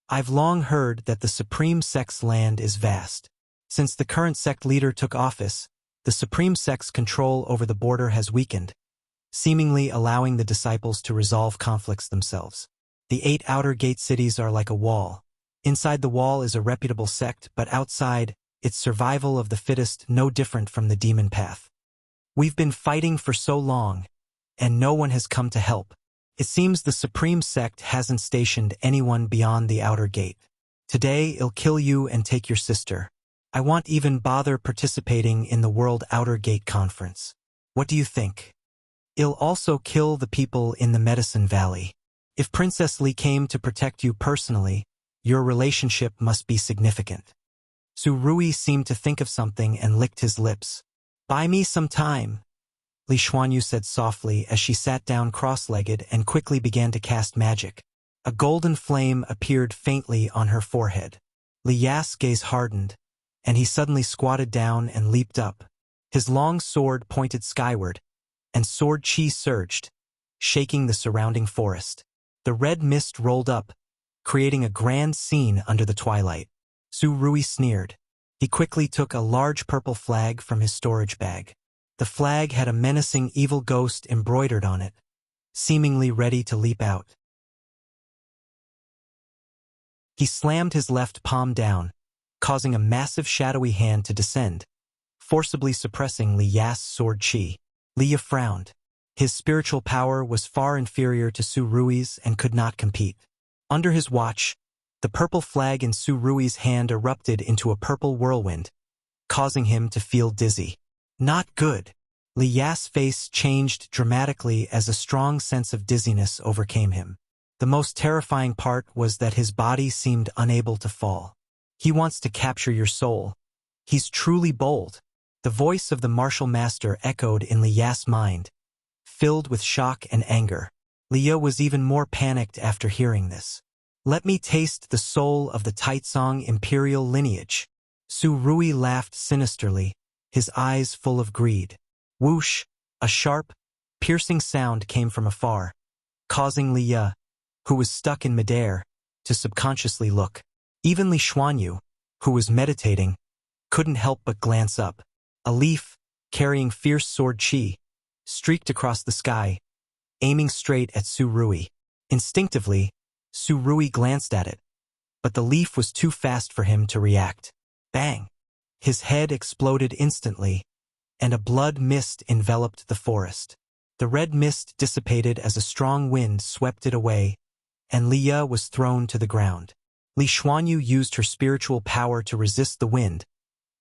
"I've long heard that the Supreme Sect's land is vast. Since the current sect leader took office, the Supreme Sect's control over the border has weakened, seemingly allowing the disciples to resolve conflicts themselves. The 8 outer gate cities are like a wall. Inside the wall is a reputable sect, but outside, It's survival of the fittest, no different from the demon path. We've been fighting for so long, and no one has come to help. It seems the Supreme Sect hasn't stationed anyone beyond the outer gate. Today, it'll kill you and take your sister. I won't even bother participating in the World Outer Gate Conference. What do you think? It'll also kill the people in the Medicine Valley. If Princess Li came to protect you personally, your relationship must be significant. Ruye seemed to think of something and licked his lips. Buy me some time, Li Xuanyu said softly as she sat down cross-legged and quickly began to cast magic. A golden flame appeared faintly on her forehead. Li Ya's gaze hardened, and he suddenly squatted down and leaped up. His long sword pointed skyward, and sword chi surged, shaking the surrounding forest. The red mist rolled up, creating a grand scene under the twilight. Ruye sneered. He quickly took a large purple flag from his storage bag. The flag had a menacing evil ghost embroidered on it, seemingly ready to leap out. He slammed his left palm down, causing a massive shadowy hand to descend, forcibly suppressing Li Ya's sword chi. Li Ya frowned. His spiritual power was far inferior to Ruye's and could not compete. Under his watch, the purple flag in Ruye's hand erupted into a purple whirlwind, causing him to feel dizzy. Not good. Li Ya's face changed dramatically as a strong sense of dizziness overcame him. The most terrifying part was that his body seemed unable to fall. He wants to capture your soul. He's truly bold. The voice of the martial master echoed in Li Ya's mind, filled with shock and anger. Li Ya was even more panicked after hearing this. Let me taste the soul of the Taicang imperial lineage. Ruye laughed sinisterly, his eyes full of greed. Whoosh! A sharp, piercing sound came from afar, causing Li Ya, who was stuck in midair, to subconsciously look. Even Li Xuanyu, who was meditating, couldn't help but glance up. A leaf, carrying fierce sword chi, streaked across the sky, aiming straight at Ruye. Instinctively, Ruye glanced at it, but the leaf was too fast for him to react. Bang! His head exploded instantly, and a blood mist enveloped the forest. The red mist dissipated as a strong wind swept it away, and Li Ya was thrown to the ground. Li Xuanyu used her spiritual power to resist the wind,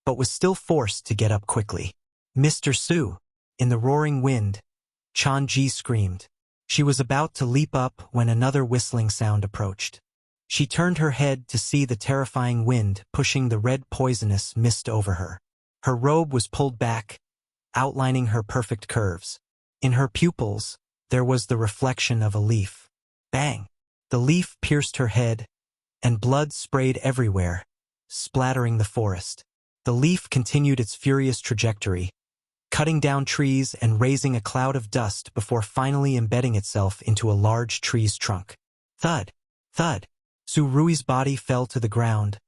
but was still forced to get up quickly. Mr. Su! In the roaring wind, Changji screamed. She was about to leap up when another whistling sound approached. She turned her head to see the terrifying wind pushing the red poisonous mist over her. Her robe was pulled back, outlining her perfect curves. In her pupils, there was the reflection of a leaf. Bang! The leaf pierced her head, and blood sprayed everywhere, splattering the forest. The leaf continued its furious trajectory, cutting down trees and raising a cloud of dust before finally embedding itself into a large tree's trunk. Thud! Thud! Ruye's body fell to the ground,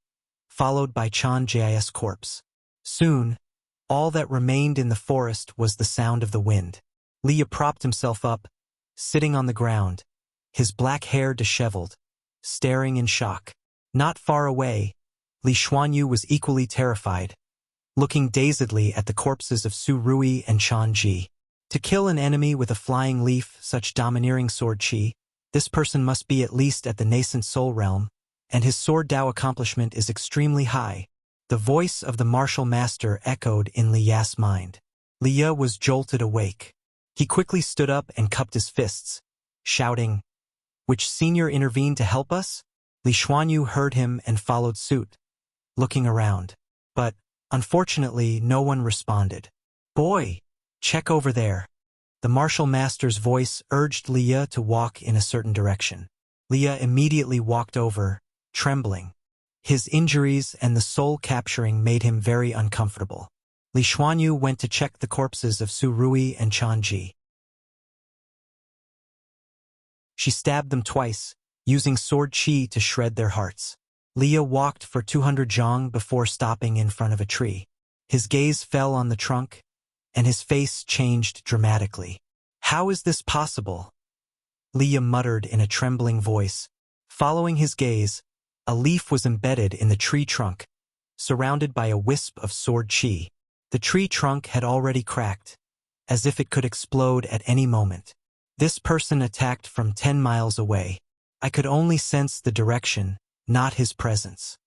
followed by Changji's corpse. Soon, all that remained in the forest was the sound of the wind. Li Ya propped himself up, sitting on the ground, his black hair disheveled, staring in shock. Not far away, Li Xuanyu was equally terrified, looking dazedly at the corpses of Ruye and Changji. To kill an enemy with a flying leaf, such domineering sword chi, this person must be at least at the Nascent Soul Realm, and his sword Dao accomplishment is extremely high. The voice of the martial master echoed in Li Ya's mind. Li Ya was jolted awake. He quickly stood up and cupped his fists, shouting, "Which senior intervened to help us?" Li Xuanyu heard him and followed suit, looking around. But, unfortunately, no one responded. "Boy, check over there." The martial master's voice urged Li Ya to walk in a certain direction. Li Ya immediately walked over, trembling. His injuries and the soul capturing made him very uncomfortable. Li Xuanyu went to check the corpses of Ruye and Changji. She stabbed them twice, using sword chi to shred their hearts. Li Ya walked for 200 zhang before stopping in front of a tree. His gaze fell on the trunk, and his face changed dramatically. "How is this possible?" Li Ya muttered in a trembling voice. Following his gaze, a leaf was embedded in the tree trunk, surrounded by a wisp of sword chi. The tree trunk had already cracked, as if it could explode at any moment. This person attacked from 10 miles away. I could only sense the direction, not his presence.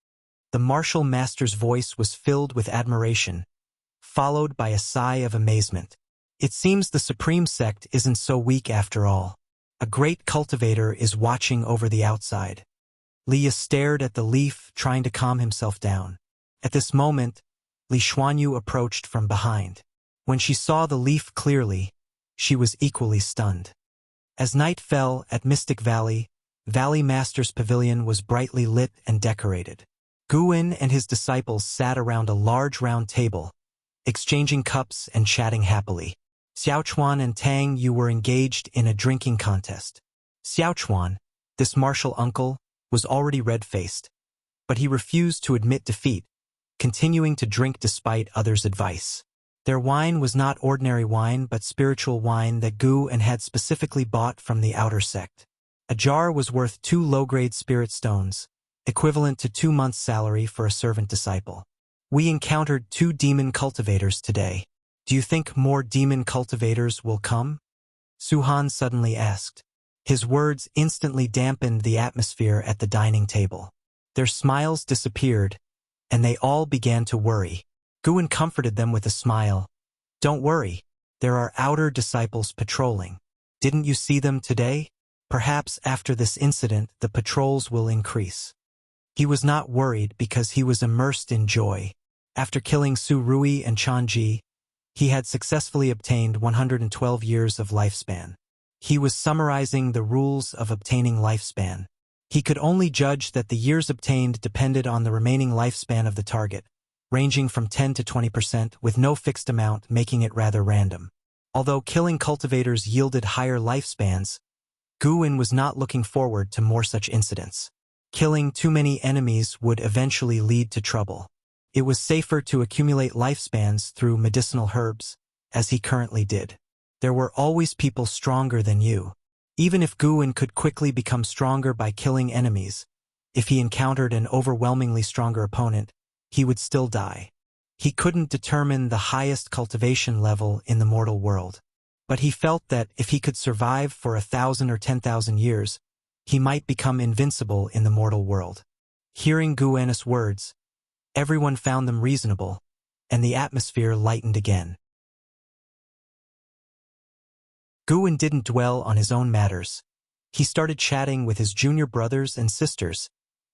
The martial master's voice was filled with admiration, followed by a sigh of amazement. It seems the Supreme Sect isn't so weak after all. A great cultivator is watching over the outside. Liya stared at the leaf, trying to calm himself down. At this moment, Li Xuanyu approached from behind. When she saw the leaf clearly, she was equally stunned. As night fell at Mystic Valley, Valley Master's pavilion was brightly lit and decorated. Guwen and his disciples sat around a large round table, exchanging cups and chatting happily. Xiaochuan and Tang Yu were engaged in a drinking contest. Xiaochuan, this martial uncle, was already red-faced, but he refused to admit defeat, continuing to drink despite others' advice. Their wine was not ordinary wine but spiritual wine that Guwen had specifically bought from the outer sect. A jar was worth 2 low-grade spirit stones, equivalent to 2 months' salary for a servant disciple. We encountered 2 demon cultivators today. Do you think more demon cultivators will come? Suhan suddenly asked. His words instantly dampened the atmosphere at the dining table. Their smiles disappeared, and they all began to worry. Guwen comforted them with a smile. Don't worry, there are outer disciples patrolling. Didn't you see them today? Perhaps after this incident the patrols will increase. He was not worried because he was immersed in joy. After killing Su Ruye and Chanji, he had successfully obtained 112 years of lifespan. He was summarizing the rules of obtaining lifespan. He could only judge that the years obtained depended on the remaining lifespan of the target, ranging from 10 to 20% with no fixed amount, making it rather random. Although killing cultivators yielded higher lifespans, Guwen was not looking forward to more such incidents. Killing too many enemies would eventually lead to trouble. It was safer to accumulate lifespans through medicinal herbs, as he currently did. There were always people stronger than you. Even if Guwen could quickly become stronger by killing enemies, if he encountered an overwhelmingly stronger opponent, he would still die. He couldn't determine the highest cultivation level in the mortal world. But he felt that if he could survive for 1,000 or 10,000 years, he might become invincible in the mortal world. Hearing Guwen's words, everyone found them reasonable, and the atmosphere lightened again. Guwen didn't dwell on his own matters. He started chatting with his junior brothers and sisters,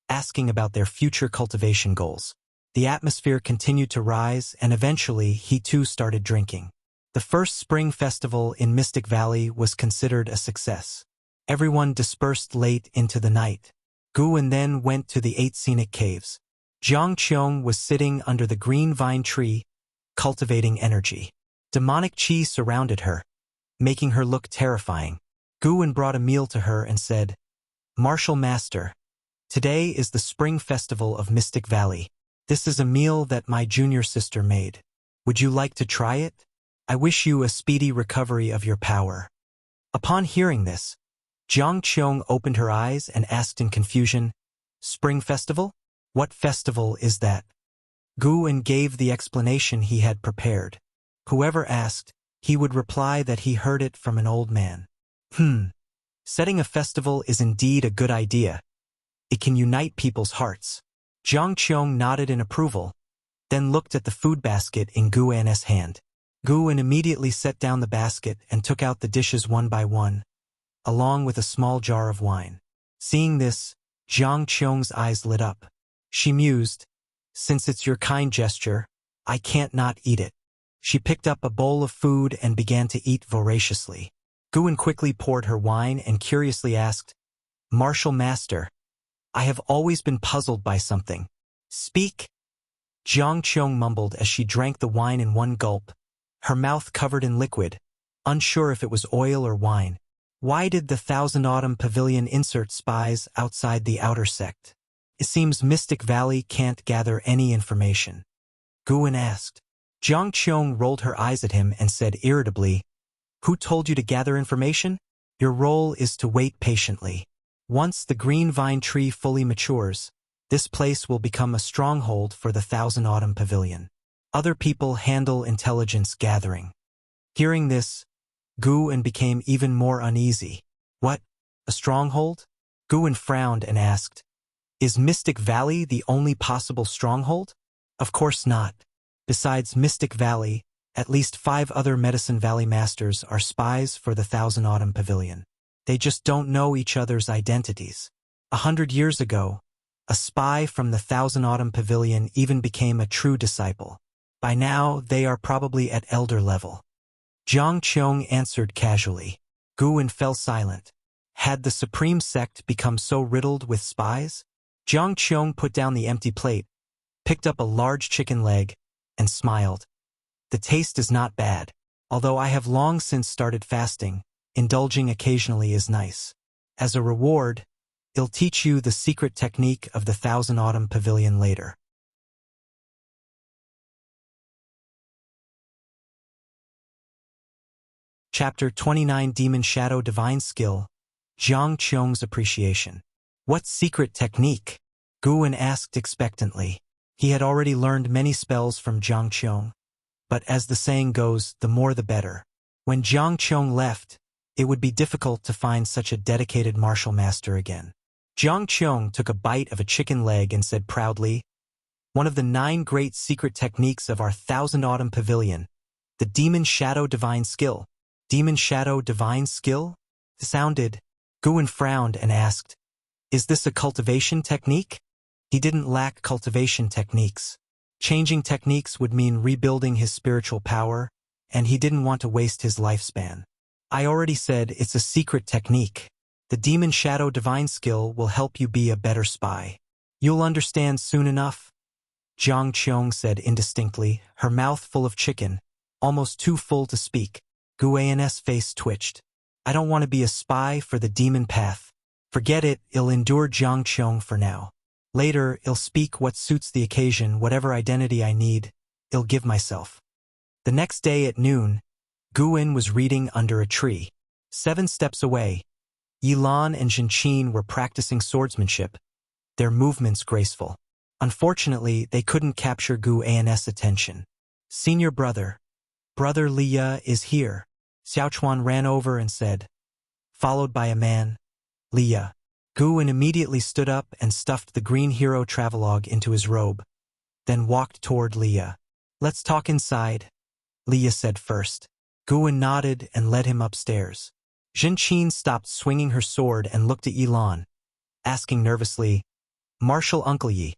asking about their future cultivation goals. The atmosphere continued to rise, and eventually he too started drinking. The first spring festival in Mystic Valley was considered a success. Everyone dispersed late into the night. Guwen then went to the 8 scenic caves. Qiong was sitting under the green vine tree, cultivating energy. Demonic chi surrounded her, making her look terrifying. Guwen brought a meal to her and said, "Martial Master, today is the spring festival of Mystic Valley. This is a meal that my junior sister made. Would you like to try it? I wish you a speedy recovery of your power." Upon hearing this, Qiong opened her eyes and asked in confusion, "Spring festival? What festival is that?" Guwen gave the explanation he had prepared. Whoever asked, he would reply that he heard it from an old man. Setting a festival is indeed a good idea. It can unite people's hearts. Qiong nodded in approval, then looked at the food basket in Guwen's hand. Guwen immediately set down the basket and took out the dishes one by one, along with a small jar of wine. Seeing this, Qiong's eyes lit up. She mused, "Since it's your kind gesture, I can't not eat it." She picked up a bowl of food and began to eat voraciously. Guwen quickly poured her wine and curiously asked, "Martial Master, I have always been puzzled by something. Speak." Qiong mumbled as she drank the wine in one gulp, her mouth covered in liquid, unsure if it was oil or wine. Why did the Thousand Autumn Pavilion insert spies outside the outer sect? It seems Mystic Valley can't gather any information. Guwen asked. Qiong rolled her eyes at him and said irritably, "Who told you to gather information? Your role is to wait patiently. Once the green vine tree fully matures, This place will become a stronghold for the Thousand Autumn Pavilion. Other people handle intelligence gathering. Hearing this, Guwen became even more uneasy. What? A stronghold? Guwen frowned and asked, "Is Mystic Valley the only possible stronghold?" Of course not. Besides Mystic Valley, at least 5 other Medicine Valley Masters are spies for the Thousand Autumn Pavilion. They just don't know each other's identities. 100 years ago, a spy from the Thousand Autumn Pavilion even became a true disciple. By now, they are probably at elder level. Qiong answered casually. Guwen fell silent. Had the Supreme Sect become so riddled with spies? Qiong put down the empty plate, picked up a large chicken leg, and smiled. The taste is not bad. Although I have long since started fasting, indulging occasionally is nice. As a reward, I'll teach you the secret technique of the Thousand Autumn Pavilion later. Chapter 29 Demon Shadow Divine Skill, Qiong's Appreciation. What secret technique? Guwen asked expectantly. He had already learned many spells from Qiong, but as the saying goes, the more the better. When Qiong left, it would be difficult to find such a dedicated martial master again. Qiong took a bite of a chicken leg and said proudly, "One of the 9 great secret techniques of our Thousand Autumn Pavilion, the Demon Shadow Divine Skill." Demon Shadow Divine Skill? Sounded. Guwen frowned and asked, "Is this a cultivation technique?" He didn't lack cultivation techniques. Changing techniques would mean rebuilding his spiritual power, and he didn't want to waste his lifespan. I already said it's a secret technique. The Demon Shadow Divine Skill will help you be a better spy. You'll understand soon enough, Qiong said indistinctly, her mouth full of chicken, almost too full to speak. Guwen's face twitched. I don't want to be a spy for the demon path. Forget it, I'll endure Qiong for now. Later, I'll speak what suits the occasion, whatever identity I need, I'll give myself. The next day at noon, Guwen was reading under a tree. 7 steps away, Yilan and Zhenqin were practicing swordsmanship, their movements graceful. Unfortunately, they couldn't capture Guwen's attention. Senior brother, Brother Liya is here. Xiaochuan ran over and said, followed by a man, Liya. Guwen immediately stood up and stuffed the green hero travelogue into his robe, then walked toward Liya. Let's talk inside, Liya said first. Guwen nodded and led him upstairs. Zhenqin stopped swinging her sword and looked at Yilan, asking nervously, Martial Uncle Yi,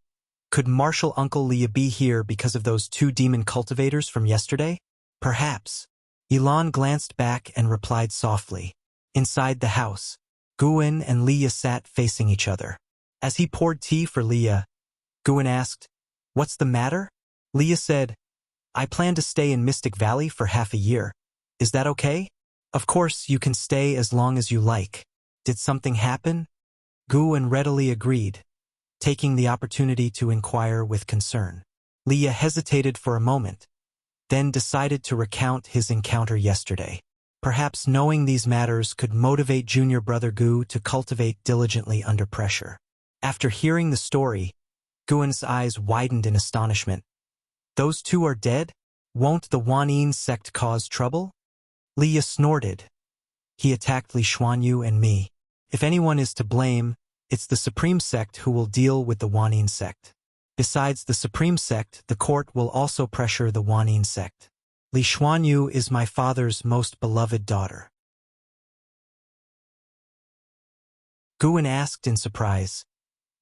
could Martial Uncle Liya be here because of those 2 demon cultivators from yesterday? Perhaps. Yilan glanced back and replied softly. Inside the house, Guwen and Liya sat facing each other. As he poured tea for Liya, Guwen asked, What's the matter? Liya said, I plan to stay in Mystic Valley for half a year. Is that okay? Of course, you can stay as long as you like. Did something happen? Guwen readily agreed, taking the opportunity to inquire with concern. Liya hesitated for a moment, then decided to recount his encounter yesterday. Perhaps knowing these matters could motivate junior brother Gu to cultivate diligently under pressure. After hearing the story, Guwen's eyes widened in astonishment. Those 2 are dead? Won't the Wanyin sect cause trouble? Liya snorted. He attacked Li Xuanyu and me. If anyone is to blame, it's the Supreme Sect who will deal with the Wanyin sect. Besides the Supreme Sect, the court will also pressure the Wanyin sect. Li Xuanyu is my father's most beloved daughter. Guwen asked in surprise.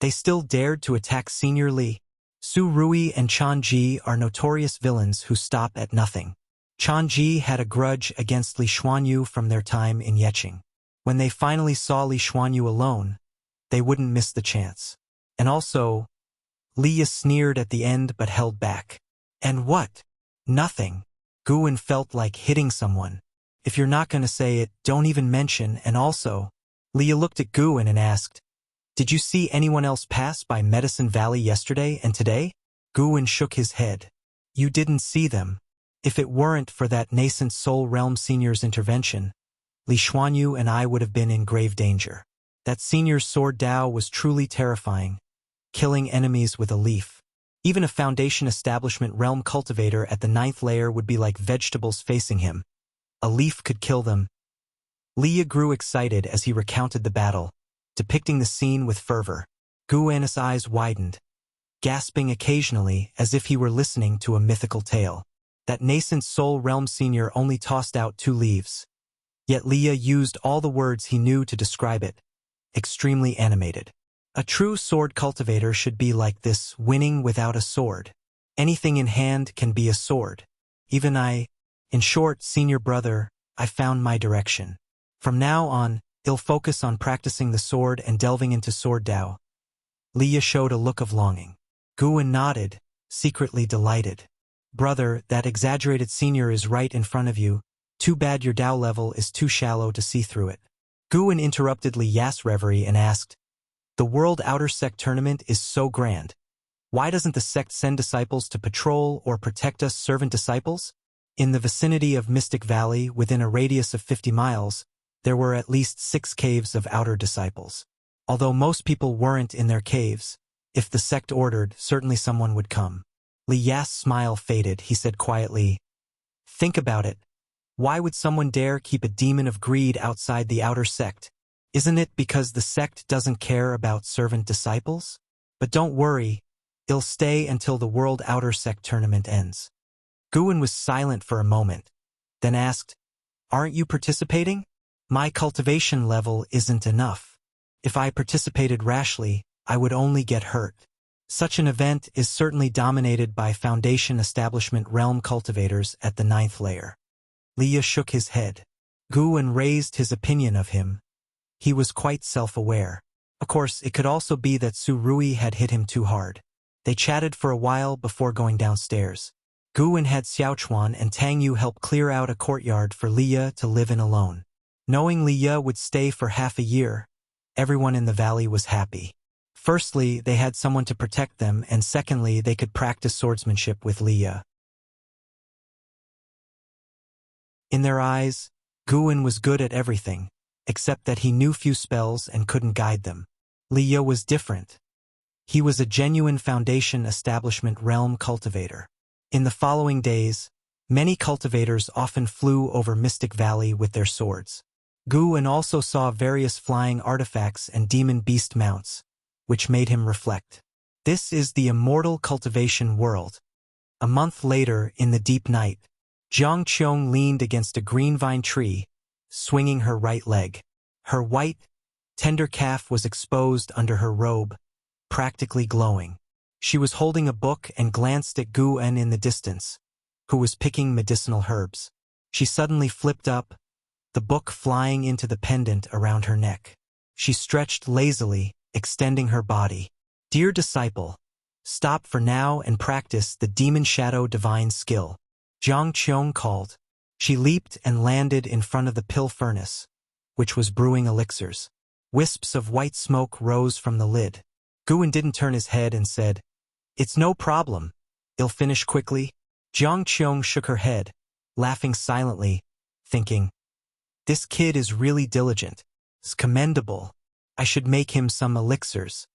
They still dared to attack Senior Li. Su Ruye and Changji are notorious villains who stop at nothing. Changji had a grudge against Li Xuanyu from their time in Yeqing. When they finally saw Li Xuanyu alone, they wouldn't miss the chance. And also, Liya sneered at the end but held back. And what? Nothing. Guwen felt like hitting someone. If you're not going to say it, don't even mention. And also, Liya looked at Guwen and asked, Did you see anyone else pass by Medicine Valley yesterday and today? Guwen shook his head. You didn't see them. If it weren't for that Nascent Soul Realm senior's intervention, Li Xuanyu and I would have been in grave danger. That senior's sword Dao was truly terrifying, killing enemies with a leaf. Even a Foundation Establishment Realm Cultivator at the 9th layer would be like vegetables facing him. A leaf could kill them. Liye grew excited as he recounted the battle, depicting the scene with fervor. Guan's eyes widened, gasping occasionally as if he were listening to a mythical tale. That Nascent Soul Realm senior only tossed out 2 leaves. Yet Liye used all the words he knew to describe it. Extremely animated. A true sword cultivator should be like this, winning without a sword. Anything in hand can be a sword. Even I. In short, senior brother, I found my direction. From now on, I'll focus on practicing the sword and delving into sword Dao. Liye showed a look of longing. Guan nodded, secretly delighted. Brother, that exaggerated senior is right in front of you. Too bad your Dao level is too shallow to see through it. Guan interrupted Liye's reverie and asked, the World Outer Sect tournament is so grand. Why doesn't the sect send disciples to patrol or protect us servant disciples? In the vicinity of Mystic Valley, within a radius of 50 miles, there were at least 6 caves of outer disciples. Although most people weren't in their caves, if the sect ordered, certainly someone would come. Liye's smile faded. He said quietly, think about it. Why would someone dare keep a demon of greed outside the outer sect? Isn't it because the sect doesn't care about servant disciples? But don't worry, it'll stay until the World Outer Sect tournament ends. Guan was silent for a moment, then asked, aren't you participating? My cultivation level isn't enough. If I participated rashly, I would only get hurt. Such an event is certainly dominated by Foundation Establishment Realm cultivators at the 9th layer. Liye shook his head. Guan raised his opinion of him. He was quite self-aware. Of course, it could also be that Ruye had hit him too hard. They chatted for a while before going downstairs. Guan had Xiaochuan and Tang Yu help clear out a courtyard for Liye to live in alone. Knowing Liye would stay for half a year, everyone in the valley was happy. Firstly, they had someone to protect them, and secondly, they could practice swordsmanship with Liye. In their eyes, Guan was good at everything, except that he knew few spells and couldn't guide them. Liye was different. He was a genuine Foundation Establishment Realm cultivator. In the following days, many cultivators often flew over Mystic Valley with their swords. Guan also saw various flying artifacts and demon beast mounts, which made him reflect. This is the immortal cultivation world. A month later, in the deep night, Qiong leaned against a green vine tree, swinging her right leg. Her white, tender calf was exposed under her robe, practically glowing. She was holding a book and glanced at Guan in the distance, who was picking medicinal herbs. She suddenly flipped up, the book flying into the pendant around her neck. She stretched lazily, extending her body. Dear disciple, stop for now and practice the Demon Shadow Divine skill. Qiong called. She leaped and landed in front of the pill furnace, which was brewing elixirs. Wisps of white smoke rose from the lid. Guan didn't turn his head and said, it's no problem. I'll finish quickly. Qiong shook her head, laughing silently, thinking, this kid is really diligent. It's commendable. I should make him some elixirs.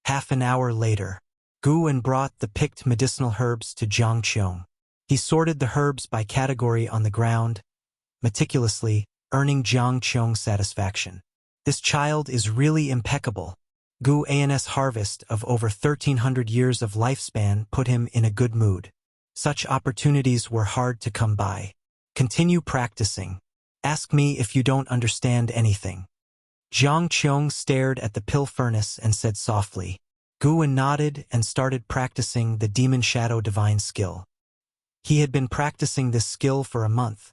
Half an hour later, Guan brought the picked medicinal herbs to Qiong. He sorted the herbs by category on the ground, meticulously, earning Qiong's satisfaction. This child is really impeccable. Guan's harvest of over 1,300 years of lifespan put him in a good mood. Such opportunities were hard to come by. Continue practicing. Ask me if you don't understand anything. Qiong stared at the pill furnace and said softly. Guan nodded and started practicing the Demon Shadow Divine skill. He had been practicing this skill for a month,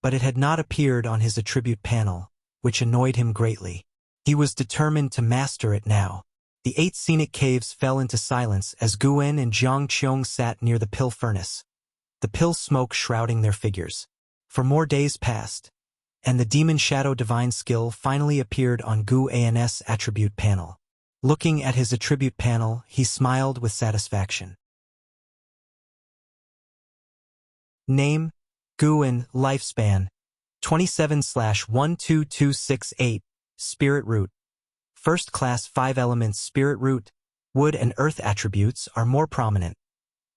but it had not appeared on his attribute panel, which annoyed him greatly. He was determined to master it now. The 8 scenic caves fell into silence as Guan and Qiong sat near the pill furnace, the pill smoke shrouding their figures. For more days passed, and the Demon Shadow Divine skill finally appeared on Guan's attribute panel. Looking at his attribute panel, he smiled with satisfaction. Name, Guan, lifespan, 27/12268, Spirit Root. First class 5 elements Spirit Root, wood and earth attributes are more prominent.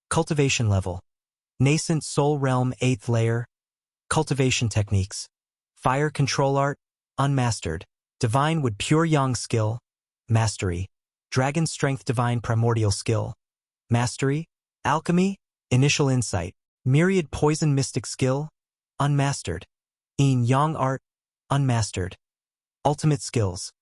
Cultivation level. Nascent Soul Realm 8th layer. Cultivation techniques. Fire control art, unmastered. Divine wood pure yang skill, mastery. Dragon strength divine primordial skill, mastery. Alchemy, initial insight. Myriad poison mystic skill, unmastered. Yin yang art, unmastered. Ultimate skills.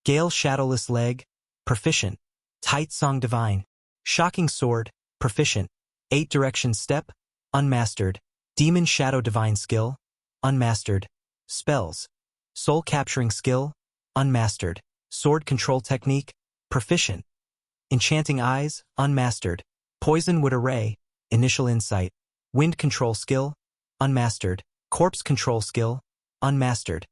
Gale shadowless leg, proficient. Taicang divine. Shocking sword, proficient. 8 direction step, unmastered. Demon shadow divine skill, unmastered. Spells. Soul capturing skill, unmastered. Sword control technique, proficient. Enchanting eyes, unmastered. Poison wood array, initial insight. Wind control skill, unmastered. Corpse control skill, unmastered.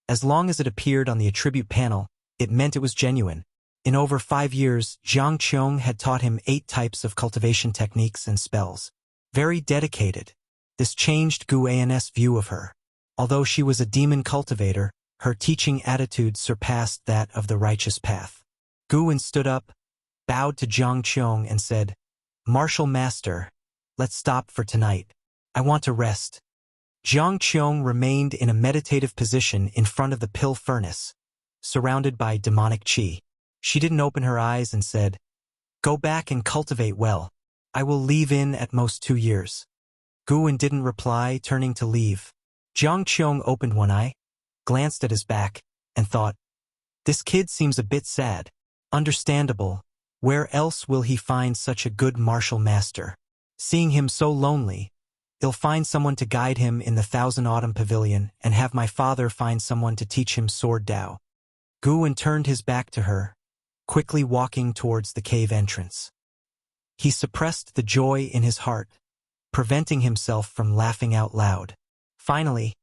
As long as it appeared on the attribute panel, it meant it was genuine. In over 5 years, Qiong had taught him 8 types of cultivation techniques and spells. Very dedicated. This changed Guan's view of her. Although she was a demon cultivator, her teaching attitude surpassed that of the righteous path. Guan stood up, bowed to Qiong and said, "Martial master, let's stop for tonight. I want to rest." Qiong remained in a meditative position in front of the pill furnace, surrounded by demonic qi. She didn't open her eyes and said, "Go back and cultivate well. I will leave in at most 2 years." Guan didn't reply, turning to leave. Qiong opened one eye, glanced at his back, and thought, "This kid seems a bit sad. Understandable. Where else will he find such a good martial master? Seeing him so lonely, he'll find someone to guide him in the Thousand Autumn Pavilion and have my father find someone to teach him sword Dao." Guan turned his back to her, quickly walking towards the cave entrance. He suppressed the joy in his heart, preventing himself from laughing out loud. Finally,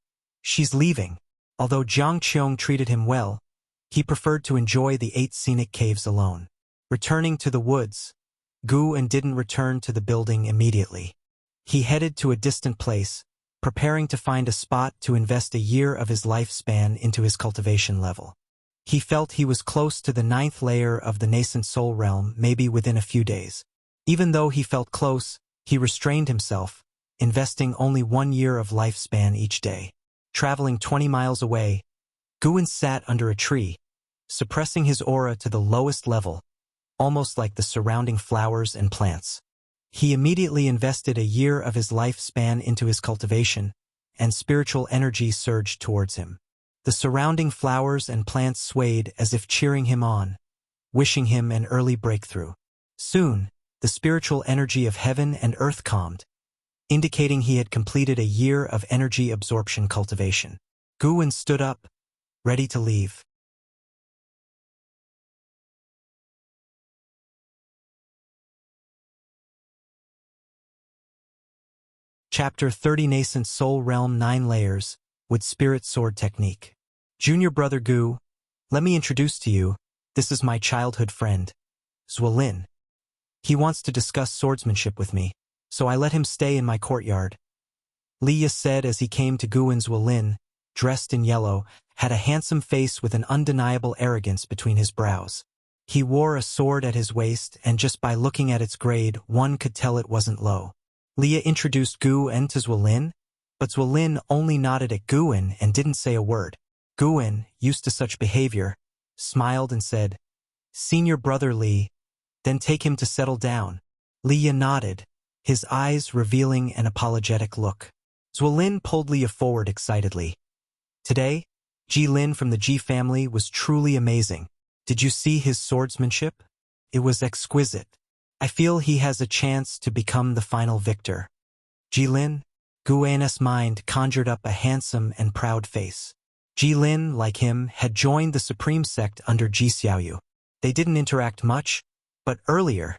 she's leaving. Although Qiong treated him well, he preferred to enjoy the 8 scenic caves alone. Returning to the woods, Guan didn't return to the building immediately. He headed to a distant place, preparing to find a spot to invest a year of his lifespan into his cultivation level. He felt he was close to the 9th layer of the Nascent Soul Realm, maybe within a few days. Even though he felt close, he restrained himself, investing only 1 year of lifespan each day. Traveling 20 miles away, Guan sat under a tree, suppressing his aura to the lowest level, almost like the surrounding flowers and plants. He immediately invested a year of his lifespan into his cultivation, and spiritual energy surged towards him. The surrounding flowers and plants swayed as if cheering him on, wishing him an early breakthrough. Soon, the spiritual energy of heaven and earth calmed, indicating he had completed a year of energy absorption cultivation. Guan stood up, ready to leave. Chapter 30 Nascent Soul Realm 9 Layers, with Spirit Sword Technique. Junior brother Gu, let me introduce to you, this is my childhood friend, Ziwei. He wants to discuss swordsmanship with me, so I let him stay in my courtyard. Liya said as he came to Guan's Ziwei, dressed in yellow, had a handsome face with an undeniable arrogance between his brows. He wore a sword at his waist, and just by looking at its grade, one could tell it wasn't low. Liya introduced Guan to Ziwei, but Ziwei only nodded at Guan and didn't say a word. Guan, used to such behavior, smiled and said, "Senior brother Li, then take him to settle down." Liya nodded, his eyes revealing an apologetic look. Ziwei pulled Liya forward excitedly. "Today, Jilin from the Ji family was truly amazing. Did you see his swordsmanship? It was exquisite. I feel he has a chance to become the final victor." Jilin, Guan's mind conjured up a handsome and proud face. Jilin, like him, had joined the Supreme Sect under Ji Xiaoyu. They didn't interact much, but earlier,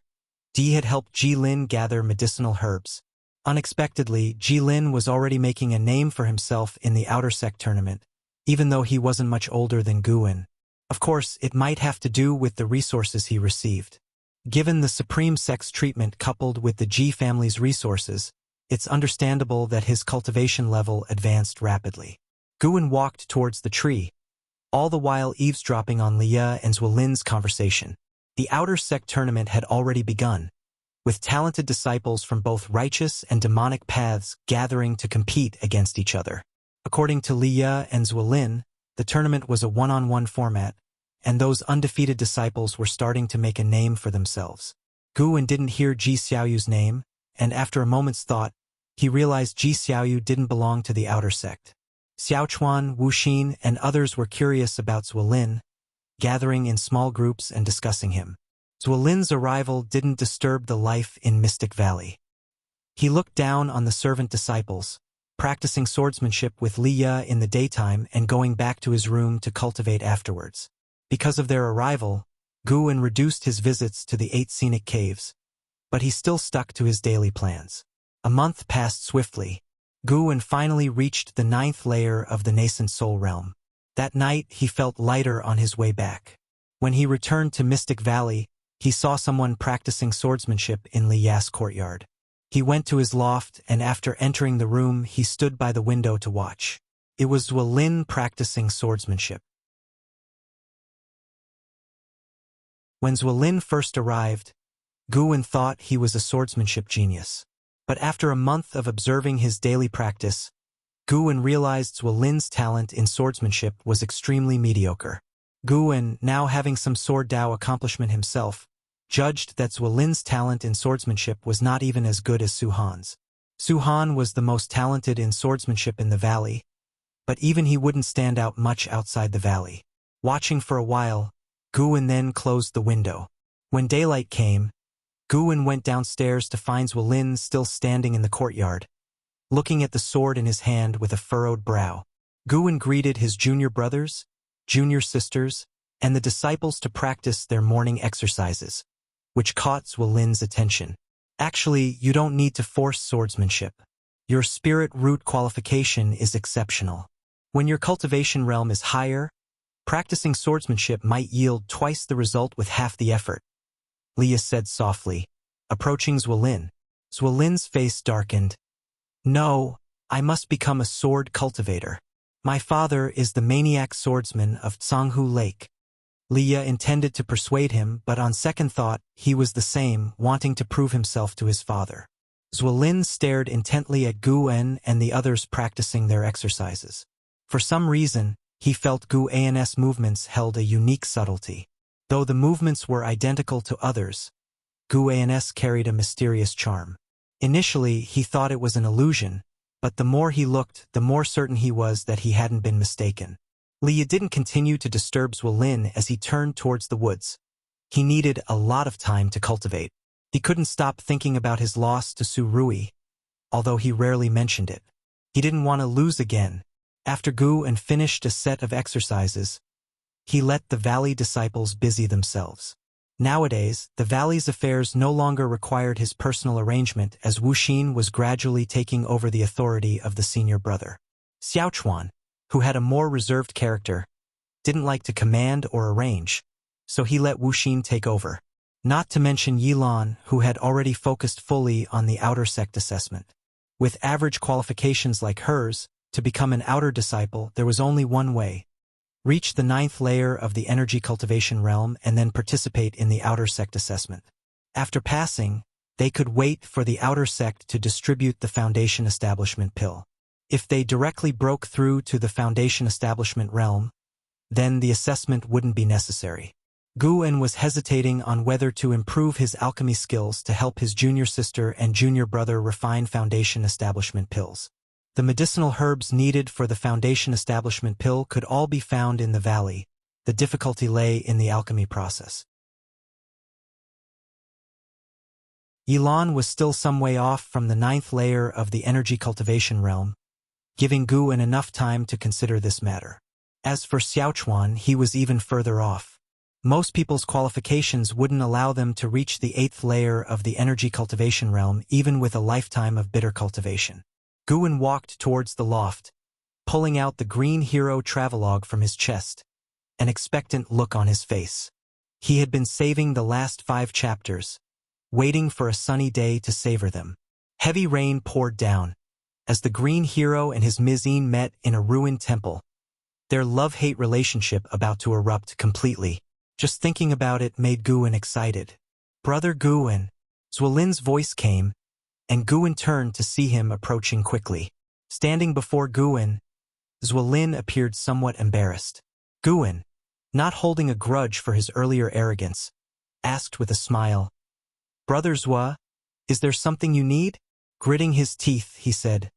Di had helped Jilin gather medicinal herbs. Unexpectedly, Jilin was already making a name for himself in the Outer Sect tournament, even though he wasn't much older than Guan. Of course, it might have to do with the resources he received. Given the Supreme Sect's treatment coupled with the Ji family's resources, it's understandable that his cultivation level advanced rapidly. Guan walked towards the tree, all the while eavesdropping on Liya and Ziwei's conversation. The Outer Sect tournament had already begun, with talented disciples from both righteous and demonic paths gathering to compete against each other. According to Liye and Ziwei, the tournament was a one-on-one format, and those undefeated disciples were starting to make a name for themselves. Guwen didn't hear Ji Xiaoyu's name, and after a moment's thought, he realized Ji Xiaoyu didn't belong to the Outer Sect. Xiaochuan, Wuxin, and others were curious about Ziwei, gathering in small groups and discussing him. Ziwei's arrival didn't disturb the life in Mystic Valley. He looked down on the servant disciples, practicing swordsmanship with Liye in the daytime and going back to his room to cultivate afterwards. Because of their arrival, Guwen reduced his visits to the 8 scenic caves, but he still stuck to his daily plans. A month passed swiftly. Guwen finally reached the 9th layer of the Nascent Soul Realm. That night, he felt lighter on his way back. When he returned to Mystic Valley, he saw someone practicing swordsmanship in Liye's courtyard. He went to his loft, and after entering the room, he stood by the window to watch. It was Ziwei practicing swordsmanship. When Ziwei first arrived, Guwen thought he was a swordsmanship genius. But after a month of observing his daily practice, Guwen realized Ziwei's talent in swordsmanship was extremely mediocre. Guwen, now having some sword Dao accomplishment himself, judged that Ziwei's talent in swordsmanship was not even as good as Su Han's. Su Han was the most talented in swordsmanship in the valley, but even he wouldn't stand out much outside the valley. Watching for a while, Guwen then closed the window. When daylight came, Guwen went downstairs to find Ziwei still standing in the courtyard, looking at the sword in his hand with a furrowed brow. Guwen greeted his junior brothers, junior sisters, and the disciples to practice their morning exercises, which caught Ziwei's attention. Actually, you don't need to force swordsmanship. Your spirit root qualification is exceptional. When your cultivation realm is higher, practicing swordsmanship might yield twice the result with half the effort, Liye said softly, approaching Ziwei. Ziwei's face darkened. No, I must become a sword cultivator. My father is the maniac swordsman of Canghu Lake. Liye intended to persuade him, but on second thought, he was the same, wanting to prove himself to his father. Ziwei stared intently at Guwen and the others practicing their exercises. For some reason, he felt Guwen's movements held a unique subtlety. Though the movements were identical to others, Guwen's carried a mysterious charm. Initially, he thought it was an illusion, but the more he looked, the more certain he was that he hadn't been mistaken. Liye didn't continue to disturb Ziwei as he turned towards the woods. He needed a lot of time to cultivate. He couldn't stop thinking about his loss to Su Ruye, although he rarely mentioned it. He didn't want to lose again. After Guwen finished a set of exercises, he let the valley disciples busy themselves. Nowadays, the valley's affairs no longer required his personal arrangement as Wuxin was gradually taking over the authority of the senior brother. Xiaochuan, who had a more reserved character, didn't like to command or arrange, so he let Wuxin take over. Not to mention Yilan, who had already focused fully on the outer sect assessment. With average qualifications like hers, to become an outer disciple, there was only one way. Reach the 9th layer of the energy cultivation realm and then participate in the outer sect assessment. After passing, they could wait for the outer sect to distribute the foundation establishment pill. If they directly broke through to the foundation establishment realm, then the assessment wouldn't be necessary. Guwen was hesitating on whether to improve his alchemy skills to help his junior sister and junior brother refine foundation establishment pills. The medicinal herbs needed for the foundation establishment pill could all be found in the valley. The difficulty lay in the alchemy process. Yilan was still some way off from the 9th layer of the energy cultivation realm, giving Guwen enough time to consider this matter. As for Xiaochuan, he was even further off. Most people's qualifications wouldn't allow them to reach the 8th layer of the energy cultivation realm even with a lifetime of bitter cultivation. Guwen walked towards the loft, pulling out the Green Hero travelogue from his chest, an expectant look on his face. He had been saving the last 5 chapters, waiting for a sunny day to savor them. Heavy rain poured down, as the Green Hero and his Mizine met in a ruined temple, their love-hate relationship about to erupt completely. Just thinking about it made Guwen excited. "Brother Guwen." Zuolin's voice came, and Guwen turned to see him approaching quickly. Standing before Guwen, Zuolin appeared somewhat embarrassed. Guwen, not holding a grudge for his earlier arrogance, asked with a smile, "Brother Zua, is there something you need?" Gritting his teeth, he said,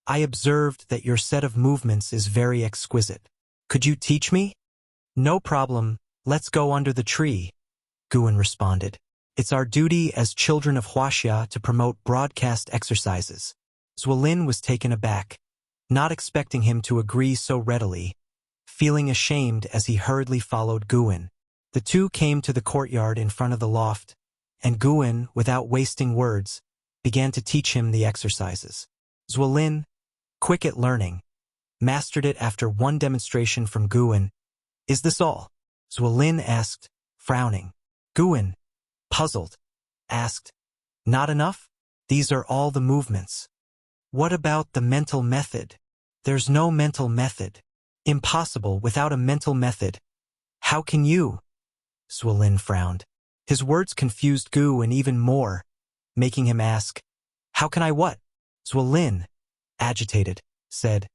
"I observed that your set of movements is very exquisite. Could you teach me?" "No problem, let's go under the tree," Guwen responded. "It's our duty as children of Huaxia to promote broadcast exercises." Zuolin was taken aback, not expecting him to agree so readily, feeling ashamed as he hurriedly followed Guwen. The two came to the courtyard in front of the loft, and Guwen, without wasting words, began to teach him the exercises. Zuolin, quick at learning, mastered it after one demonstration from Guwen. "Is this all?" Zuolin asked, frowning. Guwen, puzzled, asked, "Not enough? These are all the movements." "What about the mental method?" "There's no mental method. Impossible without a mental method. How can you?" Zuolin frowned. His words confused Guwen even more, making him ask, "How can I what?" Zuolin, agitated, said,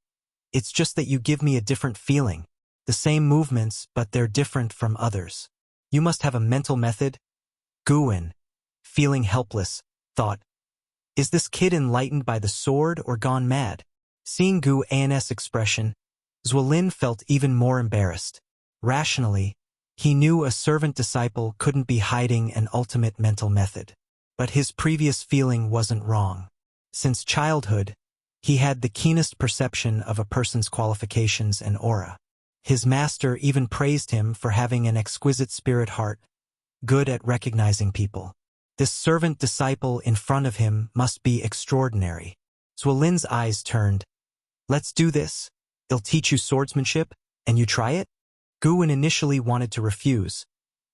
"It's just that you give me a different feeling. The same movements, but they're different from others. You must have a mental method." Guwen, feeling helpless, thought, "Is this kid enlightened by the sword or gone mad?" Seeing Guwen's expression, Zuolin felt even more embarrassed. Rationally, he knew a servant disciple couldn't be hiding an ultimate mental method. But his previous feeling wasn't wrong. Since childhood, he had the keenest perception of a person's qualifications and aura. His master even praised him for having an exquisite spirit heart, good at recognizing people. This servant disciple in front of him must be extraordinary. Zuolin's eyes turned. "Let's do this. It'll teach you swordsmanship, and you try it?" Guwen initially wanted to refuse,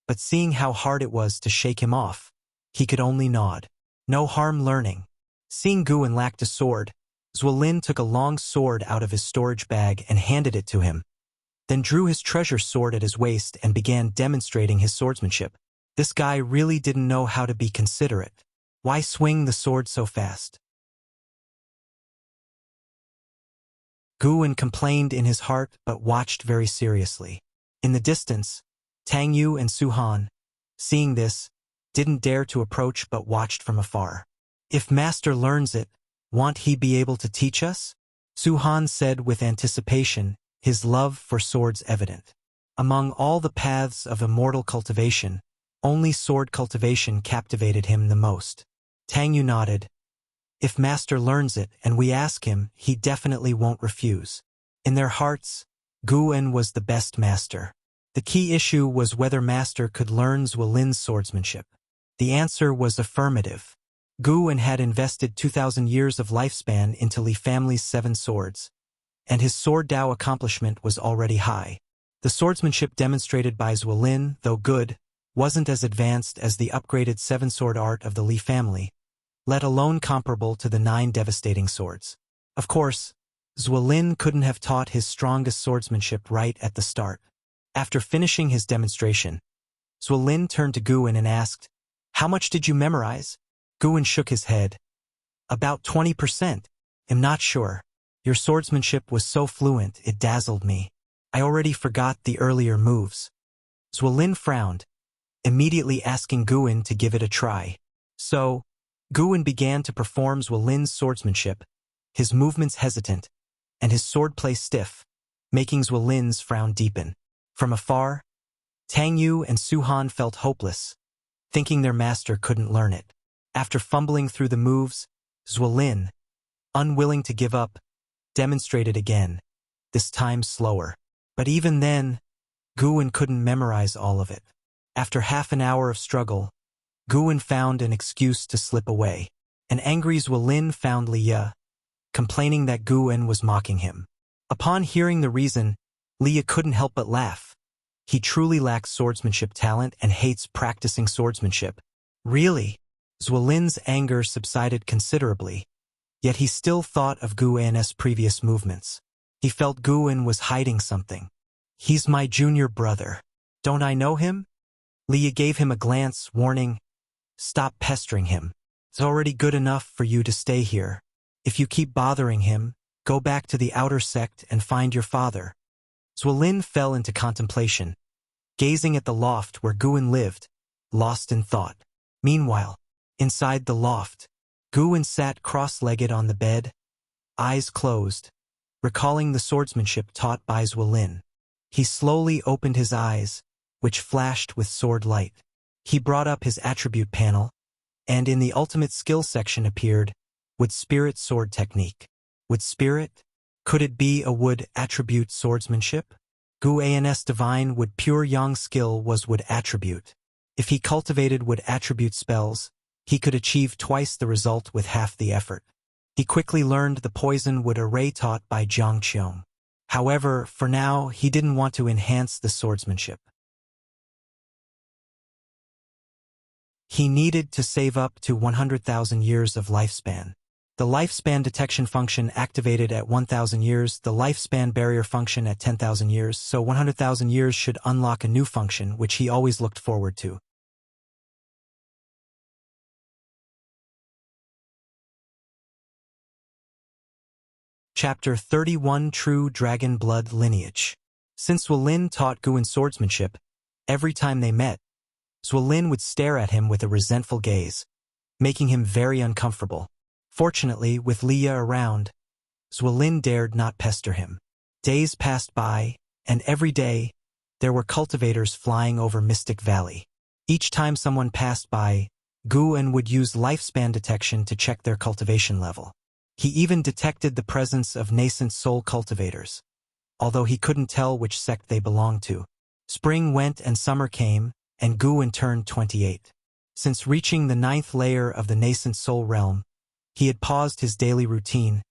but seeing how hard it was to shake him off, he could only nod. No harm learning. Seeing Guwen lacked a sword, Zuolin took a long sword out of his storage bag and handed it to him, then drew his treasure sword at his waist and began demonstrating his swordsmanship. This guy really didn't know how to be considerate. Why swing the sword so fast? Guwen complained in his heart but watched very seriously. In the distance, Tang Yu and Su Han, seeing this, didn't dare to approach but watched from afar. "If Master learns it, won't he be able to teach us?" Su Han said with anticipation, his love for swords evident. Among all the paths of immortal cultivation, only sword cultivation captivated him the most. Tang Yu nodded. "If Master learns it and we ask him, he definitely won't refuse." In their hearts, Guwen was the best master. The key issue was whether Master could learn Zuolin's swordsmanship. The answer was affirmative. Guwen had invested 2,000 years of lifespan into Li family's 7 swords, and his sword Dao accomplishment was already high. The swordsmanship demonstrated by Zuolin, though good, wasn't as advanced as the upgraded 7-sword art of the Li family, let alone comparable to the 9 devastating swords. Of course, Zuolin couldn't have taught his strongest swordsmanship right at the start. After finishing his demonstration, Zuolin turned to Guwen and asked, "How much did you memorize?" Guwen shook his head. "About 20%. I'm not sure. Your swordsmanship was so fluent it dazzled me. I already forgot the earlier moves." Zuolin frowned, immediately asking Guwen to give it a try. So, Guwen began to perform Zuolin's swordsmanship, his movements hesitant, and his swordplay stiff, making Zuolin's frown deepen. From afar, Tang Yu and Su Han felt hopeless, thinking their master couldn't learn it. After fumbling through the moves, Zuolin, unwilling to give up, demonstrated again, this time slower. But even then, Guwen couldn't memorize all of it. After half an hour of struggle, Guwen found an excuse to slip away. An angry Zuolin found Liye, complaining that Guwen was mocking him. Upon hearing the reason, Liye couldn't help but laugh. He truly lacks swordsmanship talent and hates practicing swordsmanship. Really? Zuolin's anger subsided considerably, yet he still thought of Guwen's previous movements. He felt Guwen was hiding something. "He's my junior brother. Don't I know him? Liye gave him a glance, warning, stop pestering him. It's already good enough for you to stay here. If you keep bothering him, go back to the outer sect and find your father. Zuelin fell into contemplation, gazing at the loft where Guan lived, lost in thought. Meanwhile, inside the loft, Guan sat cross-legged on the bed, eyes closed, recalling the swordsmanship taught by Zuelin. He slowly opened his eyes, which flashed with sword light. He brought up his attribute panel, and in the ultimate skill section appeared, Wood Spirit Sword Technique. Wood Spirit? Could it be a Wood attribute swordsmanship? Guan's divine Wood Pure Yang skill was Wood attribute. If he cultivated Wood attribute spells, he could achieve twice the result with half the effort. He quickly learned the poison Wood array taught by Jiang Qiong. However, for now, he didn't want to enhance the swordsmanship. He needed to save up to 100,000 years of lifespan. The lifespan detection function activated at 1,000 years, the lifespan barrier function at 10,000 years, so 100,000 years should unlock a new function which he always looked forward to. Chapter 31 True Dragon Blood Lineage. Since Zuelin taught Guan swordsmanship, every time they met, Zuelin would stare at him with a resentful gaze, making him very uncomfortable. Fortunately, with Liye around, Zuelin dared not pester him. Days passed by, and every day, there were cultivators flying over Mystic Valley. Each time someone passed by, Guan would use lifespan detection to check their cultivation level. He even detected the presence of nascent soul cultivators, although he couldn't tell which sect they belonged to. Spring went and summer came, and Guan turned 28. Since reaching the 9th layer of the Nascent Soul Realm, he had paused his daily routine,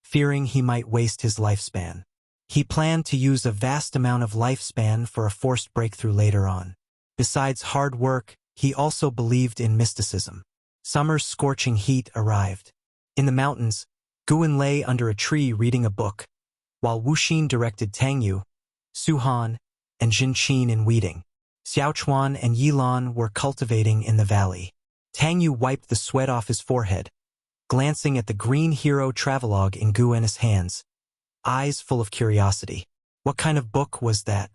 fearing he might waste his lifespan. He planned to use a vast amount of lifespan for a forced breakthrough later on. Besides hard work, he also believed in mysticism. Summer's scorching heat arrived. In the mountains, Guan lay under a tree reading a book, while Wuxin directed Tangyu, Suhan, and Jinqin in weeding. Xiaochuan and Yilan were cultivating in the valley. Tangyu wiped the sweat off his forehead, glancing at the green hero travelogue in Guan's hands, eyes full of curiosity. What kind of book was that?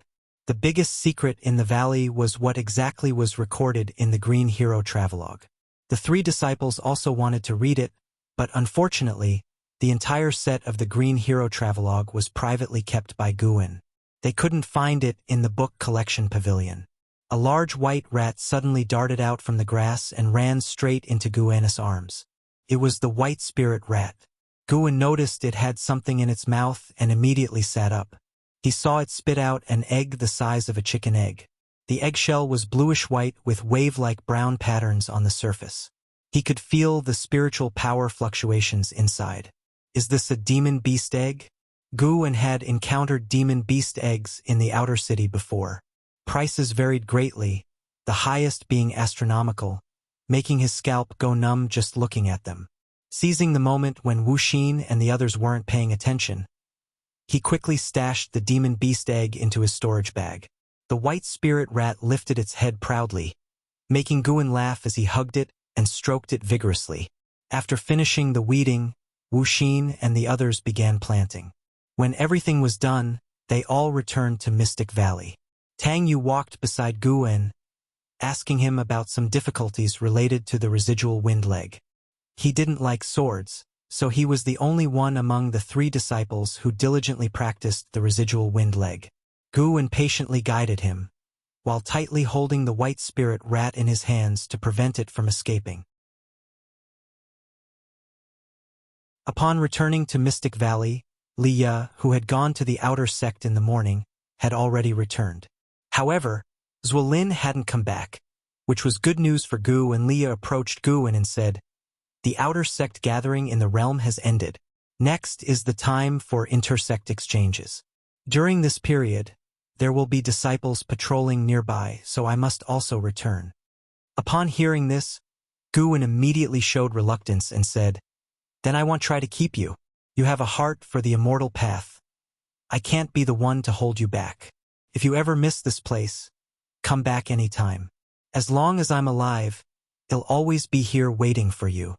The biggest secret in the valley was what exactly was recorded in the green hero travelogue. The 3 disciples also wanted to read it, but unfortunately, the entire set of the green hero travelogue was privately kept by Guan. They couldn't find it in the book collection pavilion. A large white rat suddenly darted out from the grass and ran straight into Guan's arms. It was the white spirit rat. Guan noticed it had something in its mouth and immediately sat up. He saw it spit out an egg the size of a chicken egg. The eggshell was bluish-white with wave-like brown patterns on the surface. He could feel the spiritual power fluctuations inside. Is this a demon beast egg? Guan had encountered demon beast eggs in the outer city before. Prices varied greatly, the highest being astronomical, making his scalp go numb just looking at them. Seizing the moment when Wuxin and the others weren't paying attention, he quickly stashed the demon beast egg into his storage bag. The white spirit rat lifted its head proudly, making Guan laugh as he hugged it and stroked it vigorously. After finishing the weeding, Wuxin and the others began planting. When everything was done, they all returned to Mystic Valley. Tangyu walked beside Guan, asking him about some difficulties related to the residual wind leg. He didn't like swords, so he was the only one among the 3 disciples who diligently practiced the residual wind leg. Guan patiently guided him, while tightly holding the white spirit rat in his hands to prevent it from escaping. Upon returning to Mystic Valley, Liye, who had gone to the outer sect in the morning, had already returned. However, Zuelin hadn't come back, which was good news for Gu, and Liye approached Guan and said, "The outer sect gathering in the realm has ended. Next is the time for intersect exchanges. During this period, there will be disciples patrolling nearby, so I must also return." Upon hearing this, Guan immediately showed reluctance and said, "Then I won't try to keep you. You have a heart for the immortal path. I can't be the one to hold you back. If you ever miss this place, come back anytime. As long as I'm alive, I'll always be here waiting for you."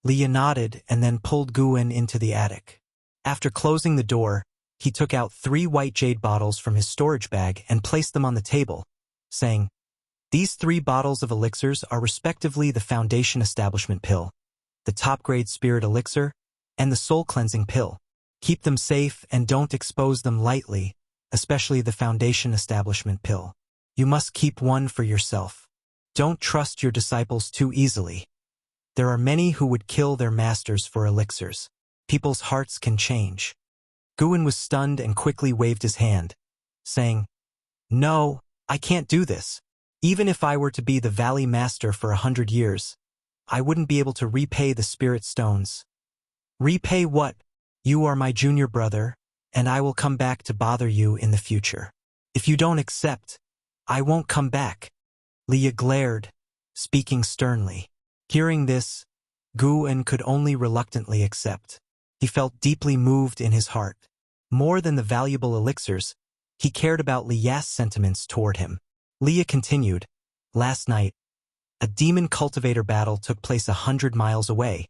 Liye nodded and then pulled Guwen into the attic. After closing the door, he took out 3 white jade bottles from his storage bag and placed them on the table, saying, "These 3 bottles of elixirs are respectively the Foundation Establishment Pill, the top-grade Spirit Elixir, and the Soul Cleansing Pill. Keep them safe and don't expose them lightly, especially the Foundation Establishment Pill. You must keep one for yourself. Don't trust your disciples too easily. There are many who would kill their masters for elixirs. People's hearts can change." Guwen was stunned and quickly waved his hand, saying, "No, I can't do this. Even if I were to be the Valley Master for 100 years, I wouldn't be able to repay the Spirit Stones." "Repay what? You are my junior brother, and I will come back to bother you in the future. If you don't accept, I won't come back." Liye glared, speaking sternly. Hearing this, Guwen could only reluctantly accept. He felt deeply moved in his heart. More than the valuable elixirs, he cared about Liye's sentiments toward him. Liye continued, "Last night, a demon cultivator battle took place 100 miles away,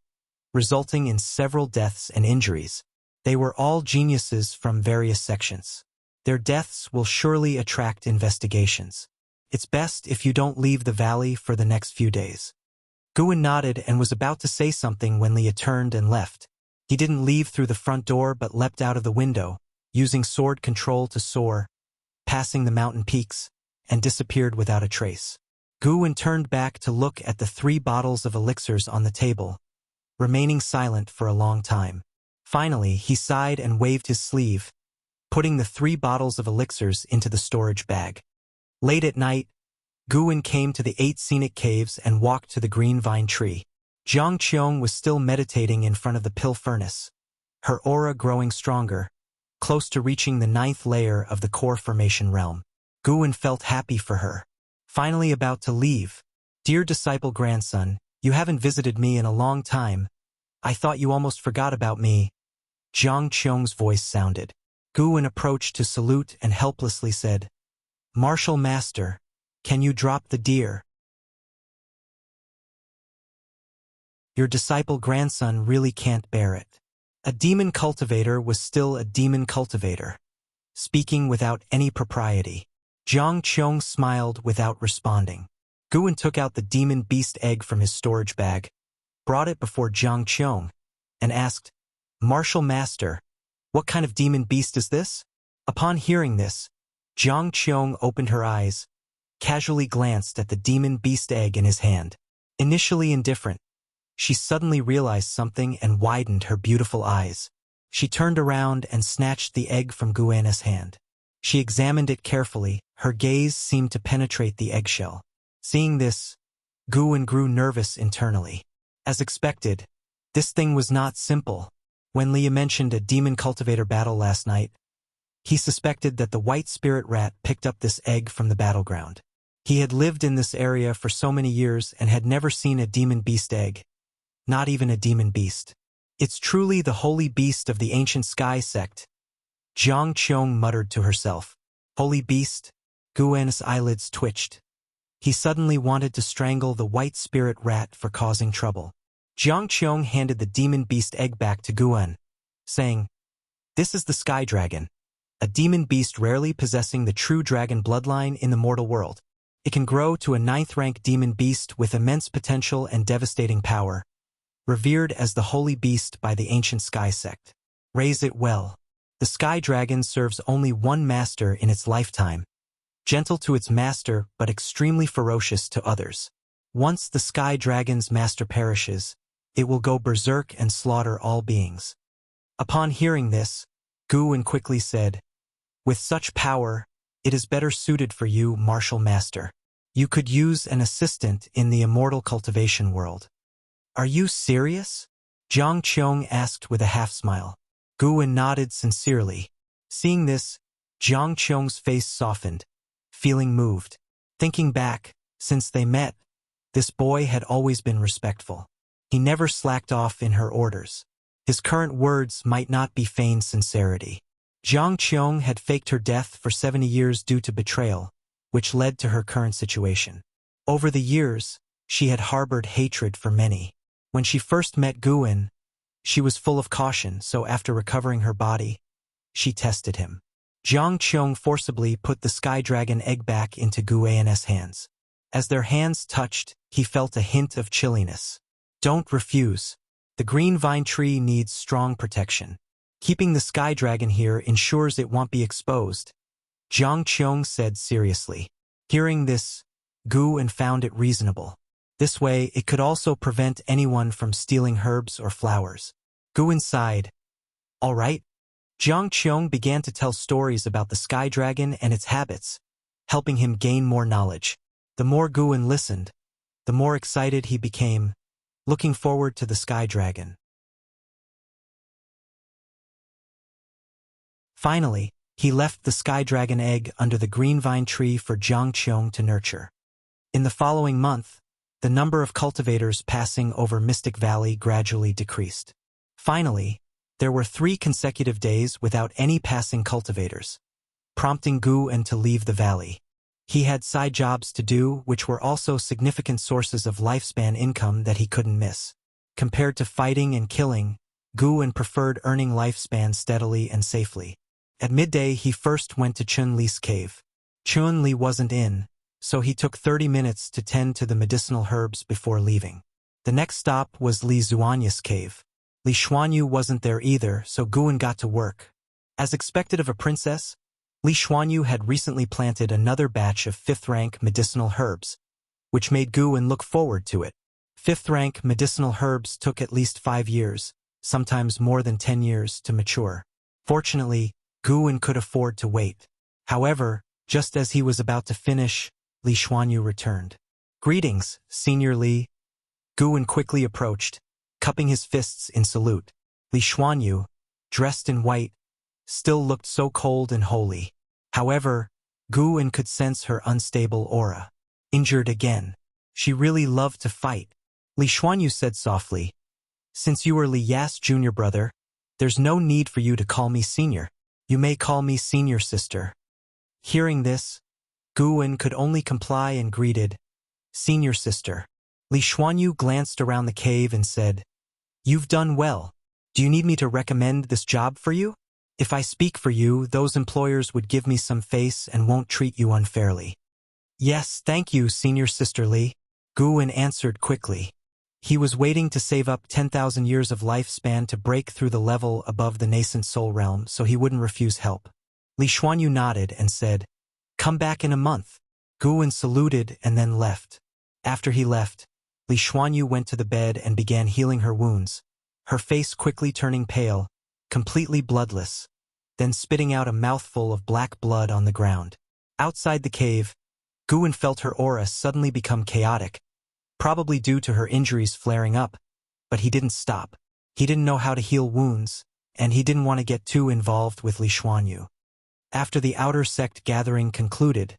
resulting in several deaths and injuries. They were all geniuses from various sections. Their deaths will surely attract investigations. It's best if you don't leave the valley for the next few days." Guwen nodded and was about to say something when Liye turned and left. He didn't leave through the front door but leapt out of the window, using sword control to soar, passing the mountain peaks, and disappeared without a trace. Guwen turned back to look at the 3 bottles of elixirs on the table, remaining silent for a long time. Finally, he sighed and waved his sleeve, putting the 3 bottles of elixirs into the storage bag. Late at night, Guwen came to the 8 scenic caves and walked to the green vine tree. Qiong was still meditating in front of the pill furnace, her aura growing stronger, close to reaching the 9th layer of the core formation realm. Guwen felt happy for her. Finally about to leave. "Dear disciple grandson, you haven't visited me in a long time. I thought you almost forgot about me." Qiong's voice sounded. Guwen approached to salute and helplessly said, "Martial Master, can you drop the deer? Your disciple grandson really can't bear it." A demon cultivator was still a demon cultivator, speaking without any propriety. Qiong smiled without responding. Guwen took out the demon beast egg from his storage bag, brought it before Qiong, and asked, "Martial Master, what kind of demon beast is this?" Upon hearing this, Qiong opened her eyes, casually glanced at the demon beast egg in his hand. Initially indifferent, she suddenly realized something and widened her beautiful eyes. She turned around and snatched the egg from Guwen's hand. She examined it carefully, her gaze seemed to penetrate the eggshell. Seeing this, Guwen grew nervous internally. As expected, this thing was not simple. When Liye mentioned a demon cultivator battle last night, he suspected that the white spirit rat picked up this egg from the battleground. He had lived in this area for so many years and had never seen a demon beast egg. Not even a demon beast. "It's truly the holy beast of the ancient sky sect," Qiong muttered to herself. "Holy beast?" Guwen's eyelids twitched. He suddenly wanted to strangle the white spirit rat for causing trouble. Qiong handed the demon beast egg back to Guwen, saying, "This is the sky dragon, a demon beast rarely possessing the true dragon bloodline in the mortal world. It can grow to a 9th-rank demon beast with immense potential and devastating power, revered as the holy beast by the ancient sky sect. Raise it well. The sky dragon serves only one master in its lifetime, gentle to its master but extremely ferocious to others. Once the sky dragon's master perishes, it will go berserk and slaughter all beings." Upon hearing this, Guwen quickly said, "With such power, it is better suited for you, Martial Master. You could use an assistant in the immortal cultivation world." "Are you serious?" Qiong asked with a half-smile. Guwen nodded sincerely. Seeing this, Qiong's face softened, feeling moved. Thinking back, since they met, this boy had always been respectful. He never slacked off in her orders. His current words might not be feigned sincerity. Qiong had faked her death for 70 years due to betrayal, which led to her current situation. Over the years, she had harbored hatred for many. When she first met Guin, she was full of caution, so after recovering her body, she tested him. Qiong forcibly put the Sky Dragon egg back into Guin's hands. As their hands touched, he felt a hint of chilliness. Don't refuse. The green vine tree needs strong protection. Keeping the Sky Dragon here ensures it won't be exposed, Qiong said seriously. Hearing this, Guin found it reasonable. This way, it could also prevent anyone from stealing herbs or flowers. Guin sighed. All right. Qiong began to tell stories about the Sky Dragon and its habits, helping him gain more knowledge. The more Guin listened, the more excited he became, looking forward to the Sky Dragon. Finally, he left the Sky Dragon egg under the green vine tree for Qiong to nurture. In the following month, the number of cultivators passing over Mystic Valley gradually decreased. Finally, there were 3 consecutive days without any passing cultivators, prompting Guin to leave the valley. He had side jobs to do, which were also significant sources of lifespan income that he couldn't miss. Compared to fighting and killing, Guin preferred earning lifespan steadily and safely. At midday, he first went to Chun-Li's cave. Chun-Li wasn't in, so he took 30 minutes to tend to the medicinal herbs before leaving. The next stop was Li Xuanyi's cave. Li Xuanyu wasn't there either, so Guin got to work. As expected of a princess, Li Xuanyu had recently planted another batch of 5th-rank medicinal herbs, which made Guin look forward to it. 5th-rank medicinal herbs took at least 5 years, sometimes more than 10 years, to mature. Fortunately, Guin could afford to wait. However, just as he was about to finish, Li Xuanyu returned. Greetings, Senior Li. Guin quickly approached, cupping his fists in salute. Li Xuanyu, dressed in white, still looked so cold and holy. However, Guin could sense her unstable aura. Injured again. She really loved to fight. Li Xuanyu said softly, "Since you are Li Ya's junior brother, there's no need for you to call me senior. You may call me senior sister." Hearing this, Guin could only comply and greeted, "Senior sister." Li Xuanyu glanced around the cave and said, "You've done well. Do you need me to recommend this job for you? If I speak for you, those employers would give me some face and won't treat you unfairly." "Yes, thank you, Senior Sister Li," Guin answered quickly. He was waiting to save up 10,000 years of lifespan to break through the level above the Nascent Soul Realm so he wouldn't refuse help. Li Xuanyu nodded and said, "Come back in a month." Guin saluted and then left. After he left, Li Xuanyu went to the bed and began healing her wounds, her face quickly turning pale, completely bloodless, then spitting out a mouthful of black blood on the ground. Outside the cave, Guin felt her aura suddenly become chaotic, probably due to her injuries flaring up, but he didn't stop. He didn't know how to heal wounds, and he didn't want to get too involved with Li Xuanyu. After the outer sect gathering concluded,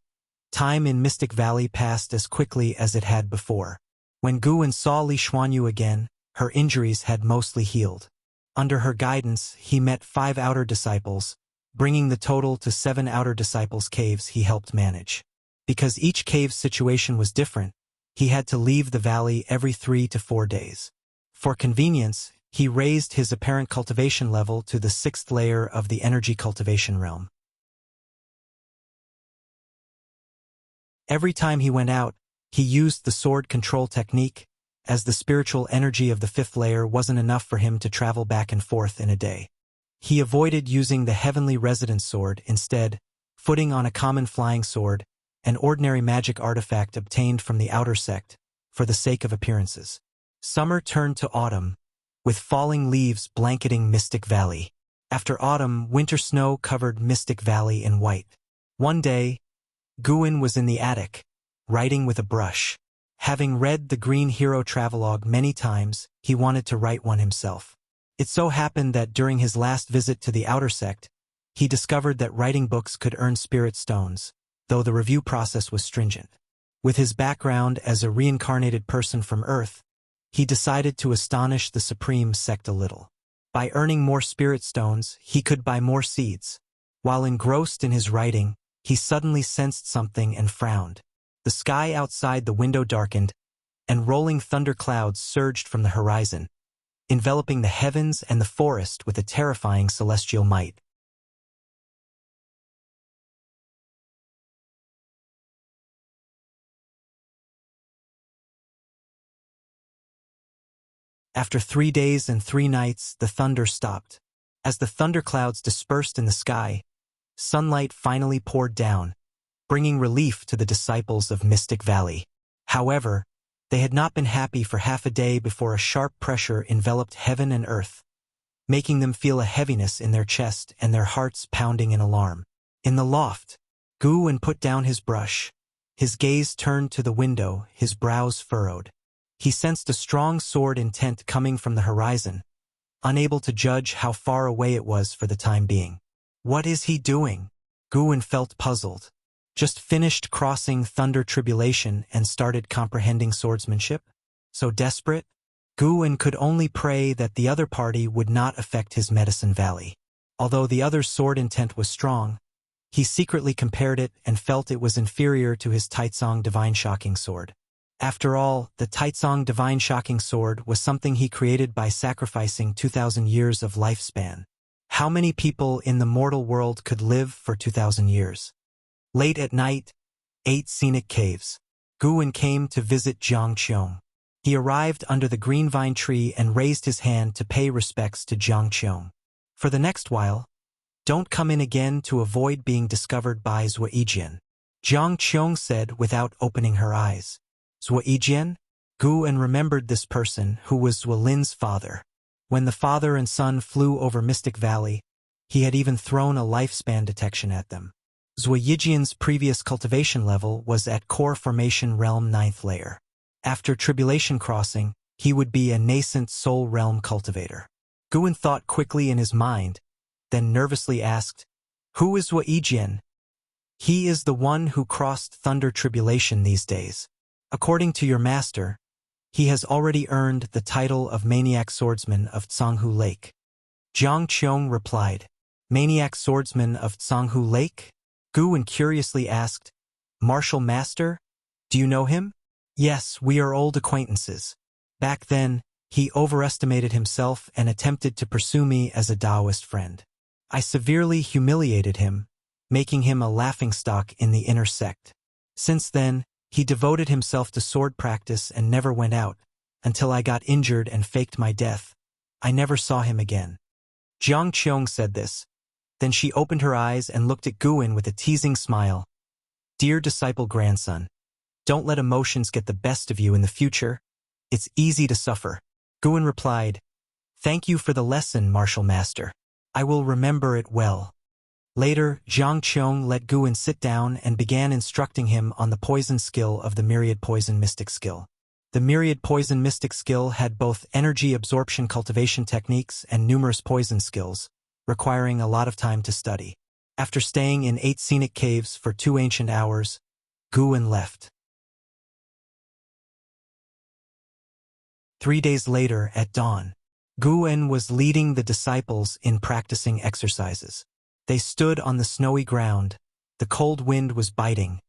time in Mystic Valley passed as quickly as it had before. When Guin saw Li Xuanyu again, her injuries had mostly healed. Under her guidance, he met 5 outer disciples, bringing the total to 7 outer disciples' caves he helped manage. Because each cave's situation was different, he had to leave the valley every 3 to 4 days. For convenience, he raised his apparent cultivation level to the 6th layer of the energy cultivation realm. Every time he went out, he used the sword control technique, as the spiritual energy of the 5th layer wasn't enough for him to travel back and forth in a day. He avoided using the heavenly residence sword, instead, footing on a common flying sword, an ordinary magic artifact obtained from the outer sect, for the sake of appearances. Summer turned to autumn, with falling leaves blanketing Mystic Valley. After autumn, winter snow covered Mystic Valley in white. One day, Guin was in the attic, writing with a brush. Having read the Green Hero Travelogue many times, he wanted to write one himself. It so happened that during his last visit to the outer sect, he discovered that writing books could earn spirit stones, though the review process was stringent. With his background as a reincarnated person from Earth, he decided to astonish the Supreme Sect a little. By earning more spirit stones, he could buy more seeds. While engrossed in his writing, he suddenly sensed something and frowned. The sky outside the window darkened, and rolling thunder clouds surged from the horizon, enveloping the heavens and the forest with a terrifying celestial might. After 3 days and 3 nights, the thunder stopped. As the thunderclouds dispersed in the sky, sunlight finally poured down, bringing relief to the disciples of Mystic Valley. However, they had not been happy for half a day before a sharp pressure enveloped heaven and earth, making them feel a heaviness in their chest and their hearts pounding in alarm. In the loft, Guwen put down his brush. His gaze turned to the window, his brows furrowed. He sensed a strong sword intent coming from the horizon, unable to judge how far away it was for the time being. What is he doing? Guwen felt puzzled. Just finished crossing Thunder Tribulation and started comprehending swordsmanship? So desperate? Guwen could only pray that the other party would not affect his Medicine Valley. Although the other's sword intent was strong, he secretly compared it and felt it was inferior to his Taicang Divine Shocking Sword. After all, the Taicang Divine Shocking Sword was something he created by sacrificing 2,000 years of lifespan. How many people in the mortal world could live for 2,000 years? Late at night, 8 scenic caves. Guwen came to visit Qiong. He arrived under the green vine tree and raised his hand to pay respects to Qiong. For the next while, don't come in again to avoid being discovered by Ziwei. Qiong said without opening her eyes. Ziwei? Guwen remembered this person who was Zuelin's father. When the father and son flew over Mystic Valley, he had even thrown a lifespan detection at them. Ziwei's previous cultivation level was at Core Formation Realm 9th layer. After Tribulation Crossing, he would be a Nascent Soul Realm Cultivator. Guwen thought quickly in his mind, then nervously asked, "Who is Ziwei?" "He is the one who crossed Thunder Tribulation these days. According to your master, he has already earned the title of Maniac Swordsman of Tsanghu Lake." Qiong replied, "Maniac Swordsman of Tsanghu Lake?" Guwen curiously asked, "Martial Master? Do you know him?" "Yes, we are old acquaintances. Back then, he overestimated himself and attempted to pursue me as a Taoist friend. I severely humiliated him, making him a laughingstock in the inner sect. Since then, he devoted himself to sword practice and never went out, until I got injured and faked my death. I never saw him again." Qiong said this. Then she opened her eyes and looked at Guwen with a teasing smile. "Dear disciple grandson, don't let emotions get the best of you in the future. It's easy to suffer." Guwen replied, "Thank you for the lesson, Martial Master. I will remember it well." Later, Qiong let Guwen sit down and began instructing him on the poison skill of the Myriad Poison Mystic skill. The Myriad Poison Mystic skill had both energy absorption cultivation techniques and numerous poison skills, requiring a lot of time to study. After staying in 8 scenic caves for 2 ancient hours, Guwen left. 3 days later, at dawn, Guwen was leading the disciples in practicing exercises. They stood on the snowy ground. The cold wind was biting,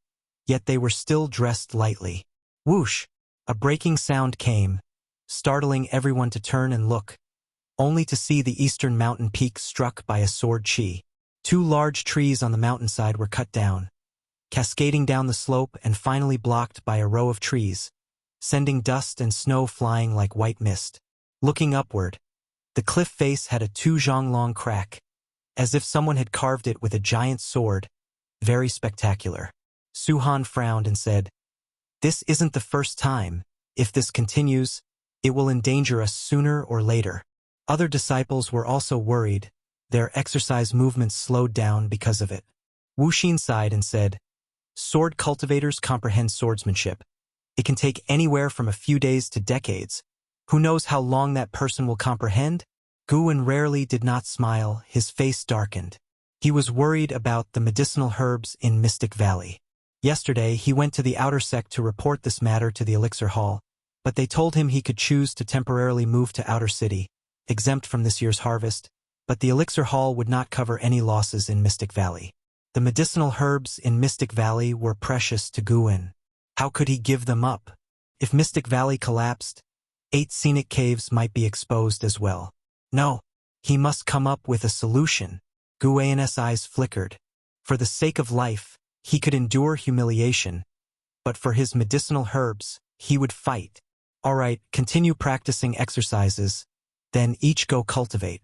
yet they were still dressed lightly. Whoosh! A breaking sound came, startling everyone to turn and look, only to see the eastern mountain peak struck by a sword chi. 2 large trees on the mountainside were cut down, cascading down the slope and finally blocked by a row of trees, sending dust and snow flying like white mist. Looking upward, the cliff face had a 2 zhang long crack, as if someone had carved it with a giant sword. Very spectacular. Suhan frowned and said, "This isn't the first time. If this continues, it will endanger us sooner or later." Other disciples were also worried. Their exercise movements slowed down because of it. Wuxin sighed and said, "Sword cultivators comprehend swordsmanship. It can take anywhere from a few days to decades. Who knows how long that person will comprehend?" Guwen rarely did not smile, his face darkened. He was worried about the medicinal herbs in Mystic Valley. Yesterday, he went to the Outer Sect to report this matter to the Elixir Hall, but they told him he could choose to temporarily move to Outer City, exempt from this year's harvest, but the Elixir Hall would not cover any losses in Mystic Valley. The medicinal herbs in Mystic Valley were precious to Guwen. How could he give them up? If Mystic Valley collapsed, 8 scenic caves might be exposed as well. No, he must come up with a solution. Guwen's eyes flickered. For the sake of life, he could endure humiliation, but for his medicinal herbs, he would fight. All right, continue practicing exercises, then each go cultivate.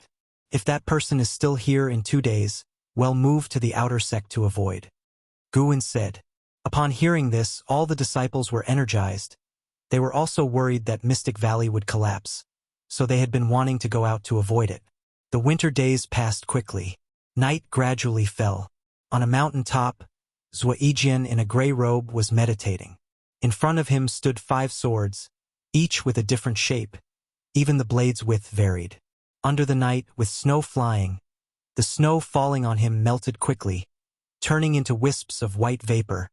If that person is still here in 2 days, well, move to the outer sect to avoid. Guwen said. Upon hearing this, all the disciples were energized. They were also worried that Mystic Valley would collapse, so they had been wanting to go out to avoid it. The winter days passed quickly. Night gradually fell. On a mountain top, Ziwei in a gray robe was meditating. In front of him stood 5 swords, each with a different shape. Even the blade's width varied. Under the night, with snow flying, the snow falling on him melted quickly, turning into wisps of white vapor,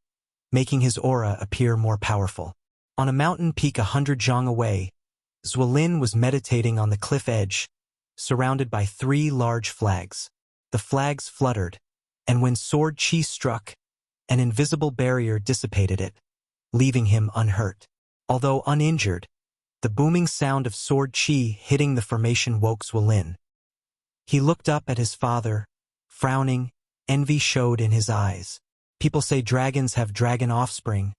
making his aura appear more powerful. On a mountain peak 100 Jiang away, Ziwei was meditating on the cliff edge, surrounded by 3 large flags. The flags fluttered, and when sword chi struck, an invisible barrier dissipated it, leaving him unhurt. Although uninjured, the booming sound of sword chi hitting the formation woke Ziwei. He looked up at his father, frowning. Envy showed in his eyes. People say dragons have dragon offspring,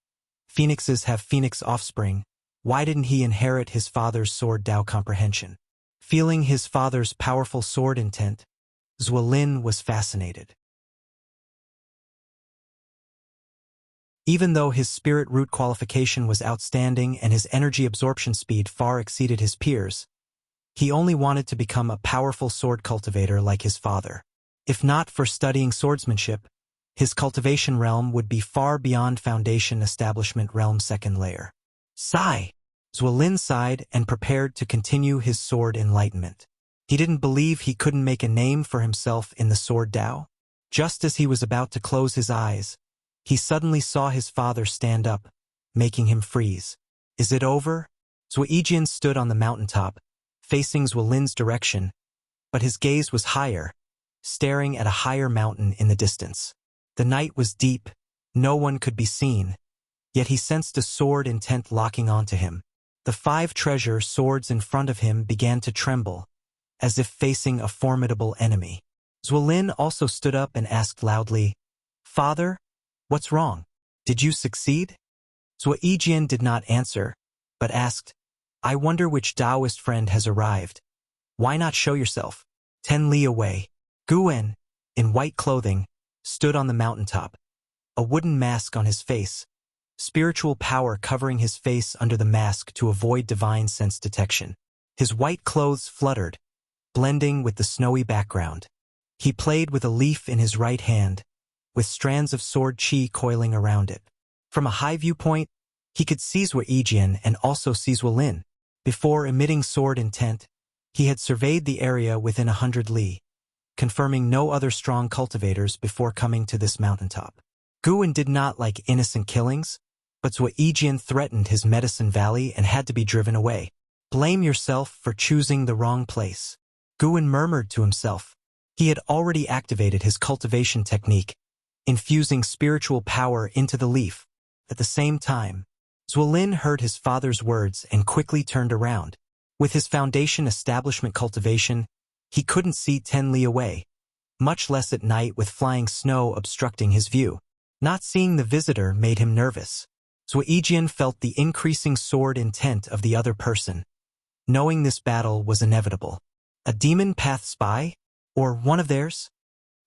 phoenixes have phoenix offspring. Why didn't he inherit his father's sword Dao comprehension? Feeling his father's powerful sword intent, Ziwei was fascinated. Even though his spirit root qualification was outstanding and his energy absorption speed far exceeded his peers, he only wanted to become a powerful sword cultivator like his father. If not for studying swordsmanship, his cultivation realm would be far beyond Foundation Establishment Realm 2nd layer. Sigh! Ziwei sighed and prepared to continue his sword enlightenment. He didn't believe he couldn't make a name for himself in the sword Dao. Just as he was about to close his eyes, he suddenly saw his father stand up, making him freeze. Is it over? Ziwei stood on the mountaintop, facing Ziwei's direction, but his gaze was higher, staring at a higher mountain in the distance. The night was deep, no one could be seen, yet he sensed a sword intent locking onto him. The 5 treasure swords in front of him began to tremble, as if facing a formidable enemy. Ziwei also stood up and asked loudly, "Father, what's wrong? Did you succeed?" Ziwei did not answer, but asked, "I wonder which Taoist friend has arrived. Why not show yourself?" 10 li away, Guwen, in white clothing, stood on the mountaintop, a wooden mask on his face, spiritual power covering his face under the mask to avoid divine sense detection. His white clothes fluttered, blending with the snowy background. He played with a leaf in his right hand, with strands of sword chi coiling around it. From a high viewpoint, he could see Ziwei and also see Ziwei. Before emitting sword intent, he had surveyed the area within 100 li, confirming no other strong cultivators before coming to this mountaintop. Guwen did not like innocent killings, but Ziwei threatened his medicine valley and had to be driven away. Blame yourself for choosing the wrong place. Guwen murmured to himself. He had already activated his cultivation technique, infusing spiritual power into the leaf. At the same time, Ziwei heard his father's words and quickly turned around. With his foundation establishment cultivation, he couldn't see 10 li away, much less at night with flying snow obstructing his view. Not seeing the visitor made him nervous. Ziwei felt the increasing sword intent of the other person, knowing this battle was inevitable. A demon path spy? Or one of theirs?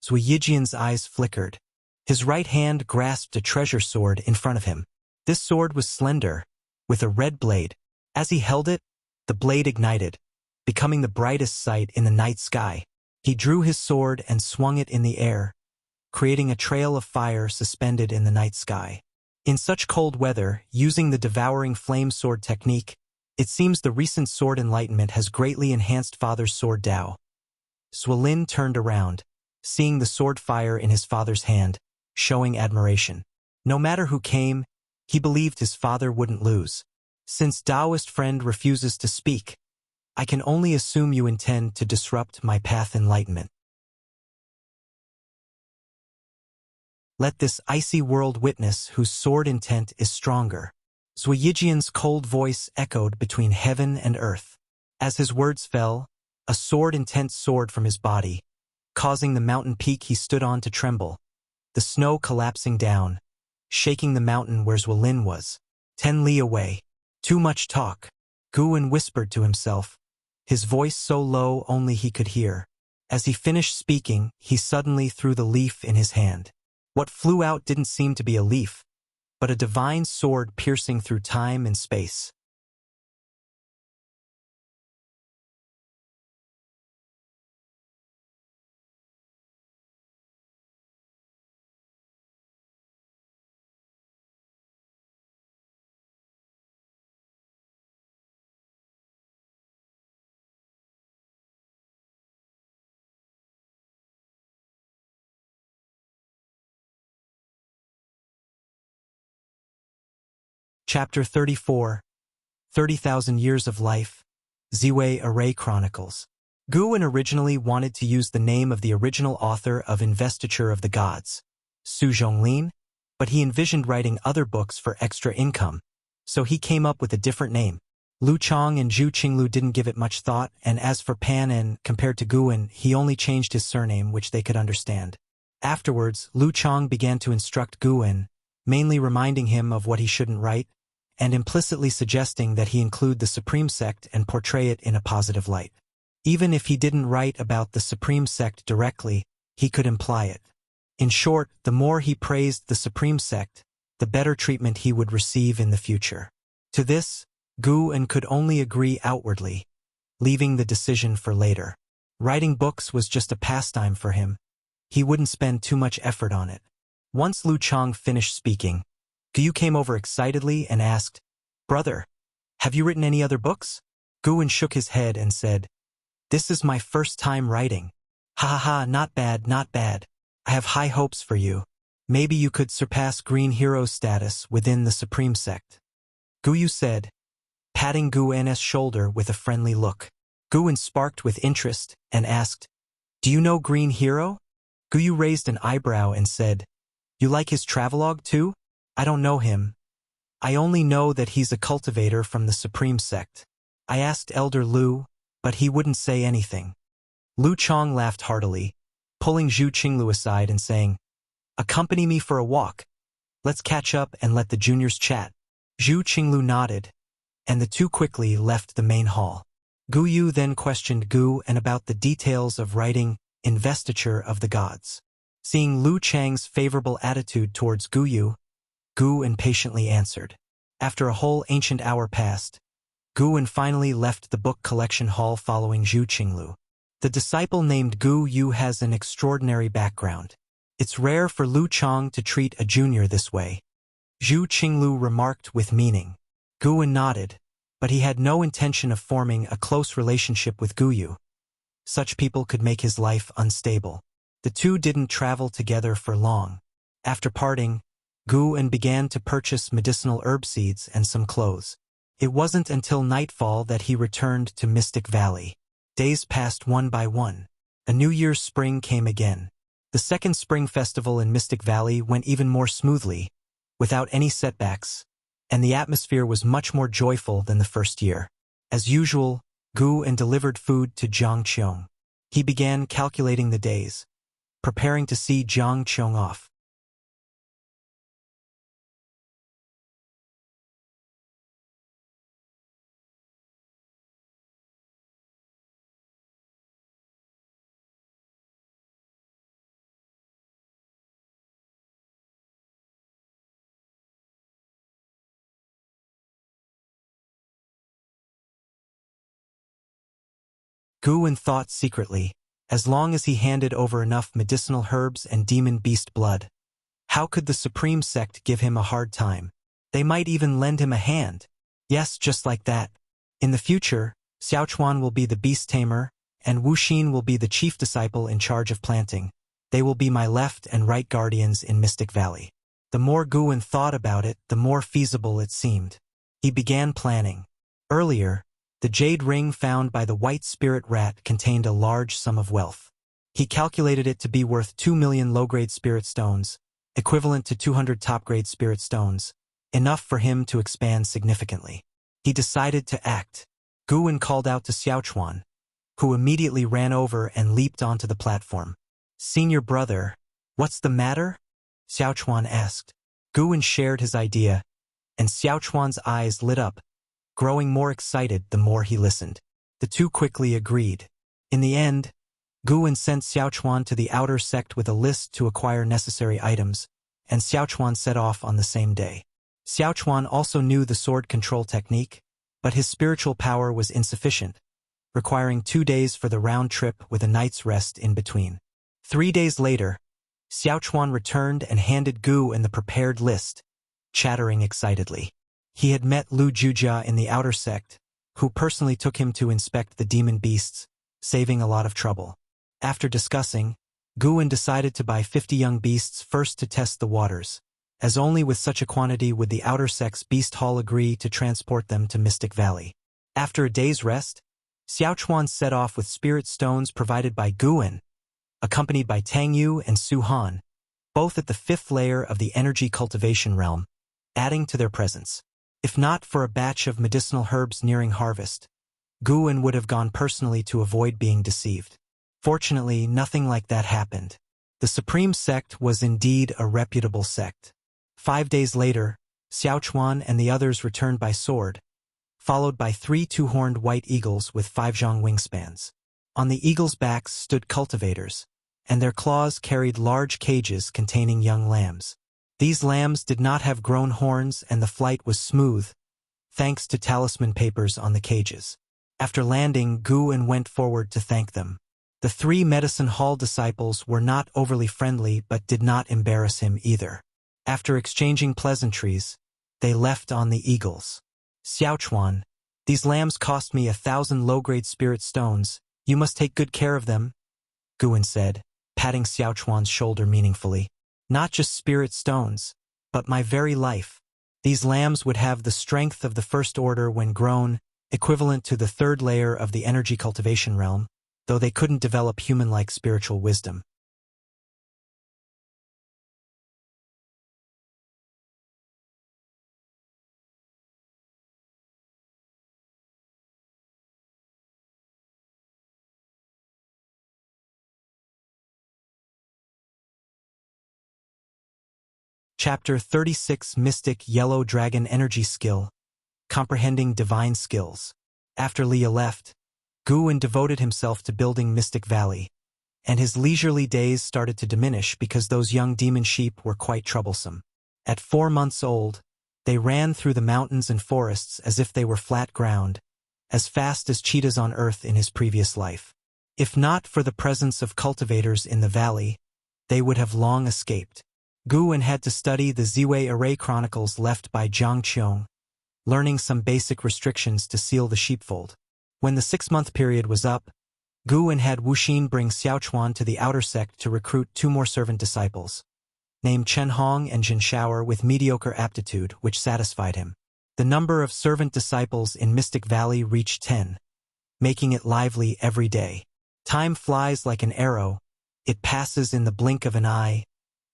Ziwei's eyes flickered. His right hand grasped a treasure sword in front of him. This sword was slender, with a red blade. As he held it, the blade ignited, becoming the brightest sight in the night sky. He drew his sword and swung it in the air, creating a trail of fire suspended in the night sky. In such cold weather, using the devouring flame sword technique, it seems the recent sword enlightenment has greatly enhanced father's sword Dao. Ziwei turned around, seeing the sword fire in his father's hand, showing admiration. No matter who came, he believed his father wouldn't lose. Since Taoist friend refuses to speak, I can only assume you intend to disrupt my path enlightenment. Let this icy world witness whose sword intent is stronger. Zuiyijian's cold voice echoed between heaven and earth. As his words fell, a sword intent soared from his body, causing the mountain peak he stood on to tremble. The snow collapsing down, shaking the mountain where Wanyin was. 10 li away. Too much talk, Guwen whispered to himself, his voice so low only he could hear. As he finished speaking, he suddenly threw the leaf in his hand. What flew out didn't seem to be a leaf, but a divine sword piercing through time and space. Chapter 34, 30,000 Years of Life, Ziwei Array Chronicles. Guwen originally wanted to use the name of the original author of Investiture of the Gods, Su Zhonglin, but he envisioned writing other books for extra income, so he came up with a different name. Lu Chong and Zhu Qinglu didn't give it much thought, and as for Pan En, compared to Guwen, he only changed his surname which they could understand. Afterwards, Lu Chong began to instruct Guwen, mainly reminding him of what he shouldn't write, and implicitly suggesting that he include the Supreme Sect and portray it in a positive light. Even if he didn't write about the Supreme Sect directly, he could imply it. In short, the more he praised the Supreme Sect, the better treatment he would receive in the future. To this, Guwen could only agree outwardly, leaving the decision for later. Writing books was just a pastime for him. He wouldn't spend too much effort on it. Once Lu Chong finished speaking, Guyu came over excitedly and asked, "Brother, have you written any other books?" Guwen shook his head and said, "This is my first time writing." "Ha ha ha, not bad, not bad. I have high hopes for you. Maybe you could surpass Green Hero status within the Supreme Sect," Guyu said, patting Guwen's shoulder with a friendly look. Guwen sparked with interest and asked, "Do you know Green Hero?" Guyu raised an eyebrow and said, "You like his travelogue too?" "I don't know him. I only know that he's a cultivator from the Supreme Sect." I asked Elder Lu, but he wouldn't say anything. Lu Chong laughed heartily, pulling Zhu Qinglu aside and saying, "Accompany me for a walk. Let's catch up and let the juniors chat." Zhu Qinglu nodded, and the two quickly left the main hall. Guyu then questioned Guwen about the details of writing Investiture of the Gods. Seeing Lu Chang's favorable attitude towards Guwen patiently answered. After a whole ancient hour passed, Guwen finally left the book collection hall following Zhu Qinglu. The disciple named Guyu has an extraordinary background. It's rare for Lu Chong to treat a junior this way, Zhu Qinglu remarked with meaning. Guwen nodded, but he had no intention of forming a close relationship with Guyu. Such people could make his life unstable. The two didn't travel together for long. After parting, Guwen began to purchase medicinal herb seeds and some clothes. It wasn't until nightfall that he returned to Mystic Valley. Days passed one by one. A New Year's spring came again. The second spring festival in Mystic Valley went even more smoothly, without any setbacks, and the atmosphere was much more joyful than the first year. As usual, Guwen delivered food to Qiong. He began calculating the days, preparing to see Qiong off. Guwen thought secretly, as long as he handed over enough medicinal herbs and demon beast blood, how could the Supreme Sect give him a hard time? They might even lend him a hand. Yes, just like that. In the future, Xiaochuan will be the beast tamer, and Wuxin will be the chief disciple in charge of planting. They will be my left and right guardians in Mystic Valley. The more Guwen thought about it, the more feasible it seemed. He began planning. Earlier, the jade ring found by the white spirit rat contained a large sum of wealth. He calculated it to be worth 2 million low-grade spirit stones, equivalent to 200 top-grade spirit stones, enough for him to expand significantly. He decided to act. Guwen called out to Xiaochuan, who immediately ran over and leaped onto the platform. "Senior brother, what's the matter?" Xiaochuan asked. Guwen shared his idea, and Xiaochuan's eyes lit up, growing more excited the more he listened. The two quickly agreed. In the end, Guwen sent Xiaochuan to the outer sect with a list to acquire necessary items, and Xiaochuan set off on the same day. Xiaochuan also knew the sword control technique, but his spiritual power was insufficient, requiring 2 days for the round trip with a night's rest in between. 3 days later, Xiaochuan returned and handed Guwen the prepared list, chattering excitedly. He had met Lu Jujia in the outer sect, who personally took him to inspect the demon beasts, saving a lot of trouble. After discussing, Guwen decided to buy 50 young beasts first to test the waters, as only with such a quantity would the outer sect's beast hall agree to transport them to Mystic Valley. After a day's rest, Xiaochuan set off with spirit stones provided by Guwen, accompanied by Tang Yu and Su Han, both at the 5th layer of the energy cultivation realm, adding to their presence. If not for a batch of medicinal herbs nearing harvest, Guwen would have gone personally to avoid being deceived. Fortunately, nothing like that happened. The Supreme Sect was indeed a reputable sect. 5 days later, Xiaochuan and the others returned by sword, followed by 3 two-horned white eagles with 5 zhang wingspans. On the eagles' backs stood cultivators, and their claws carried large cages containing young lambs. These lambs did not have grown horns and the flight was smooth, thanks to talisman papers on the cages. After landing, Guwen went forward to thank them. The 3 medicine hall disciples were not overly friendly but did not embarrass him either. After exchanging pleasantries, they left on the eagles. "Xiaochuan, these lambs cost me 1,000 low-grade spirit stones. You must take good care of them," Guwen said, patting Xiaochuan's shoulder meaningfully. "Not just spirit stones, but my very life. These lambs would have the strength of the First Order when grown, equivalent to the 3rd layer of the energy cultivation realm, though they couldn't develop human-like spiritual wisdom." Chapter 36 Mystic Yellow Dragon Energy Skill, Comprehending Divine Skills. After Leah left, Guwen devoted himself to building Mystic Valley, and his leisurely days started to diminish because those young demon sheep were quite troublesome. At 4 months old, they ran through the mountains and forests as if they were flat ground, as fast as cheetahs on Earth in his previous life. If not for the presence of cultivators in the valley, they would have long escaped. Guwen had to study the Ziwei array chronicles left by Qiong, learning some basic restrictions to seal the sheepfold. When the 6-month period was up, Guwen had Wuxin bring Xiaochuan to the outer sect to recruit 2 more servant disciples, named Chen Hong and Jin Shaoer, with mediocre aptitude, which satisfied him. The number of servant disciples in Mystic Valley reached 10, making it lively every day. Time flies like an arrow. It passes in the blink of an eye,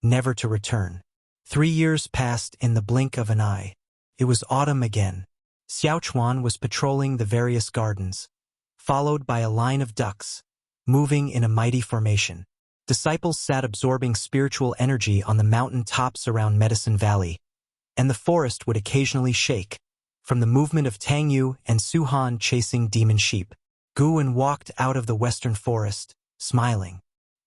never to return. 3 years passed in the blink of an eye. It was autumn again. Xiaochuan was patrolling the various gardens, followed by a line of ducks, moving in a mighty formation. Disciples sat absorbing spiritual energy on the mountain tops around Medicine Valley, and the forest would occasionally shake, from the movement of Tang Yu and Su Han chasing demon sheep. Guwen walked out of the western forest, smiling.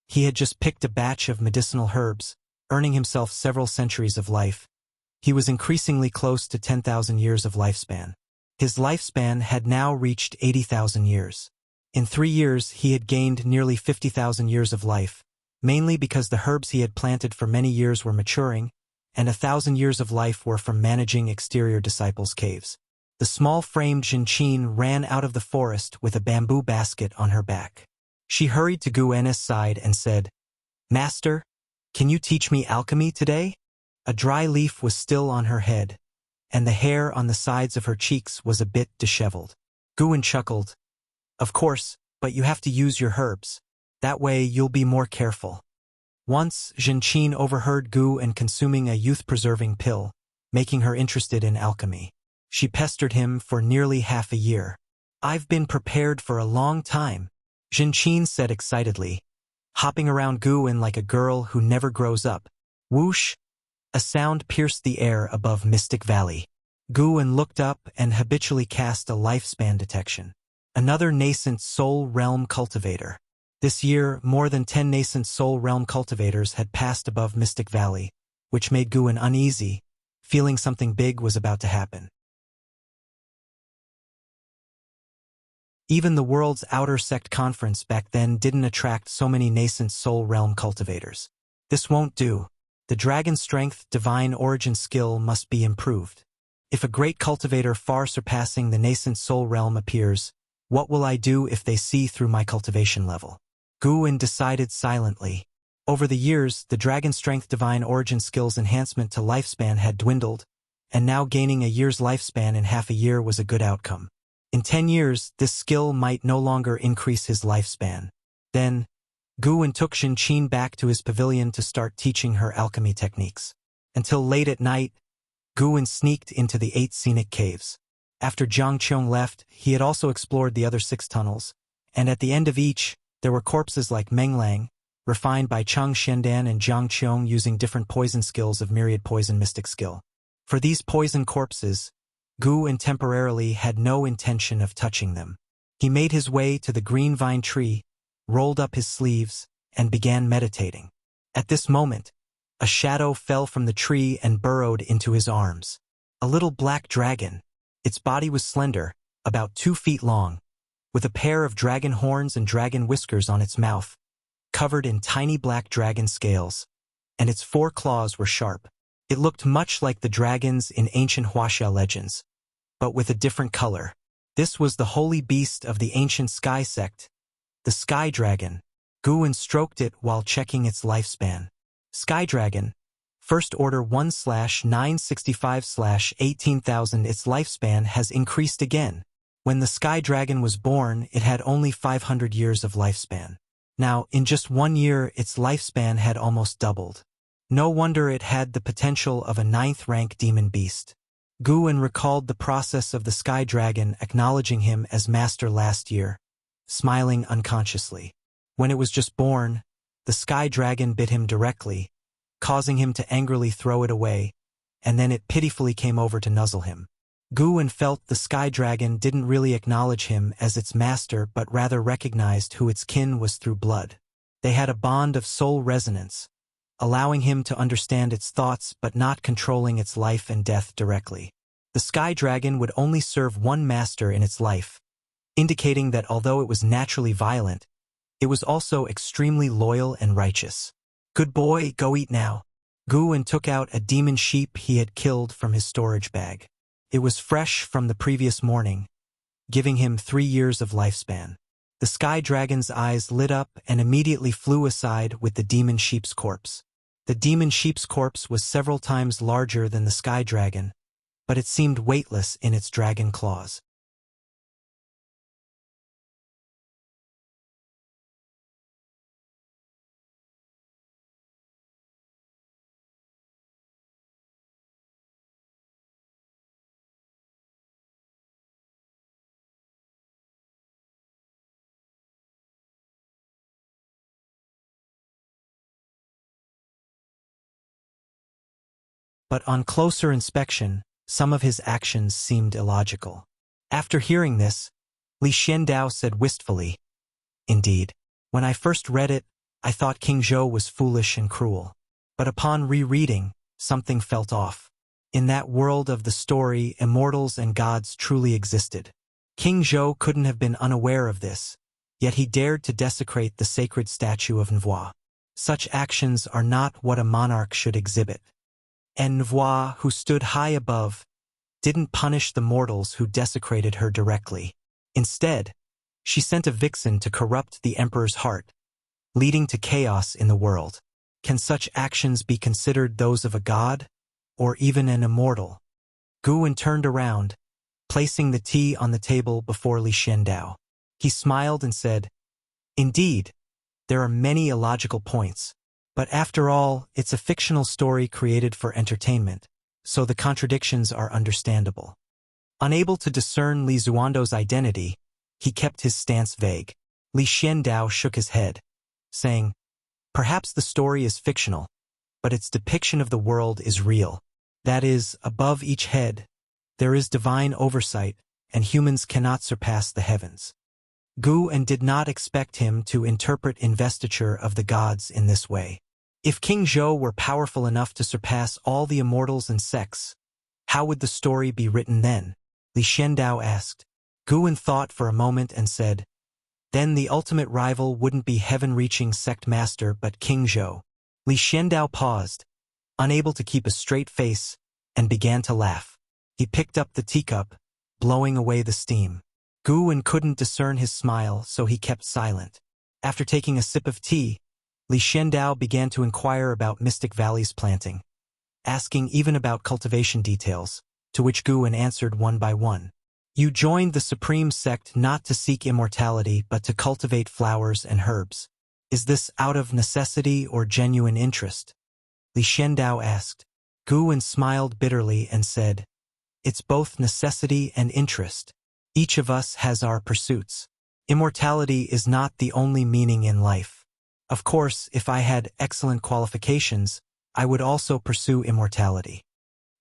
He had just picked a batch of medicinal herbs, earning himself several centuries of life. He was increasingly close to 10,000 years of lifespan. His lifespan had now reached 80,000 years. In 3 years, he had gained nearly 50,000 years of life, mainly because the herbs he had planted for many years were maturing, and 1,000 years of life were from managing exterior disciples' caves. The small-framed Jinqin ran out of the forest with a bamboo basket on her back. She hurried to Guwen's side and said, "Master, can you teach me alchemy today?" A dry leaf was still on her head, and the hair on the sides of her cheeks was a bit disheveled. Guwen chuckled. "Of course, but you have to use your herbs. That way you'll be more careful." Once, Zhenqin overheard Gu and consuming a youth-preserving pill, making her interested in alchemy. She pestered him for nearly half a year. "I've been prepared for a long time," Zhenqin said excitedly, hopping around Guin like a girl who never grows up. Whoosh! A sound pierced the air above Mystic Valley. Guin looked up and habitually cast a lifespan detection. Another Nascent Soul Realm Cultivator. This year, more than 10 Nascent Soul Realm Cultivators had passed above Mystic Valley, which made Guin uneasy, feeling something big was about to happen. Even the world's outer sect conference back then didn't attract so many Nascent Soul Realm Cultivators. This won't do. The Dragon Strength Divine Origin skill must be improved. If a great cultivator far surpassing the Nascent Soul Realm appears, what will I do if they see through my cultivation level? Guin decided silently. Over the years, the Dragon Strength Divine Origin skill's enhancement to lifespan had dwindled, and now gaining a year's lifespan in half a year was a good outcome. In 10 years, this skill might no longer increase his lifespan. Then, Guin took Zhenqin back to his pavilion to start teaching her alchemy techniques. Until late at night, Guin sneaked into the 8 scenic caves. After Qiong left, he had also explored the other 6 tunnels, and at the end of each, there were corpses like Menglang, refined by Cheng Shendan and Jiang Qiong using different poison skills of myriad poison mystic skill. For these poison corpses, Guin temporarily had no intention of touching them. He made his way to the green vine tree, rolled up his sleeves, and began meditating. At this moment, a shadow fell from the tree and burrowed into his arms. A little black dragon. Its body was slender, about 2 feet long, with a pair of dragon horns and dragon whiskers on its mouth, covered in tiny black dragon scales, and its 4 claws were sharp. It looked much like the dragons in ancient Huaxia legends, but with a different color. This was the holy beast of the ancient Sky Sect, the Sky Dragon. Guin stroked it while checking its lifespan. Sky Dragon, First Order 1/965/18,000. Its lifespan has increased again. When the Sky Dragon was born, it had only 500 years of lifespan. Now, in just 1 year, its lifespan had almost doubled. No wonder it had the potential of a 9th-rank demon beast. Guin recalled the process of the Sky Dragon acknowledging him as master last year, smiling unconsciously. When it was just born, the Sky Dragon bit him directly, causing him to angrily throw it away, and then it pitifully came over to nuzzle him. Guin felt the Sky Dragon didn't really acknowledge him as its master but rather recognized who its kin was through blood. They had a bond of soul resonance, allowing him to understand its thoughts but not controlling its life and death directly. The Sky Dragon would only serve one master in its life, indicating that although it was naturally violent, it was also extremely loyal and righteous. "Good boy, go eat now." Guin took out a demon sheep he had killed from his storage bag. It was fresh from the previous morning, giving him 3 years of lifespan. The Sky Dragon's eyes lit up and immediately flew aside with the demon sheep's corpse. The demon sheep's corpse was several times larger than the Sky Dragon, but it seemed weightless in its dragon claws. But on closer inspection, some of his actions seemed illogical. After hearing this, Li Xiandao said wistfully, "Indeed, when I first read it, I thought King Zhou was foolish and cruel. But upon rereading, something felt off. In that world of the story, immortals and gods truly existed. King Zhou couldn't have been unaware of this, yet he dared to desecrate the sacred statue of Nvua. Such actions are not what a monarch should exhibit. And Nvua, who stood high above, didn't punish the mortals who desecrated her directly. Instead, she sent a vixen to corrupt the emperor's heart, leading to chaos in the world. Can such actions be considered those of a god, or even an immortal?" Guin turned around, placing the tea on the table before Li Xiandao. He smiled and said, "Indeed, there are many illogical points, But after all, it's a fictional story created for entertainment, so the contradictions are understandable. Unable to discern Li Zuando's identity, he kept his stance vague. Li Xiandao shook his head, saying, "Perhaps the story is fictional, but its depiction of the world is real. That is, above each head, there is divine oversight, and humans cannot surpass the heavens." Gu En did not expect him to interpret investiture of the gods in this way. If King Zhou were powerful enough to surpass all the immortals and sects, how would the story be written then? Li Xiandao asked. Gu En thought for a moment and said, "Then the ultimate rival wouldn't be heaven-reaching sect master but King Zhou." Li Xiandao paused, unable to keep a straight face, and began to laugh. He picked up the teacup, blowing away the steam. Gu En couldn't discern his smile, so he kept silent. After taking a sip of tea, Li Xiandao began to inquire about Mystic Valley's planting, asking even about cultivation details, to which Gu En answered one by one. "You joined the Supreme Sect not to seek immortality but to cultivate flowers and herbs. Is this out of necessity or genuine interest?" Li Xiandao asked. Gu En smiled bitterly and said, "It's both necessity and interest. Each of us has our pursuits. Immortality is not the only meaning in life. Of course, if I had excellent qualifications, I would also pursue immortality."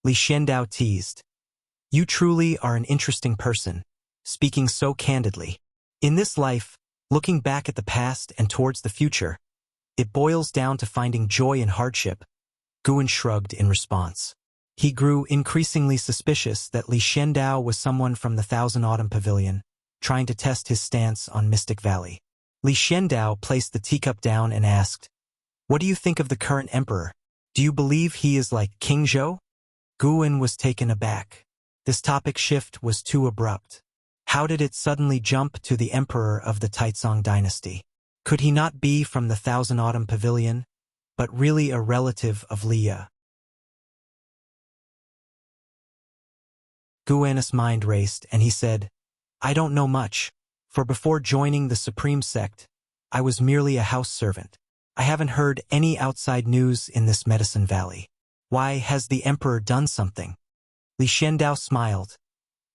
Li Xiandao teased, "You truly are an interesting person, speaking so candidly. In this life, looking back at the past and towards the future, it boils down to finding joy in hardship." Gu En shrugged in response. He grew increasingly suspicious that Li Xiandao was someone from the Thousand Autumn Pavilion, trying to test his stance on Mystic Valley. Li Xiandao placed the teacup down and asked, "What do you think of the current emperor? Do you believe he is like King Zhou?" Gu En was taken aback. This topic shift was too abrupt. How did it suddenly jump to the emperor of the Taicang dynasty? Could he not be from the Thousand Autumn Pavilion, but really a relative of Liya? Gu En's mind raced, and he said, "I don't know much, for before joining the Supreme Sect, I was merely a house servant. I haven't heard any outside news in this Medicine Valley. Why, has the emperor done something?" Li Xiandao smiled.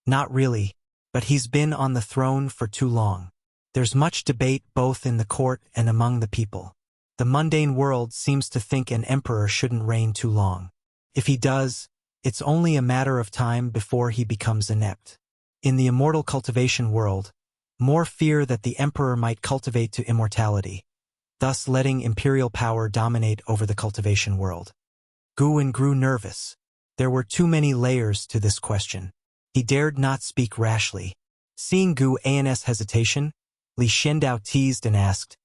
"Not really, but he's been on the throne for too long. There's much debate both in the court and among the people. The mundane world seems to think an emperor shouldn't reign too long. If he does, it's only a matter of time before he becomes inept. In the immortal cultivation world, more fear that the emperor might cultivate to immortality, thus letting imperial power dominate over the cultivation world." Gu En grew nervous. There were too many layers to this question. He dared not speak rashly. Seeing Gu En's hesitation, Li Xiandao teased and asked,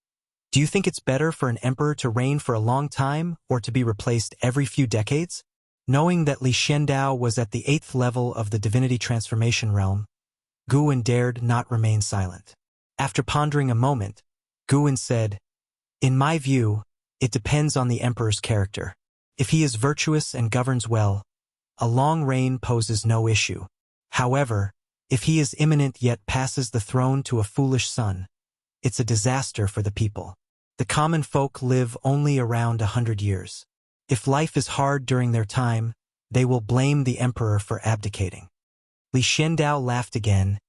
"Do you think it's better for an emperor to reign for a long time or to be replaced every few decades?" Knowing that Li Xiandao was at the 8th level of the Divinity transformation realm, Gu En dared not remain silent. After pondering a moment, Gu En said, "In my view, it depends on the emperor's character. If he is virtuous and governs well, a long reign poses no issue. However, if he is imminent yet passes the throne to a foolish son, it's a disaster for the people. The common folk live only around 100 years. If life is hard during their time, they will blame the emperor for abdicating." Li Xiandao laughed again,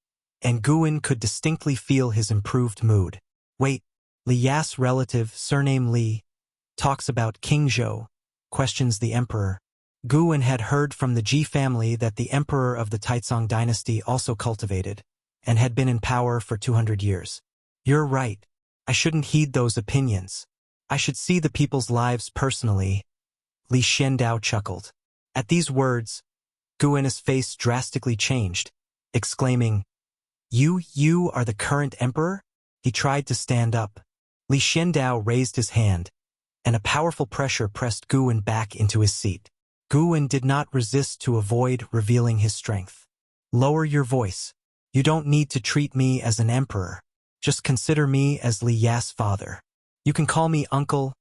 and Gu En could distinctly feel his improved mood. "Wait, Li Ya's relative, surname Li, talks about King Zhou, questions the emperor." Gu En had heard from the Ji family that the emperor of the Taicang dynasty also cultivated, and had been in power for 200 years. "You're right. I shouldn't heed those opinions. I should see the people's lives personally." Li Xiandao chuckled. At these words, Gu En's face drastically changed, exclaiming, You are the current emperor?" He tried to stand up. Li Xiandao raised his hand, and a powerful pressure pressed Gu En back into his seat. Gu En did not resist to avoid revealing his strength. "Lower your voice. You don't need to treat me as an emperor. Just consider me as Li Ya's father. You can call me uncle."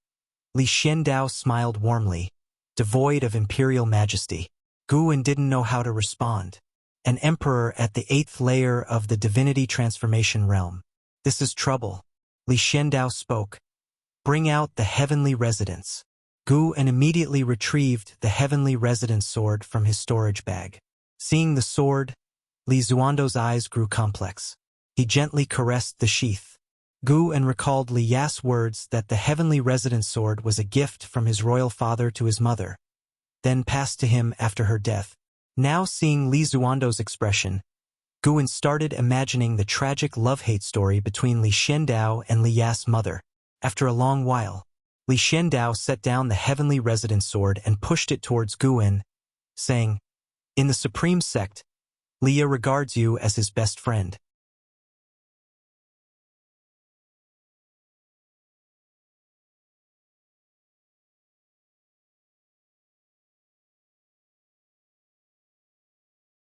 Li Xiandao smiled warmly, devoid of imperial majesty. Gu En didn't know how to respond. An emperor at the 8th layer of the Divinity transformation realm. This is trouble. Li Xiandao spoke. Bring out the heavenly residence. Guan immediately retrieved the heavenly residence sword from his storage bag. Seeing the sword, Li Zuando's eyes grew complex. He gently caressed the sheath. Guan recalled Li Ya's words that the heavenly residence sword was a gift from his royal father to his mother, then passed to him after her death. Now seeing Li Zuando's expression, Guan started imagining the tragic love-hate story between Li Xiandao and Li Ya's mother. After a long while, Li Xiandao set down the heavenly residence sword and pushed it towards Guan, saying, "In the Supreme Sect, Li Ya regards you as his best friend.